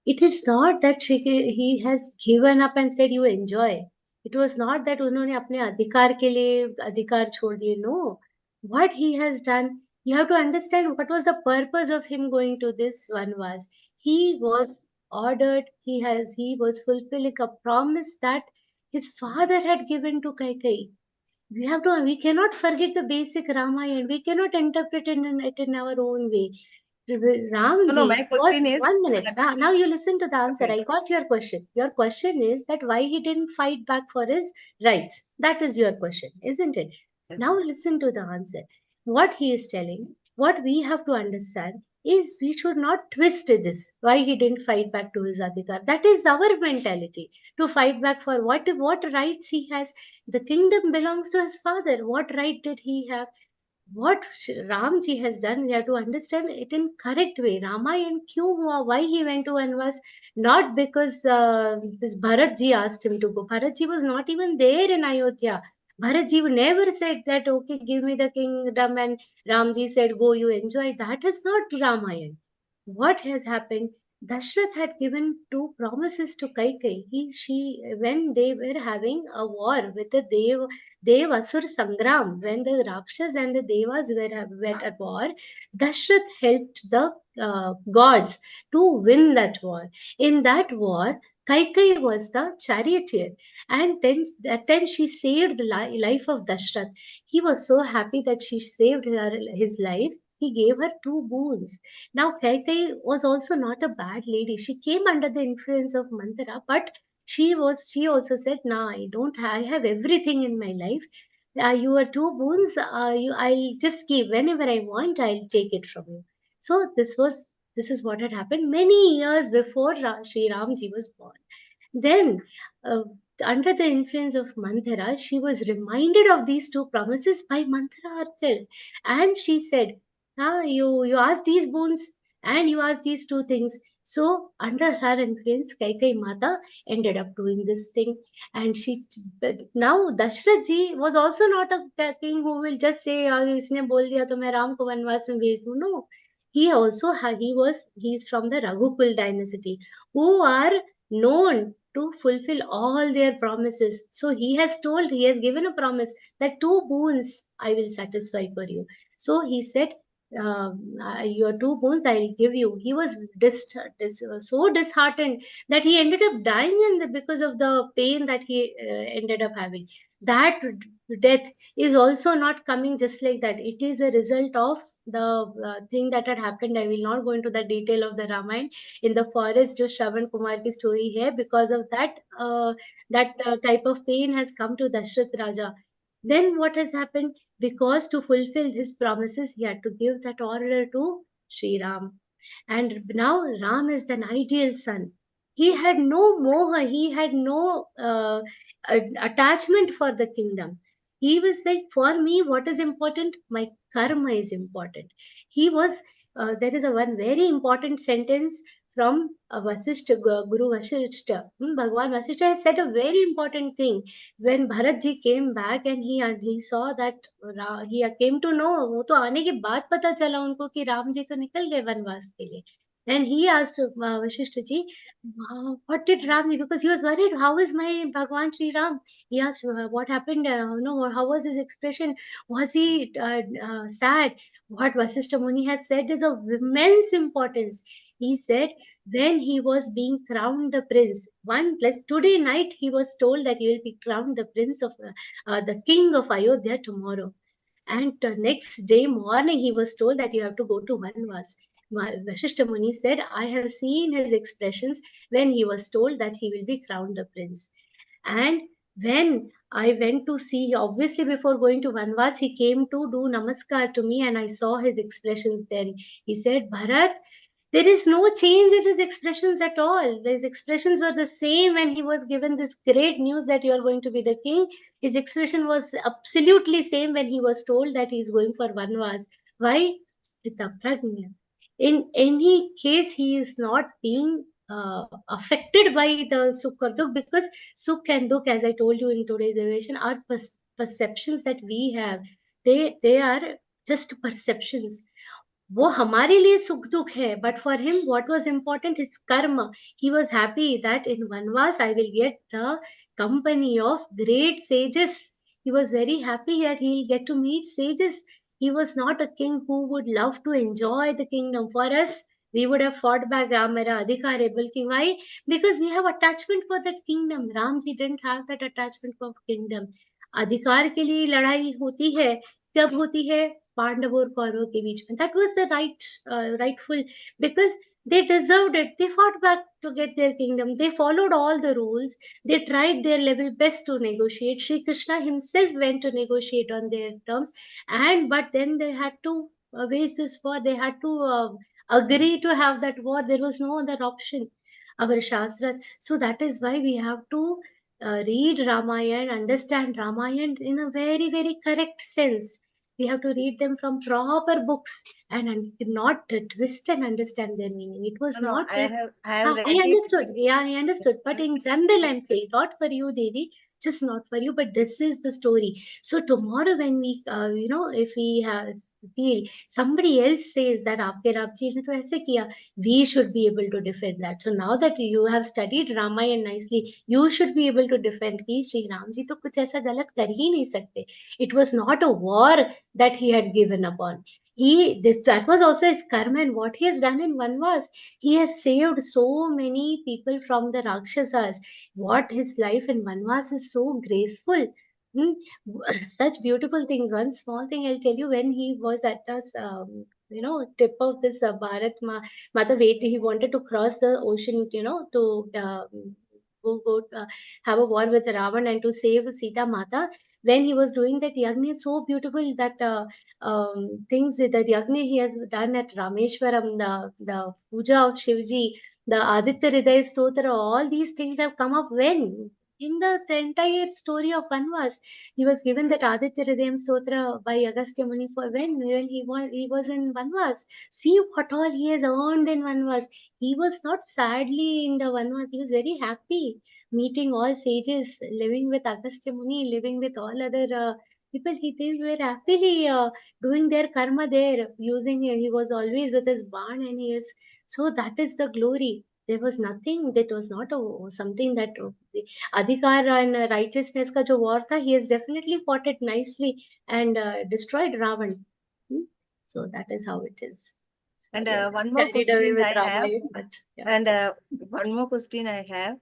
[SPEAKER 7] It is not that he has given up and said you enjoy. It was not that उन्होंने अपने अधिकार के लिए अधिकार छोड़ दिए. No, what he has done, you have to understand what was the purpose of him going to this vanvas. He was ordered. He was fulfilling a promise that his father had given to Kaikeyi. We cannot forget the basic Ramayana. We cannot interpret it in our own way. Ramji
[SPEAKER 14] my question is,
[SPEAKER 7] 1 minute. Now you listen to the answer. Okay. I got your question. Your question is that why he didn't fight back for his rights. That is your question, isn't it? Yes. Now listen to the answer. What he is telling, what we have to understand is we should not twist this. Why he didn't fight back to his adhikar. That is our mentality. To fight back for what rights he has. The kingdom belongs to his father. What right did he have? What Ramji has done, we have to understand it in correct way. Ramayan kyun hua? Why he went to Vanvas? Not because this Bharatji asked him to go. Bharatji was not even there in Ayodhya. Bharatji never said that, okay, give me the kingdom, and Ramji said, go, you enjoy. That is not Ramayan. What has happened? Dashrath had given 2 promises to Kaikeyi. When they were having a war with the Dev Asur Sangram, when the Rakshas and the Devas were at war, Dashrath helped the gods to win that war. In that war, Kaikeyi was the charioteer, and then that time she saved the life of Dashrath. He was so happy that she saved his life. He gave her 2 boons. Now, Kaikeyi was also not a bad lady. She came under the influence of Manthara, but she also said, "No, I have everything in my life. Your 2 boons, I'll just give whenever I want. I'll take it from you." So this is what had happened many years before Sri Ramji was born. Then, under the influence of Manthara, she was reminded of these 2 promises by Manthara herself, and she said, you asked these boons and you asked these 2 things. So under her influence, Kaikeyi Mata ended up doing this thing. And now Dashrath ji was also not a king who will just say, isne bol diya to main Ram ko vanvas mein bhej दूं. No. He's from the Raghukul dynasty, who are known to fulfill all their promises. So he has given a promise that 2 boons I will satisfy for you. So he said, your 2 moons I'll give you. He was so disheartened that he ended up dying because of the pain that he ended up having. That death is also not coming just like that. It is a result of the thing that had happened. I will not go into the detail of the Ramayan. In the forest, jo Shravan Kumar ki story hai, because of that, type of pain has come to Dashrath Raja. Then what has happened? Because to fulfill his promises, he had to give that order to Sri Ram. And now Ram is an ideal son. He had no moha, he had no attachment for the kingdom. He was like, for me, what is important? My karma is important. He was, there is a one very important sentence from Vasishtha, Guru Vasishtha. Bhagwan Vasishtha has said a very important thing. When Bharat ji came back and he saw that he came to know, वो तो आने के बाद पता चला उनको कि राम जी तो निकल गए वनवास के लिए. And he asked Vasishtha ji, what did Ram ji, because he was worried, how is my Bhagwan Sri Ram? He asked, what happened? How was his expression? Was he sad? What Vasishtha Muni has said is of immense importance. He said, when he was being crowned the prince, today night he was told that he will be crowned the prince of the king of Ayodhya tomorrow. And next day morning he was told that you have to go to Vanvas. Vasishtha Muni said, I have seen his expressions when he was told that he will be crowned the prince. And when I went to see, obviously before going to Vanvas, he came to do namaskar to me and I saw his expressions there. He said, Bharat, there is no change in his expressions at all. His expressions were the same when he was given this great news that you are going to be the king. His expression was absolutely same when he was told that he is going for Vanvas. Why? Sthita prajna. In any case, he is not being affected by the sukh or dukh, because sukh and dukh, as I told you in today's revelation, are perceptions that we have. They are just perceptions. वो हमारे लिए सुख दुख है, but for him what was important is karma. He was happy that in Vanvas I will get the company of great sages. He was very happy that he'll get to meet sages. He was not a king who would love to enjoy the kingdom. For us, we would have fought back, mera adhikar hai. Why? Because we have attachment for that kingdom. Ramji didn't have that attachment for kingdom. अधिकार के लिए लड़ाई होती है, कब होती है? पांडवों और कौरवों के बीच में. That was the rightful, because they deserved it. They fought back to get their kingdom. They followed all the rules. They tried their level best to negotiate. Shri Krishna himself went to negotiate on their terms, but then they had to wage this war. They had to agree to have that war. There was no other option. Our Shastras. So that is why we have to read Ramayan, understand Ramayan in a very, very correct sense. We have to read them from proper books and not twist and understand their meaning. It was not.
[SPEAKER 14] I have read
[SPEAKER 7] I understood. Yeah, I understood. But in general, I'm saying, not for you, Devi, just not for you, but this is the story. So tomorrow when we, if we feel somebody else says that aapke Ramji ne to aise kiya, we should be able to defend that. So now that you have studied Ramayan nicely, you should be able to defend ki Shri Ramji to kuch aisa galat kar hi nahi sakte. It was not a war that he had given upon. That was also his karma, and what he has done in Vanvas, he has saved so many people from the Rakshasas. What his life in Vanvas is so graceful. Such beautiful things. One small thing I'll tell you, when he was at this, tip of this Bharat Mata Veti, he wanted to cross the ocean, to go have a war with Ravan and to save Sita Mata. When he was doing that yagna, so beautiful that things that yagna he has done at Rameshwaram, the puja of Shivji, the Aditya Hridaya Stotra, all these things have come up when? In the entire story of Vanvas, he was given that Aditya Hridayam Stotra by Agastya Muni for when he was in Vanvas. See what all he has earned in Vanvas. He was not sadly in the Vanvas, he was very happy, meeting all sages, living with Agastya Muni, living with all other people. They were happily doing their karma there, he was always with his barn, and he is, so that is the glory. There was nothing, that was not something that adhikar and righteousness ka jo war tha, he has definitely fought it nicely and destroyed Ravan. So that is how it is.
[SPEAKER 14] And
[SPEAKER 7] Sorry, I
[SPEAKER 14] one more
[SPEAKER 7] carried away
[SPEAKER 14] question
[SPEAKER 7] with
[SPEAKER 14] I have.
[SPEAKER 7] Ramayan, but yeah,
[SPEAKER 14] And
[SPEAKER 7] sorry.
[SPEAKER 14] one more question I have.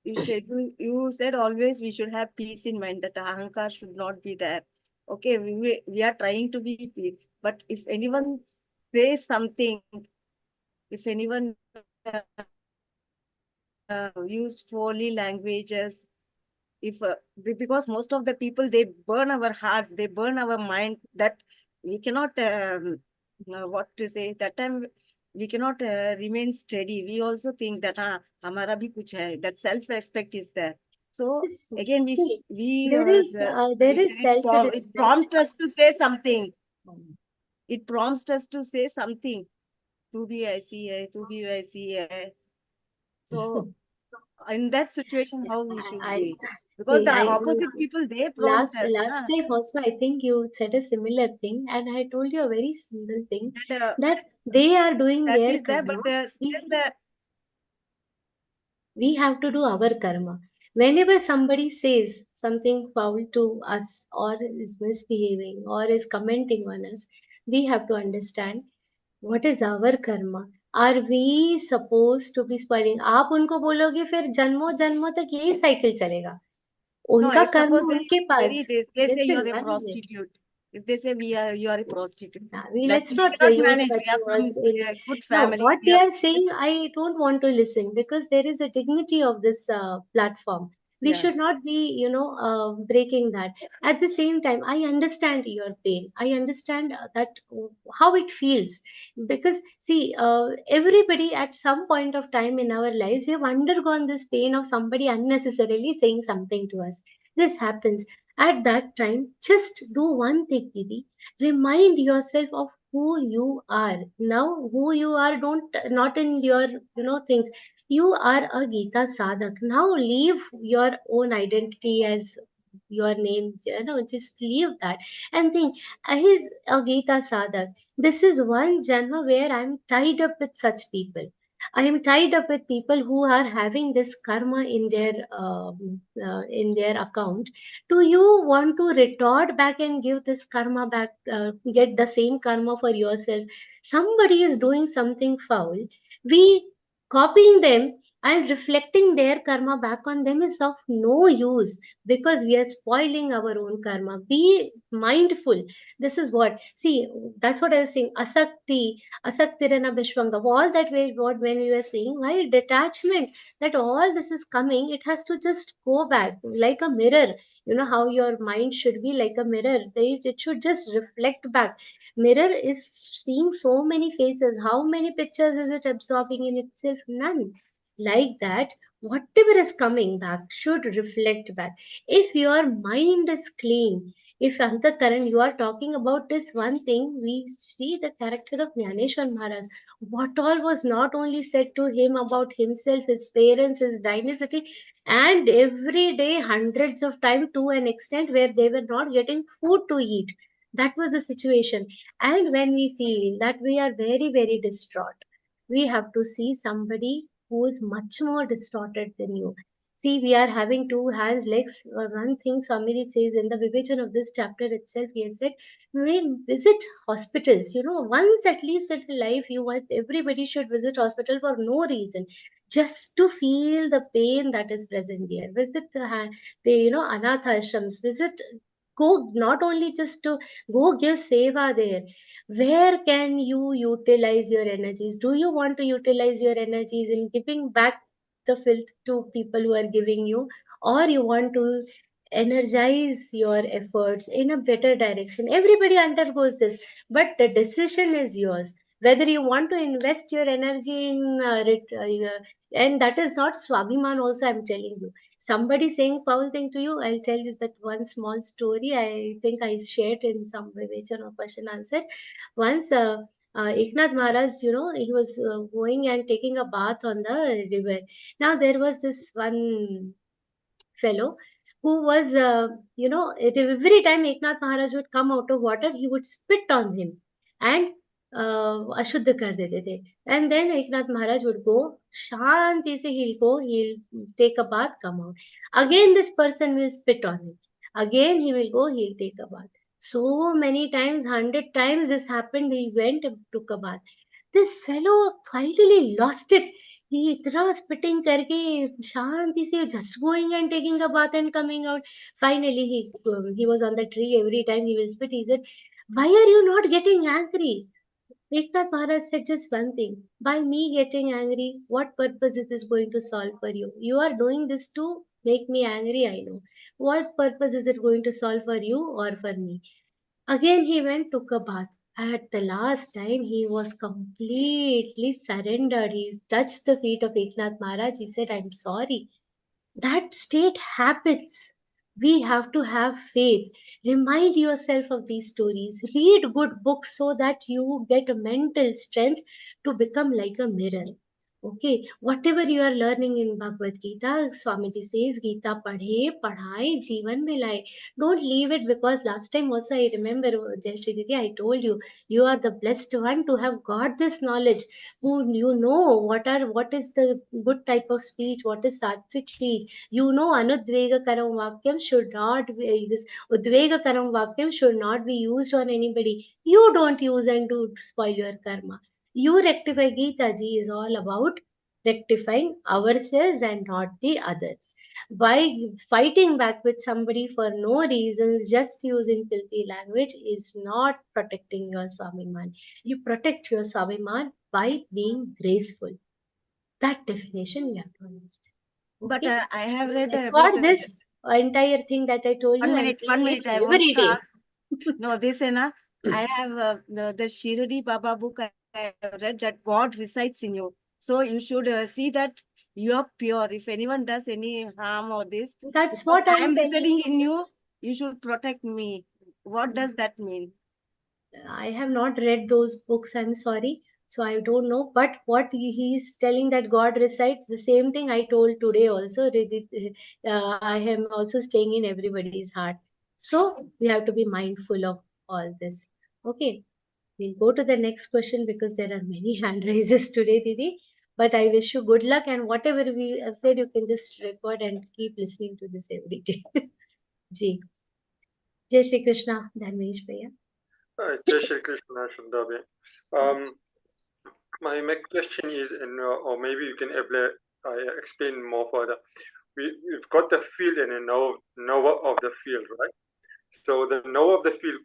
[SPEAKER 14] You said always we should have peace in mind, that ahankar should not be there. Okay, we are trying to be peace. But if anyone says something, if anyone use folly languages, if because most of the people, they burn our hearts, they burn our mind, that we cannot what to say, that time we cannot remain steady. We also think that hamara bhi kuch hai, that self respect is there. So again
[SPEAKER 7] See,
[SPEAKER 14] we
[SPEAKER 7] there is
[SPEAKER 14] it
[SPEAKER 7] self-respect.
[SPEAKER 14] prompts us to say something. It prompts us to say something. Tu bhi aisi hai, tu bhi waisi hai. So in that situation, how we should be? Because the opposite people, they prompt us.
[SPEAKER 7] Last time also, I think you said a similar thing, and I told you a very simple thing, that they are doing
[SPEAKER 14] That
[SPEAKER 7] their
[SPEAKER 14] is there,
[SPEAKER 7] karma.
[SPEAKER 14] but still
[SPEAKER 7] We have to do our karma. Whenever somebody says something foul to us, or is misbehaving, or is commenting on us, we have to understand what is our karma. Are we supposed to be spoiling? आप उनको बोलोगे फिर जन्मों जन्मों तक यही cycle चलेगा.
[SPEAKER 14] no,
[SPEAKER 7] उनका
[SPEAKER 14] if
[SPEAKER 7] कर्म
[SPEAKER 14] suppose
[SPEAKER 7] उनके पास.
[SPEAKER 14] they say you
[SPEAKER 7] Listen,
[SPEAKER 14] are a
[SPEAKER 7] 1 minute.
[SPEAKER 14] prostitute. If they say you are a prostitute,
[SPEAKER 7] Let's
[SPEAKER 14] we
[SPEAKER 7] not
[SPEAKER 14] cannot
[SPEAKER 7] use
[SPEAKER 14] manage.
[SPEAKER 7] such
[SPEAKER 14] We are from
[SPEAKER 7] words in.
[SPEAKER 14] a good
[SPEAKER 7] Now,
[SPEAKER 14] family.
[SPEAKER 7] what
[SPEAKER 14] We
[SPEAKER 7] they
[SPEAKER 14] are
[SPEAKER 7] are saying, I don't want to listen, because there is a dignity of this platform. We
[SPEAKER 14] yeah.
[SPEAKER 7] should not be, breaking that. At the same time, I understand your pain. I understand that how it feels, because see, everybody at some point of time in our lives, we have undergone this pain of somebody unnecessarily saying something to us. This happens. At that time, just do one thing, Didi. Remind yourself of who you are. Now who you are, don't, not in your things. You are a Geeta sadhak. Now leave your own identity as your name, just leave that and think, I is a Geeta sadhak. This is one janma where I'm tied up with such people. I am tied up with people who are having this karma in their account. Do you want to retort back and give this karma back, get the same karma for yourself? Somebody is doing something foul. We copying them and reflecting their karma back on them is of no use, because we are spoiling our own karma. Be mindful. This is what, see, that's what I was saying. Asaktirana Bishwanga, all that way, what when we were saying, why detachment, that all this is coming, it has to just go back like a mirror. You know how your mind should be like a mirror. It should just reflect back. Mirror is seeing so many faces. How many pictures is it absorbing in itself? None. Like that, whatever is coming back should reflect back. If your mind is clean, if Antakaran, you are talking about this one thing, we see the character of Jnaneshwar Maharaj. What all was not only said to him about himself, his parents, his dynasty, and every day hundreds of times, to an extent where they were not getting food to eat. That was the situation. And when we feel that we are very, very distraught, we have to see somebody who is much more distorted than you. See, we are having two hands, legs. One thing Swamiji says in the Vivechan of this chapter itself, he has said, we visit hospitals. Once at least in life, everybody should visit hospital for no reason, just to feel the pain that is present there. Visit the, anath ashrams. Go not only just to go give seva there. Where can you utilize your energies? Do you want to utilize your energies in giving back the filth to people who are giving you, or you want to energize your efforts in a better direction? Everybody undergoes this, but the decision is yours, whether you want to invest your energy in and that is not swabhiman. Also, I'm telling you, somebody saying foul thing to you, I'll tell you that one small story. I think I shared in some Vivechan or question answer. Once Eknath Maharaj, he was going and taking a bath on the river. Now there was this one fellow who was, every time Eknath Maharaj would come out of water, he would spit on him and ashuddha kar dete the. And then Eknath Maharaj would go, shanti se he'll take a bath, come out. Again, this person will spit on him. Again, he will go, he'll take a bath. So many times, 100 times this happened. He went and took a bath. This fellow finally lost it. He itna spitting karke shanti se just going and taking a bath and coming out. Finally, he was on the tree. Every time he will spit, he said, "Why are you not getting angry?" Eknath Maharaj said just one thing. By me getting angry, what purpose is this going to solve for you? You are doing this to make me angry, I know. What purpose is it going to solve for you or for me? Again, he went, took a bath. At the last time, he was completely surrendered. He touched the feet of Eknath Maharaj. He said, "I'm sorry." That state happens. We have to have faith. Remind yourself of these stories. Read good books so that you get a mental strength to become like a mirror. Okay, whatever you are learning in Bhagavad Gita, Swamiji says, Gita padhe, padhai, jeevan mein laye. Don't leave it, because last time also I remember, Jayashree Didi, I told you, you are the blessed one to have got this knowledge. Who you know what is the good type of speech, what is sattvic speech. You know, anudvegakaram vakyam should not be, this udvegakaram vakyam should not be used on anybody. You don't use and to spoil your karma. You rectify. Gita ji is all about rectifying ourselves and not the others. By fighting back with somebody for no reasons, just using filthy language is not protecting your Swabiman. You protect your Swabiman by being graceful. That definition we have to understand.
[SPEAKER 14] But
[SPEAKER 7] Okay?
[SPEAKER 14] I have read a
[SPEAKER 7] Record
[SPEAKER 14] book.
[SPEAKER 7] this entire thing that I told you.
[SPEAKER 14] One
[SPEAKER 7] I'm
[SPEAKER 14] minute,
[SPEAKER 7] doing it
[SPEAKER 14] I want
[SPEAKER 7] every
[SPEAKER 14] to
[SPEAKER 7] day.
[SPEAKER 14] ask. No, this is I have the Shirdi Baba book. I have read that God resides in you. So you should see that you are pure. If anyone does any harm or this,
[SPEAKER 7] That's
[SPEAKER 14] because
[SPEAKER 7] what
[SPEAKER 14] I
[SPEAKER 7] I'm
[SPEAKER 14] am
[SPEAKER 7] telling
[SPEAKER 14] residing
[SPEAKER 7] you.
[SPEAKER 14] in you,
[SPEAKER 7] Yes.
[SPEAKER 14] you should protect me. What does that mean?
[SPEAKER 7] I have not read those books, I'm sorry. So I don't know. But what he's telling, that God resides, the same thing I told today also. I am also staying in everybody's heart. So we have to be mindful of all this. Okay. We'll go to the next question because there are many hand raises today, Didi. But I wish you good luck, and whatever we have said, you can just record and keep listening to this every day. Ji. Jai Shri Krishna, Dharmesh Bhaiya.
[SPEAKER 15] Jai Shri Krishna, Shraddha. My question is, or maybe you can explain more further. We've got the field and a knower of the field, right? So the knower of the field,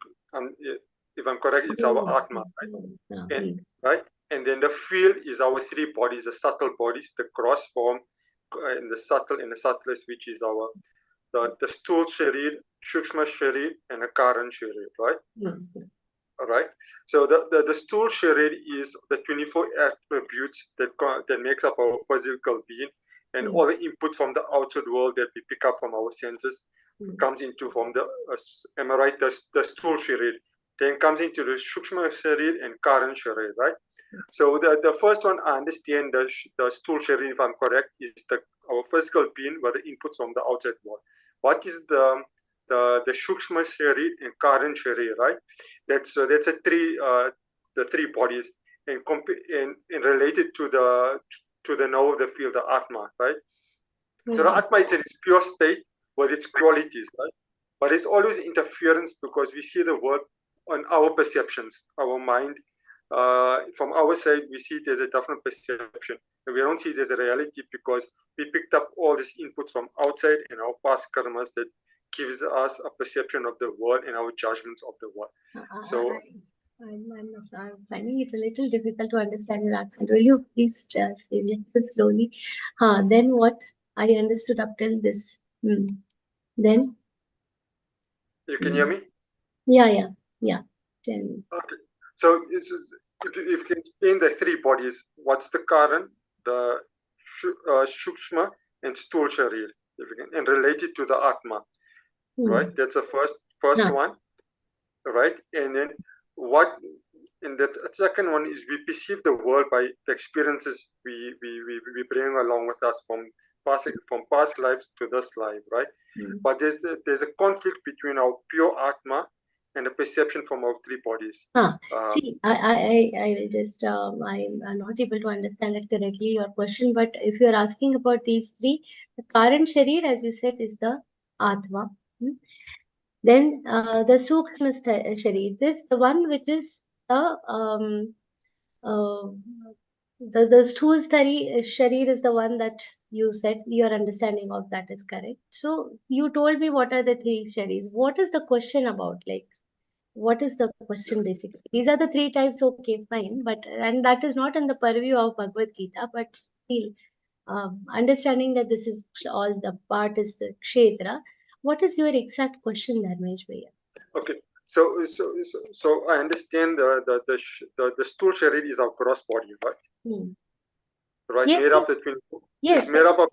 [SPEAKER 15] if I'm correct, it's our Atma, right? And, right? And then the field is our three bodies, the subtle bodies, the gross form, and the subtlest, which is our the stool sharir, shukshma sharir, and a karan sharir, right? All right. So the stool sharir is the 24 attributes that makes up our physical being, and all the input from the outside world that we pick up from our senses comes into from the am I right? The stool sharir, then comes into the shukshma sharir and karan sharir, right? So the first one, I understand the stool sharir, if I'm correct, is our physical being with the inputs from the outside world. What is the shukshma sharir and karan sharir, right? That's a the three bodies, and related to the know of the field, the Atma, right? So the Atma is in its pure state with its qualities, right? But it's always interference because we see the world on our perceptions, our mind. From our side, we see there's a different perception, and we don't see there's a reality because we picked up all these inputs from outside and our past karmas that gives us a perception of the world and our judgments of the world. So
[SPEAKER 7] I'm finding it a little difficult to understand your accent. Will you please just say it slowly? Then what? I understood up till this. Then?
[SPEAKER 15] You can hear me?
[SPEAKER 7] Yeah. Tell me.
[SPEAKER 15] Okay. So if you can explain the three bodies, what's the Karan, the Shukshma, and Sthul Sharir, and related to the Atma, right? That's the first one, right? And then the second one is we perceive the world by the experiences we bring along with us from past lives to this life, right? But there's a conflict between our pure Atma and the perception from our three bodies.
[SPEAKER 7] See, I will just I'm not able to understand it correctly, your question, but if you're asking about these three, the current sharir, as you said, is the Atma. Then the Sukshma Sharir, this the one which is the Sthul Sharir is the one that you said. Your understanding of that is correct. So you told me what are the three Sharirs. What is the question about? Like, what is the question basically? These are the three types. Okay, fine, but and that is not in the purview of Bhagavad Gita, but still, understanding that this is all the part is the Kshetra. What is your exact question, Dharmesh Bhaiya?
[SPEAKER 15] Okay, so I understand the stool sharir is our gross body, right? Right,
[SPEAKER 7] Yes,
[SPEAKER 15] made up the 24.
[SPEAKER 7] Yes,
[SPEAKER 15] it's made up of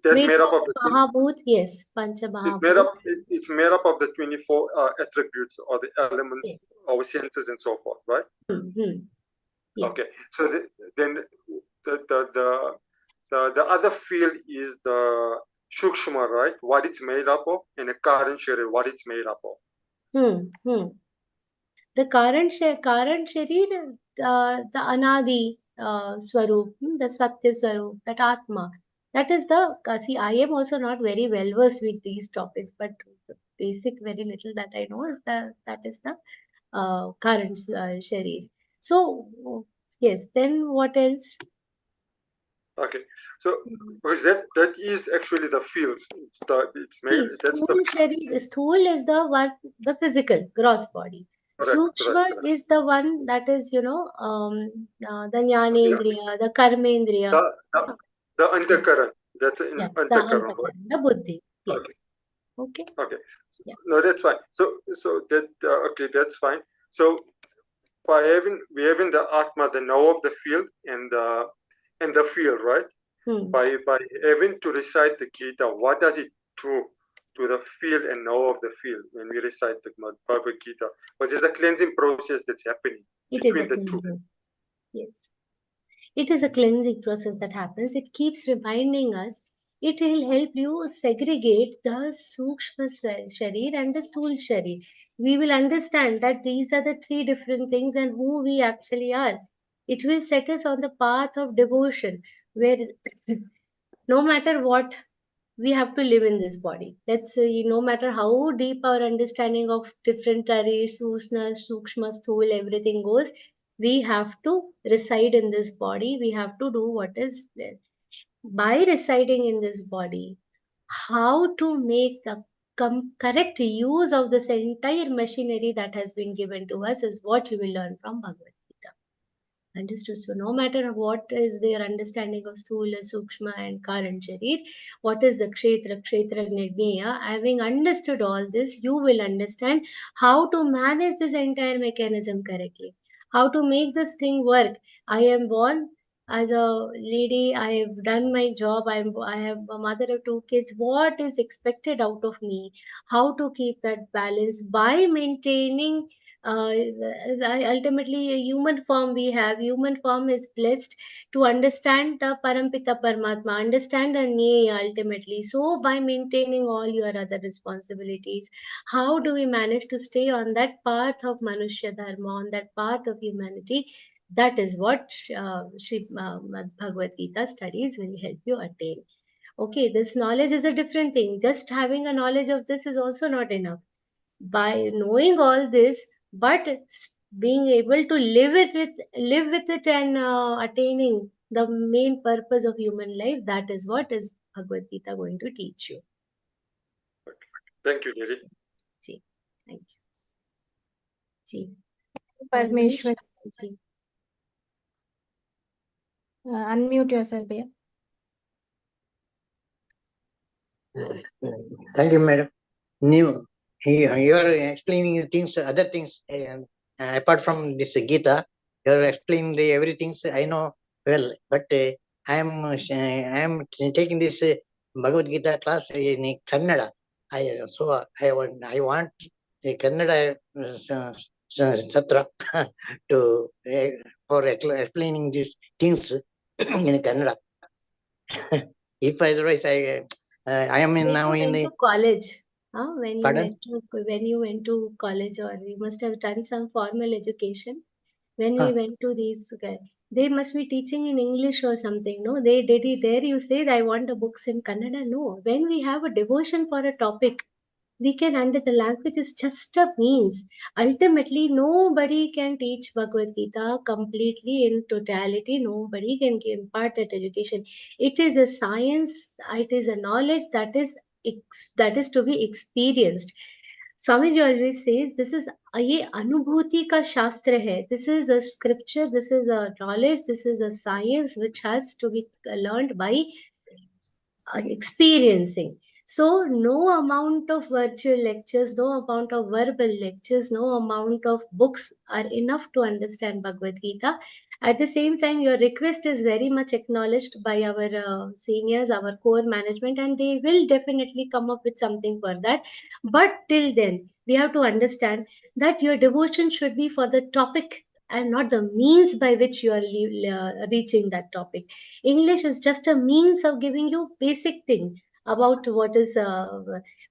[SPEAKER 15] that's made up of the
[SPEAKER 7] Mahabhut, yes, Pancha
[SPEAKER 15] Mahabhut. It's made up of the 24 attributes or the elements, our senses and so forth, right?
[SPEAKER 7] Yes.
[SPEAKER 15] Okay, so then the other field is the Shukshma, right? What it's made up of, and the current sharir, what it's made up of.
[SPEAKER 7] The current Sharir, the Anadi Swarup, the Satya Swarup, that Atma. That is the, see, I am also not very well versed with these topics, but the basic very little that I know is that is the current Sharir. So, yes, then what else?
[SPEAKER 15] Okay, so because that is actually the fields. It's made.
[SPEAKER 7] See,
[SPEAKER 15] That's
[SPEAKER 7] Sthul is the one, the physical, gross body. Sukshma is the one that is, the Jnanendriya, the Karmendriya.
[SPEAKER 15] The Antakaran. That's Antakaran, right?
[SPEAKER 7] The Buddhi. Yes.
[SPEAKER 15] Okay. Okay. No, that's fine. So that okay, that's fine. So we having the Atma, the know of the field and the field, right? By having to recite the Gita, what does it do to the field and know of the field when we recite the Bhagavad Gita? Because there's a cleansing process that's happening between the two.
[SPEAKER 7] Yes. It is a cleansing process that happens. It keeps reminding us. It will help you segregate the Sukshma Sharir and the Sthul Sharir. We will understand that these are the three different things and who we actually are. It will set us on the path of devotion, where no matter what, we have to live in this body. Let's say, no matter how deep our understanding of different Sharir, Susna, Sukshma, Sthul, everything goes, we have to reside in this body. We have to do what is there. By residing in this body, how to make the correct use of this entire machinery that has been given to us is what you will learn from Bhagavad Gita. Understood? So no matter what is their understanding of Sthula, Sukshma and Karan Sharir, what is the Kshetra, Nirnaya, having understood all this, you will understand how to manage this entire mechanism correctly. How to make this thing work. I am born as a lady, I have done my job, I have a mother of 2 kids. What is expected out of me? How to keep that balance by maintaining ultimately a human form we have. Human form is blessed to understand the Parampita Paramatma, understand the Nyaya ultimately. So by maintaining all your other responsibilities, how do we manage to stay on that path of Manushya Dharma, on that path of humanity? That is what Bhagavad Gita studies will help you attain. Okay, this knowledge is a different thing. Just having a knowledge of this is also not enough. By knowing all this, but being able to live with it and attaining the main purpose of human life, that is what is Bhagavad Gita going to teach you.
[SPEAKER 15] Thank you, Devi.
[SPEAKER 7] See, thank you. See,
[SPEAKER 5] Parmeshwar. Unmute yourself, Bhaiya.
[SPEAKER 16] Thank you, madam. You are explaining things, other things, apart from this Gita. You are explaining everything I know well, but I am taking this Bhagavad Gita class in Kannada. I want a Kannada satra to for explaining these things in Kannada. If otherwise I am now in
[SPEAKER 7] college. When you went to college, or you must have done some formal education. When we went to these, they must be teaching in English or something. No, they did it there. You say, I want the books in Kannada. No, when we have a devotion for a topic, we can understand the language is just a means. Ultimately, nobody can teach Bhagavad Gita completely in totality. Nobody can impart that education. It is a science. It is a knowledge that is to be experienced. Swamiji always says this is ये अनुभूति का शास्त्र है. This is a scripture. This is a knowledge. This is a science which has to be learned by experiencing. So no amount of virtual lectures, no amount of verbal lectures, no amount of books are enough to understand Bhagavad Gita. At the same time, your request is very much acknowledged by our seniors, our core management, and they will definitely come up with something for that. But till then, we have to understand that your devotion should be for the topic and not the means by which you are reaching that topic. English is just a means of giving you basic thing about what is,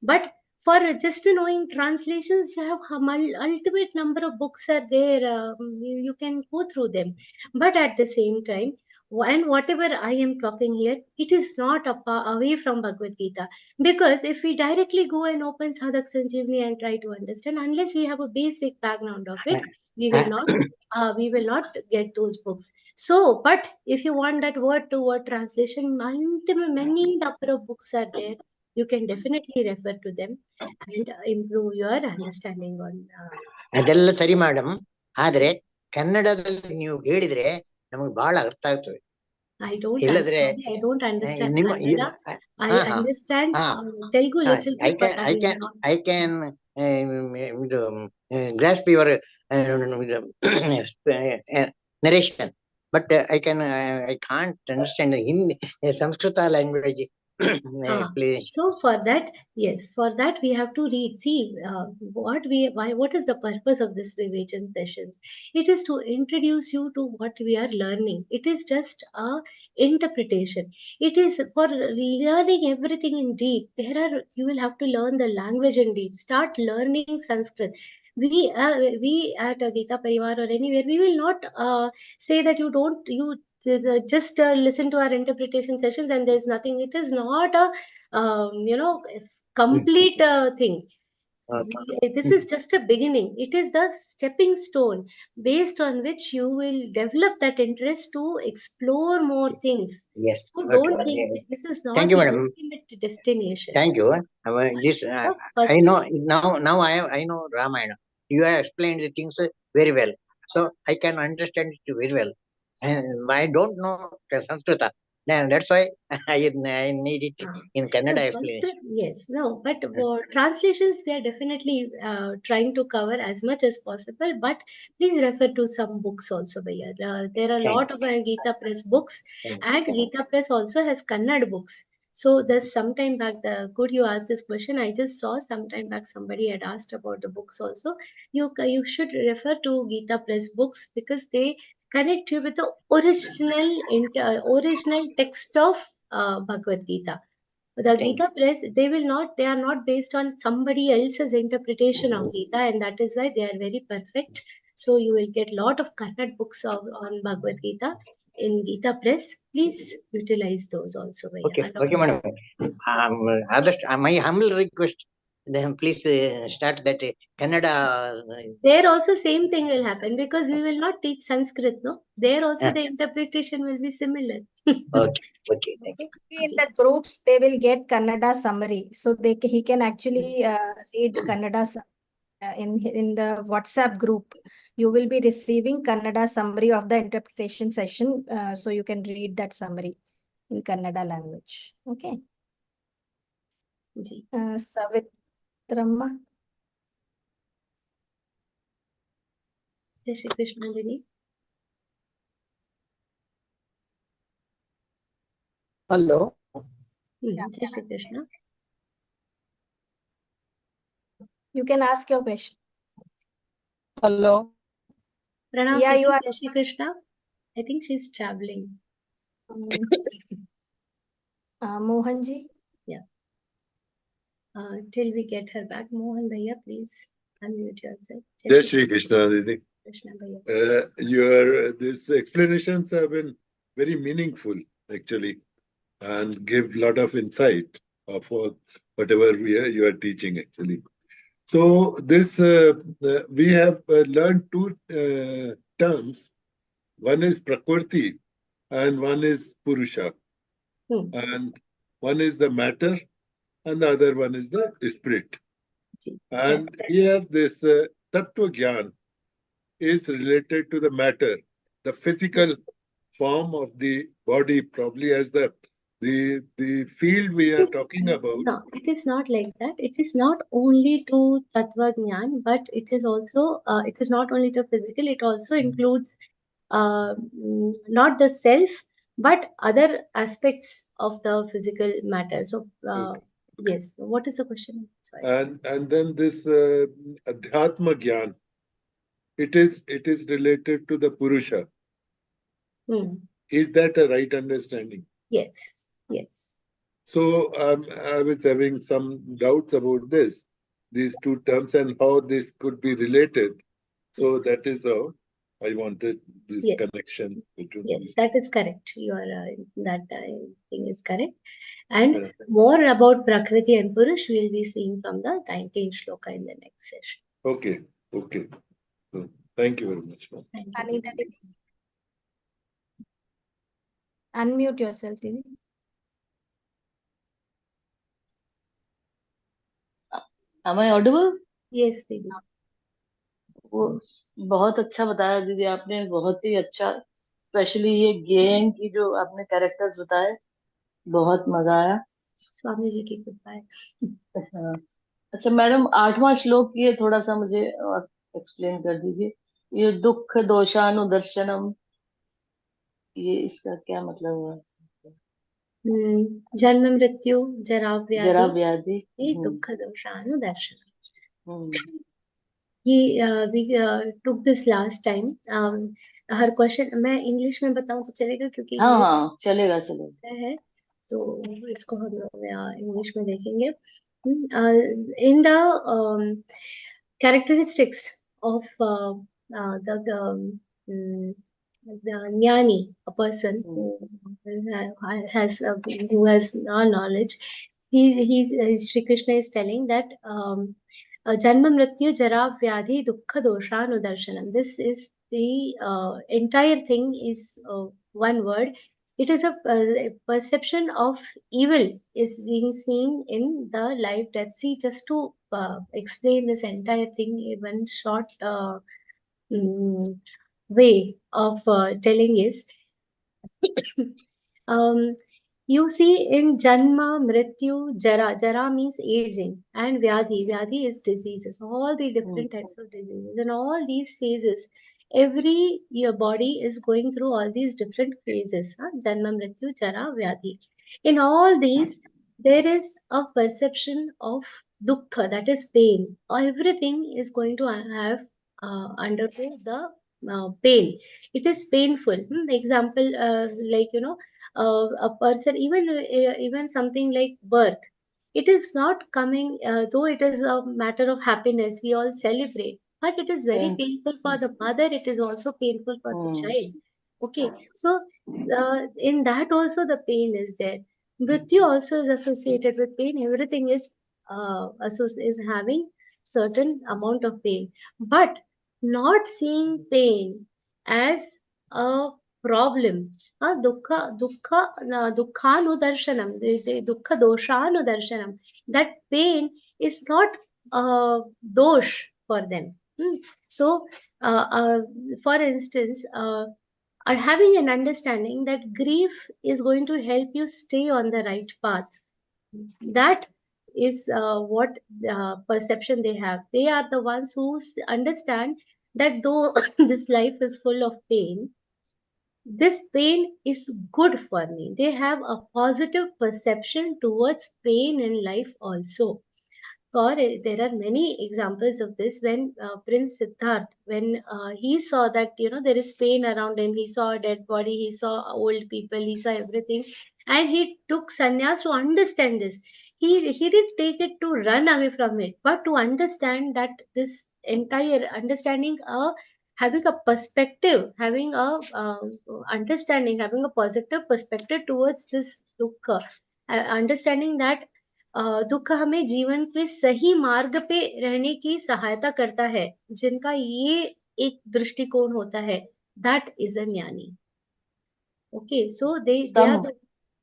[SPEAKER 7] but for just knowing translations, you have ultimate number of books are there. You can go through them, but at the same time, and whatever I am talking here, it is not away from Bhagavad Gita. Because if we directly go and open Sadhak Sanjeevani and try to understand, unless we have a basic background of it, we will not get those books. So, but if you want that word-to-word translation, many number of books are there. You can definitely refer to them and improve your understanding on.
[SPEAKER 16] ಅದೆಲ್ಲ ಸರಿ madam, ಆದ್ರೆ ಕನ್ನಡದಲ್ಲಿ ನೀವು ಹೇಳಿದ್ರೆ ನಮಗೆ ಬಹಳ ಅರ್ಥ ಆಗ್ತದೆ.
[SPEAKER 7] I don't understand
[SPEAKER 16] ನಿಮ್ಮ
[SPEAKER 7] Kannada. I understand Telugu little bit, but
[SPEAKER 16] I can grasp your narration, but I can't understand the Hindi, Sanskrita language. Please.
[SPEAKER 7] So for that, yes, for that we have to read. See, what is the purpose of this Vivechan sessions? It is to introduce you to what we are learning. It is just a interpretation. It is for learning everything in deep. You will have to learn the language in deep. Start learning Sanskrit. We at Geeta Parivar or anywhere, we will not say that you just listen to our interpretation sessions and there's nothing. It is not a complete thing. This is just a beginning. It is the stepping stone based on which you will develop that interest to explore more things.
[SPEAKER 16] Yes.
[SPEAKER 7] So don't think that this is not
[SPEAKER 16] Thank you,
[SPEAKER 7] the
[SPEAKER 16] madam.
[SPEAKER 7] ultimate destination.
[SPEAKER 16] Thank you. This I know now. I know Ramayana. You have explained the things very well, so I can understand it very well. And I don't know Sanskrita. Then that's why I need it in Kannada explanation.
[SPEAKER 7] Sanskrit, yes, no, but for translations we are definitely trying to cover as much as possible. But please refer to some books also. There are a lot of Geeta Press books, and Geeta Press also has Kannada books. So there's some time back, good you asked this question. I just saw some time back somebody had asked about the books also. You should refer to Geeta Press books because they connect you with the original text of Bhagavad Gita. The Geeta Press, they are not based on somebody else's interpretation of Gita, and that is why they are very perfect. So you will get lot of Kannada books on Bhagavad Gita in Geeta Press. Please utilize those also.
[SPEAKER 16] Okay, madam. My humble request, then please start that Kannada.
[SPEAKER 7] There also same thing will happen because we will not teach Sanskrit, no? There also the interpretation will be similar.
[SPEAKER 16] Okay. Thank you.
[SPEAKER 5] In the groups, they will get Kannada summary, so he can actually read Kannada in the WhatsApp group. You will be receiving Kannada summary of the interpretation session, so you can read that summary in Kannada language. Okay. Savitramma.
[SPEAKER 7] Jai Shri Krishna, Didi.
[SPEAKER 17] Hello.
[SPEAKER 7] Jai Shri Krishna.
[SPEAKER 5] You can ask your question.
[SPEAKER 17] Hello.
[SPEAKER 7] Pranam,
[SPEAKER 5] Yeah, you are.
[SPEAKER 7] Jai Shri Krishna. I think she's traveling.
[SPEAKER 5] Mohanji.
[SPEAKER 7] Yeah. Till we get her back, Mohan Bhaiya, please unmute yourself.
[SPEAKER 18] Jai Shri Krishna, Didi.
[SPEAKER 7] Krishna Bhaiya.
[SPEAKER 18] These explanations have been very meaningful, actually, and give a lot of insight. for whatever you are teaching actually. So this we have learned two terms. One is Prakriti and one is Purusha. And one is the matter and the other one is the spirit. And here this Tattva Gyan is related to the matter, the physical form of the body, probably as the field we are talking about.
[SPEAKER 7] No, it is not like that. It is not only to Tattva Gyan, but it is also, it is not only to physical, it also includes not the self, but other aspects of the physical matter. So, yes, what is the question? Sorry.
[SPEAKER 18] And then this Adhyatma Gyan, it is related to the Purusha. Is that a right understanding?
[SPEAKER 7] Yes, yes.
[SPEAKER 18] So I was having some doubts about these two terms and how this could be related. So that is how I wanted this connection between these.
[SPEAKER 7] That is correct. Your that thing is correct. And more about Prakriti and Purush we'll be seeing from the 19th shloka in the next session.
[SPEAKER 18] Okay. So, thank you very much.
[SPEAKER 5] Anita, unmute yourself, Didi.
[SPEAKER 19] Am I audible?
[SPEAKER 7] Yes, Didi.
[SPEAKER 19] वो बहुत अच्छा बताया दीदी आपने, बहुत ही अच्छा, specially ये game की जो आपने कैरेक्टर्स बताए, बहुत मजा आया।
[SPEAKER 7] स्वामी जी की कृपा है।
[SPEAKER 19] अच्छा मैडम, 8वां श्लोक ये थोड़ा सा मुझे और एक्सप्लेन कर दीजिए। ये दुख दोषानुदर्शनम, ये इसका क्या मतलब हुआ?
[SPEAKER 7] जन्म मृत्यु जरा
[SPEAKER 19] व्याधि
[SPEAKER 7] ये दुख दोषानुदर्शनम। we took this last time. Her question मैं इंग्लिश में बताऊं तो चलेगा, क्योंकि
[SPEAKER 19] हाँ चलेगा
[SPEAKER 7] है, तो इसको हम लोग इंग्लिश में देखेंगे। In the characteristics of the jnani, a person who has no knowledge, Shri Krishna is telling that Janma Mrityu Jara Vyadhi Dukkha Doshanudarshanam. This is the entire thing is one word. It is a perception of evil is being seen in the life death. See, just to explain this entire thing in one short way of telling is, you see in Janma, Mrityu, Jara. Jara means aging, and Vyadhi. Vyadhi is diseases, all the different types of diseases. And all these phases, your body is going through all these different phases. Janma, Mrityu, Jara, Vyadhi. In all these, there is a perception of dukkha, that is pain. Everything is going to have undergo the pain. It is painful. Example, like a person, even something like birth, it is not coming, though it is a matter of happiness, we all celebrate, but it is very painful for the mother, it is also painful for the child. Okay, so in that also the pain is there. Mrityu also is associated with pain. Everything is having certain amount of pain, but not seeing pain as a problem. Dukkha dukhanudarshanam, dukkha doshanudarshanam. That pain is not dosh for them. So, for instance, are having an understanding that grief is going to help you stay on the right path. That is what perception they have. They are the ones who understand that though this life is full of pain, this pain is good for me. They have a positive perception towards pain in life also. There are many examples of this. When Prince Siddharth, when he saw that there is pain around him, he saw a dead body, he saw old people, he saw everything, and he took sannyas to understand this. He didn't take it to run away from it, but to understand that this entire understanding, having a perspective, having a understanding, having a positive perspective towards this dukkha, understanding that दुख हमें जीवन पे सही मार्ग पे रहने की सहायता करता है, जिनका ये एक दृष्टिकोण होता है, दैट इज अ ज्ञानी. Okay, so they are the,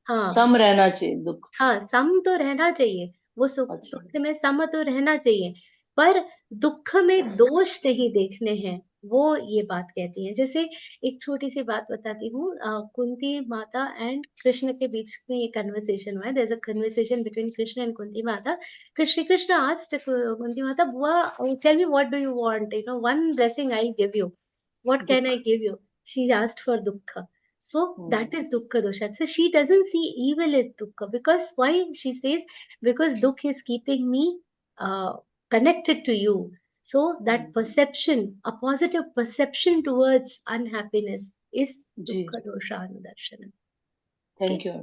[SPEAKER 7] हाँ
[SPEAKER 19] सम रहना चाहिए दुख.
[SPEAKER 7] हाँ, सम तो रहना चाहिए, वो दुख में सम तो रहना चाहिए, पर दुख में दोष नहीं देखने हैं, वो ये बात कहती हैं. जैसे एक छोटी सी बात बताती हूँ, कुंती माता एंड कृष्ण के बीच में ये कन्वर्सेशन हुआ है. There is a conversation between Krishna and Kunti Mata. Krishna asked Kunti Mata, बुआ, tell me what do you want, you know, one blessing I give you, what can I give you? She asked for dukkha. So that is dukkha dosha. So she doesn't see evil in dukkha, because why? She says, because dukkha is keeping me connected to you. So that perception, a positive perception towards unhappiness is dukkha dosha anudarshanam.
[SPEAKER 19] Thank you.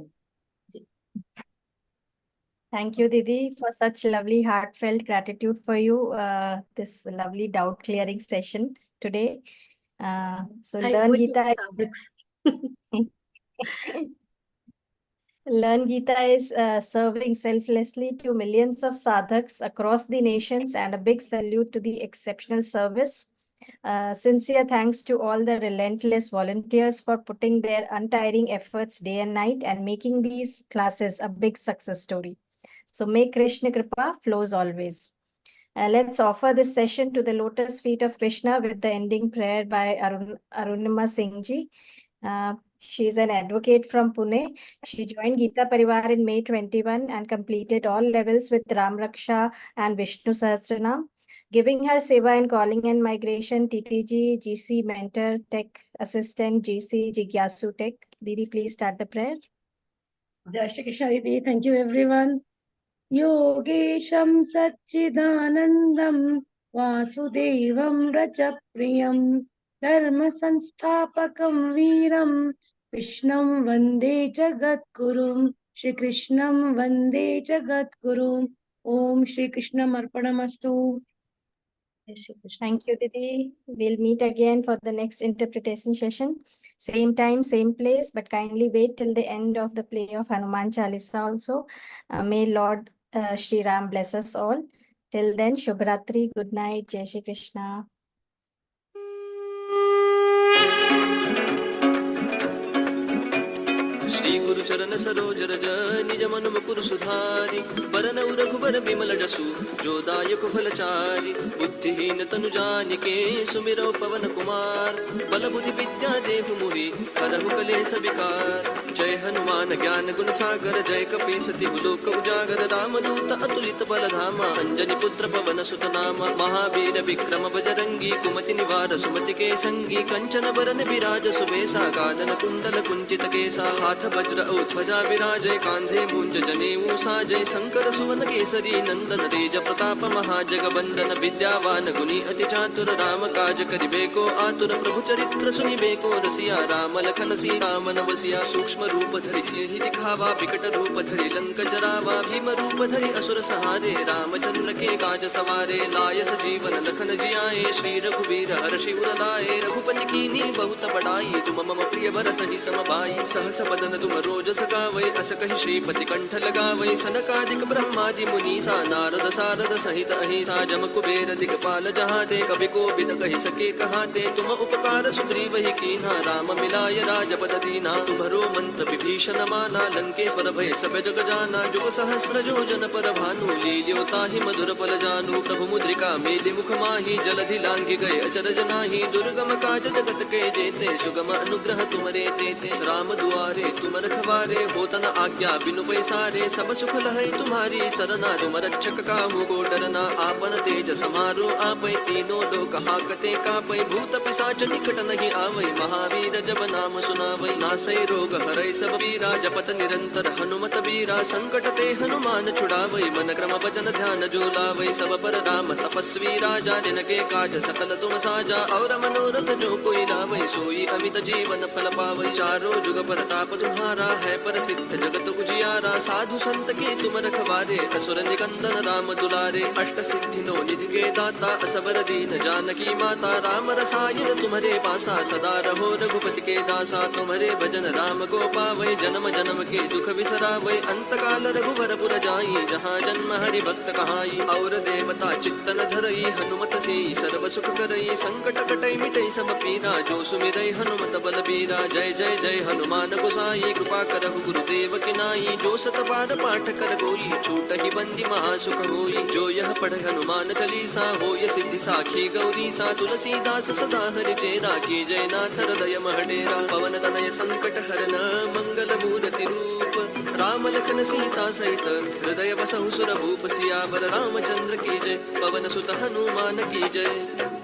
[SPEAKER 5] Thank you, Didi, for such lovely heartfelt gratitude for you, this lovely doubt clearing session today. So
[SPEAKER 7] I
[SPEAKER 5] learn
[SPEAKER 7] owe it to
[SPEAKER 5] Geeta.
[SPEAKER 7] the sadhaks.
[SPEAKER 5] Learn Geeta is serving selflessly to millions of sadhaks across the nations, and a big salute to the exceptional service. Sincere thanks to all the relentless volunteers for putting their untiring efforts day and night and making these classes a big success story. So may Krishna Kripa flows always. Let's offer this session to the lotus feet of Krishna with the ending prayer by Arunima Singh ji. She is an advocate from Pune. She joined Geeta Parivar in May 21 and completed all levels with Ram Raksha and Vishnu Sahasranam. Giving her seva in calling and migration, TTG, GC mentor, tech assistant, GC, Jigyasu tech. Didi, please start the prayer.
[SPEAKER 20] Jai Shri Krishna, Didi. Thank you, everyone. Yogesham Satchidanandam Vasudevam Rajapriyam Dharma Sanstapakam Veeram Krishnam Vande Jagadgurum Shri Krishnam Vande Jagadgurum. Om Shri Krishnam Arpanamastu.
[SPEAKER 5] Thank you, Didi. We'll meet again for the next interpretation session. Same time, same place, but kindly wait till the end of the play of Hanuman Chalisa also. May Lord Shri Ram bless us all. Till then, Shubhratri, good night, Jai Shri Krishna.
[SPEAKER 3] Shri गुरु चरण सरोज रज निज मन मुकुर सुधारि बरनउ रघुबर बिमल जसु जो दायक फलचारि बुद्धिहीन तनु जानिके सुमिरौ पवन कुमार बल बुद्धि विद्या देहु मोहि हरहु कलेश विकार. जय हनुमान ज्ञान गुण सागर जय कपीस तिहु लोक उजागर रामदूत अतुलित बल धामा अंजनी पुत्र पवन सुत नामा. महावीर विक्रम बजरंगी कुमति निवार सुमति के संगी कंचन बरन विराज सुबेसा कानन कुंडल कुंचित केसा. हाथ वज्र और ध्वजा विराजय कांधे मूंज जनेऊ साजय शंकर सुवन केसरी नंदन तेज प्रताप महाजगबंदन विद्यावान गुणी अति चातुर राम काज करिबे को आतुर प्रभु चरित्र सुनिबे को रसिया राम लखन सीता मन बसिया. सूक्ष्म रूप धरि सिंहि दिखावा विकट रूप धरि लंक जरावा भीम रूप धरि असुर सहारे रामचंद्र के काज सवारे. लाय सजीवन लखन जियाए श्री रघुवीर हर्षि उर लाए रघुपति कीन्ही बहुत बड़ाई तुम मम प्रिय भरत ही सम भाई. सहस बदन तुम रोज सगावै अस कहि श्रीपति कंठ लगावै सनकादिक ब्रह्मादि मुनीसा नारद सारद सहित अहिसा. जम कुबेर दिगपाल जहाते कवि कोविद कहि सके कहाते तुम उपकार सुग्रीव ही कीन्हा राम मिलाय राजपद दीना. तुम्हरो मंत्र विभीषण माना लंकेश्वर भय सब जग जाना. जुग सहस्र योजन पर भानु लील्यो ताहि मधुर पल जानु. प्रभु मुद्रिका मेलि मुख माहि जलधि लांघि गए अचरज नाहि. दुर्गम काज जगत के जेते सुगम अनुग्रह तुमरे तेते. राम दुआरे तुम रखवारे होत न आज्ञा बिनु पैसारे. सब सुख लहै तुम्हारी सरना तुम रक्षक काहू को डरना. आपन तेज समारो आपै तीनों लोक हाकते कापै. भूत पिशाच निकट नहीं आवै महावीर जब नाम सुनावै. नासै रोग हरै सब पीरा जपत निरंतर हनुमत बीरा. संकट ते हनुमान छुड़ावै मन क्रम वचन ध्यान जो लावै. सब पर राम तपस्वी राजा जिनके काज सकल तुम साजा. और मनोरथ जो कोई लावै सोई अमित जीवन फल पावै. चारों जुग परताप तुम्हारा है प्रसिद्ध जगत उजियारा साधु संत के तुम रखवारे असुर निकंदन राम दुलारे अष्ट सिद्धि नो निधि के दाता असबर दीन जानकी माता राम रसायन तुम्हारे पासा सदा रहो रघुपति के दासा तुम्हारे भजन राम को पावै जन्म जन्म के दुख बिसरावै अंत काल रघुवर पुर जाई जहाँ जन्म हरि भक्त कहाई और देवता चित्तन धरई हनुमत से सर्व सुख करई संकट कटई मिटई सब पीरा जो सुमिरई हनुमत बल बीरा जय जय जय हनुमान गोसाई कृपा करहु गुरुदेव की नाई जो सत बार पाठ कर कोई छूट ही बंदी महासुख होई जो यह पढ़ हनुमान चालीसा होय सिद्धि साखी गौरी सा तुलसीदास सदा हरि चेरा की जय नाथ हृदय महडेरा पवन तनय संकट हरन मंगल मूर्ति रूप राम लखन सीता सहित हृदय बसहु सुर भूप सियावर रामचंद्र की जय पवन सुत हनुमान की जय।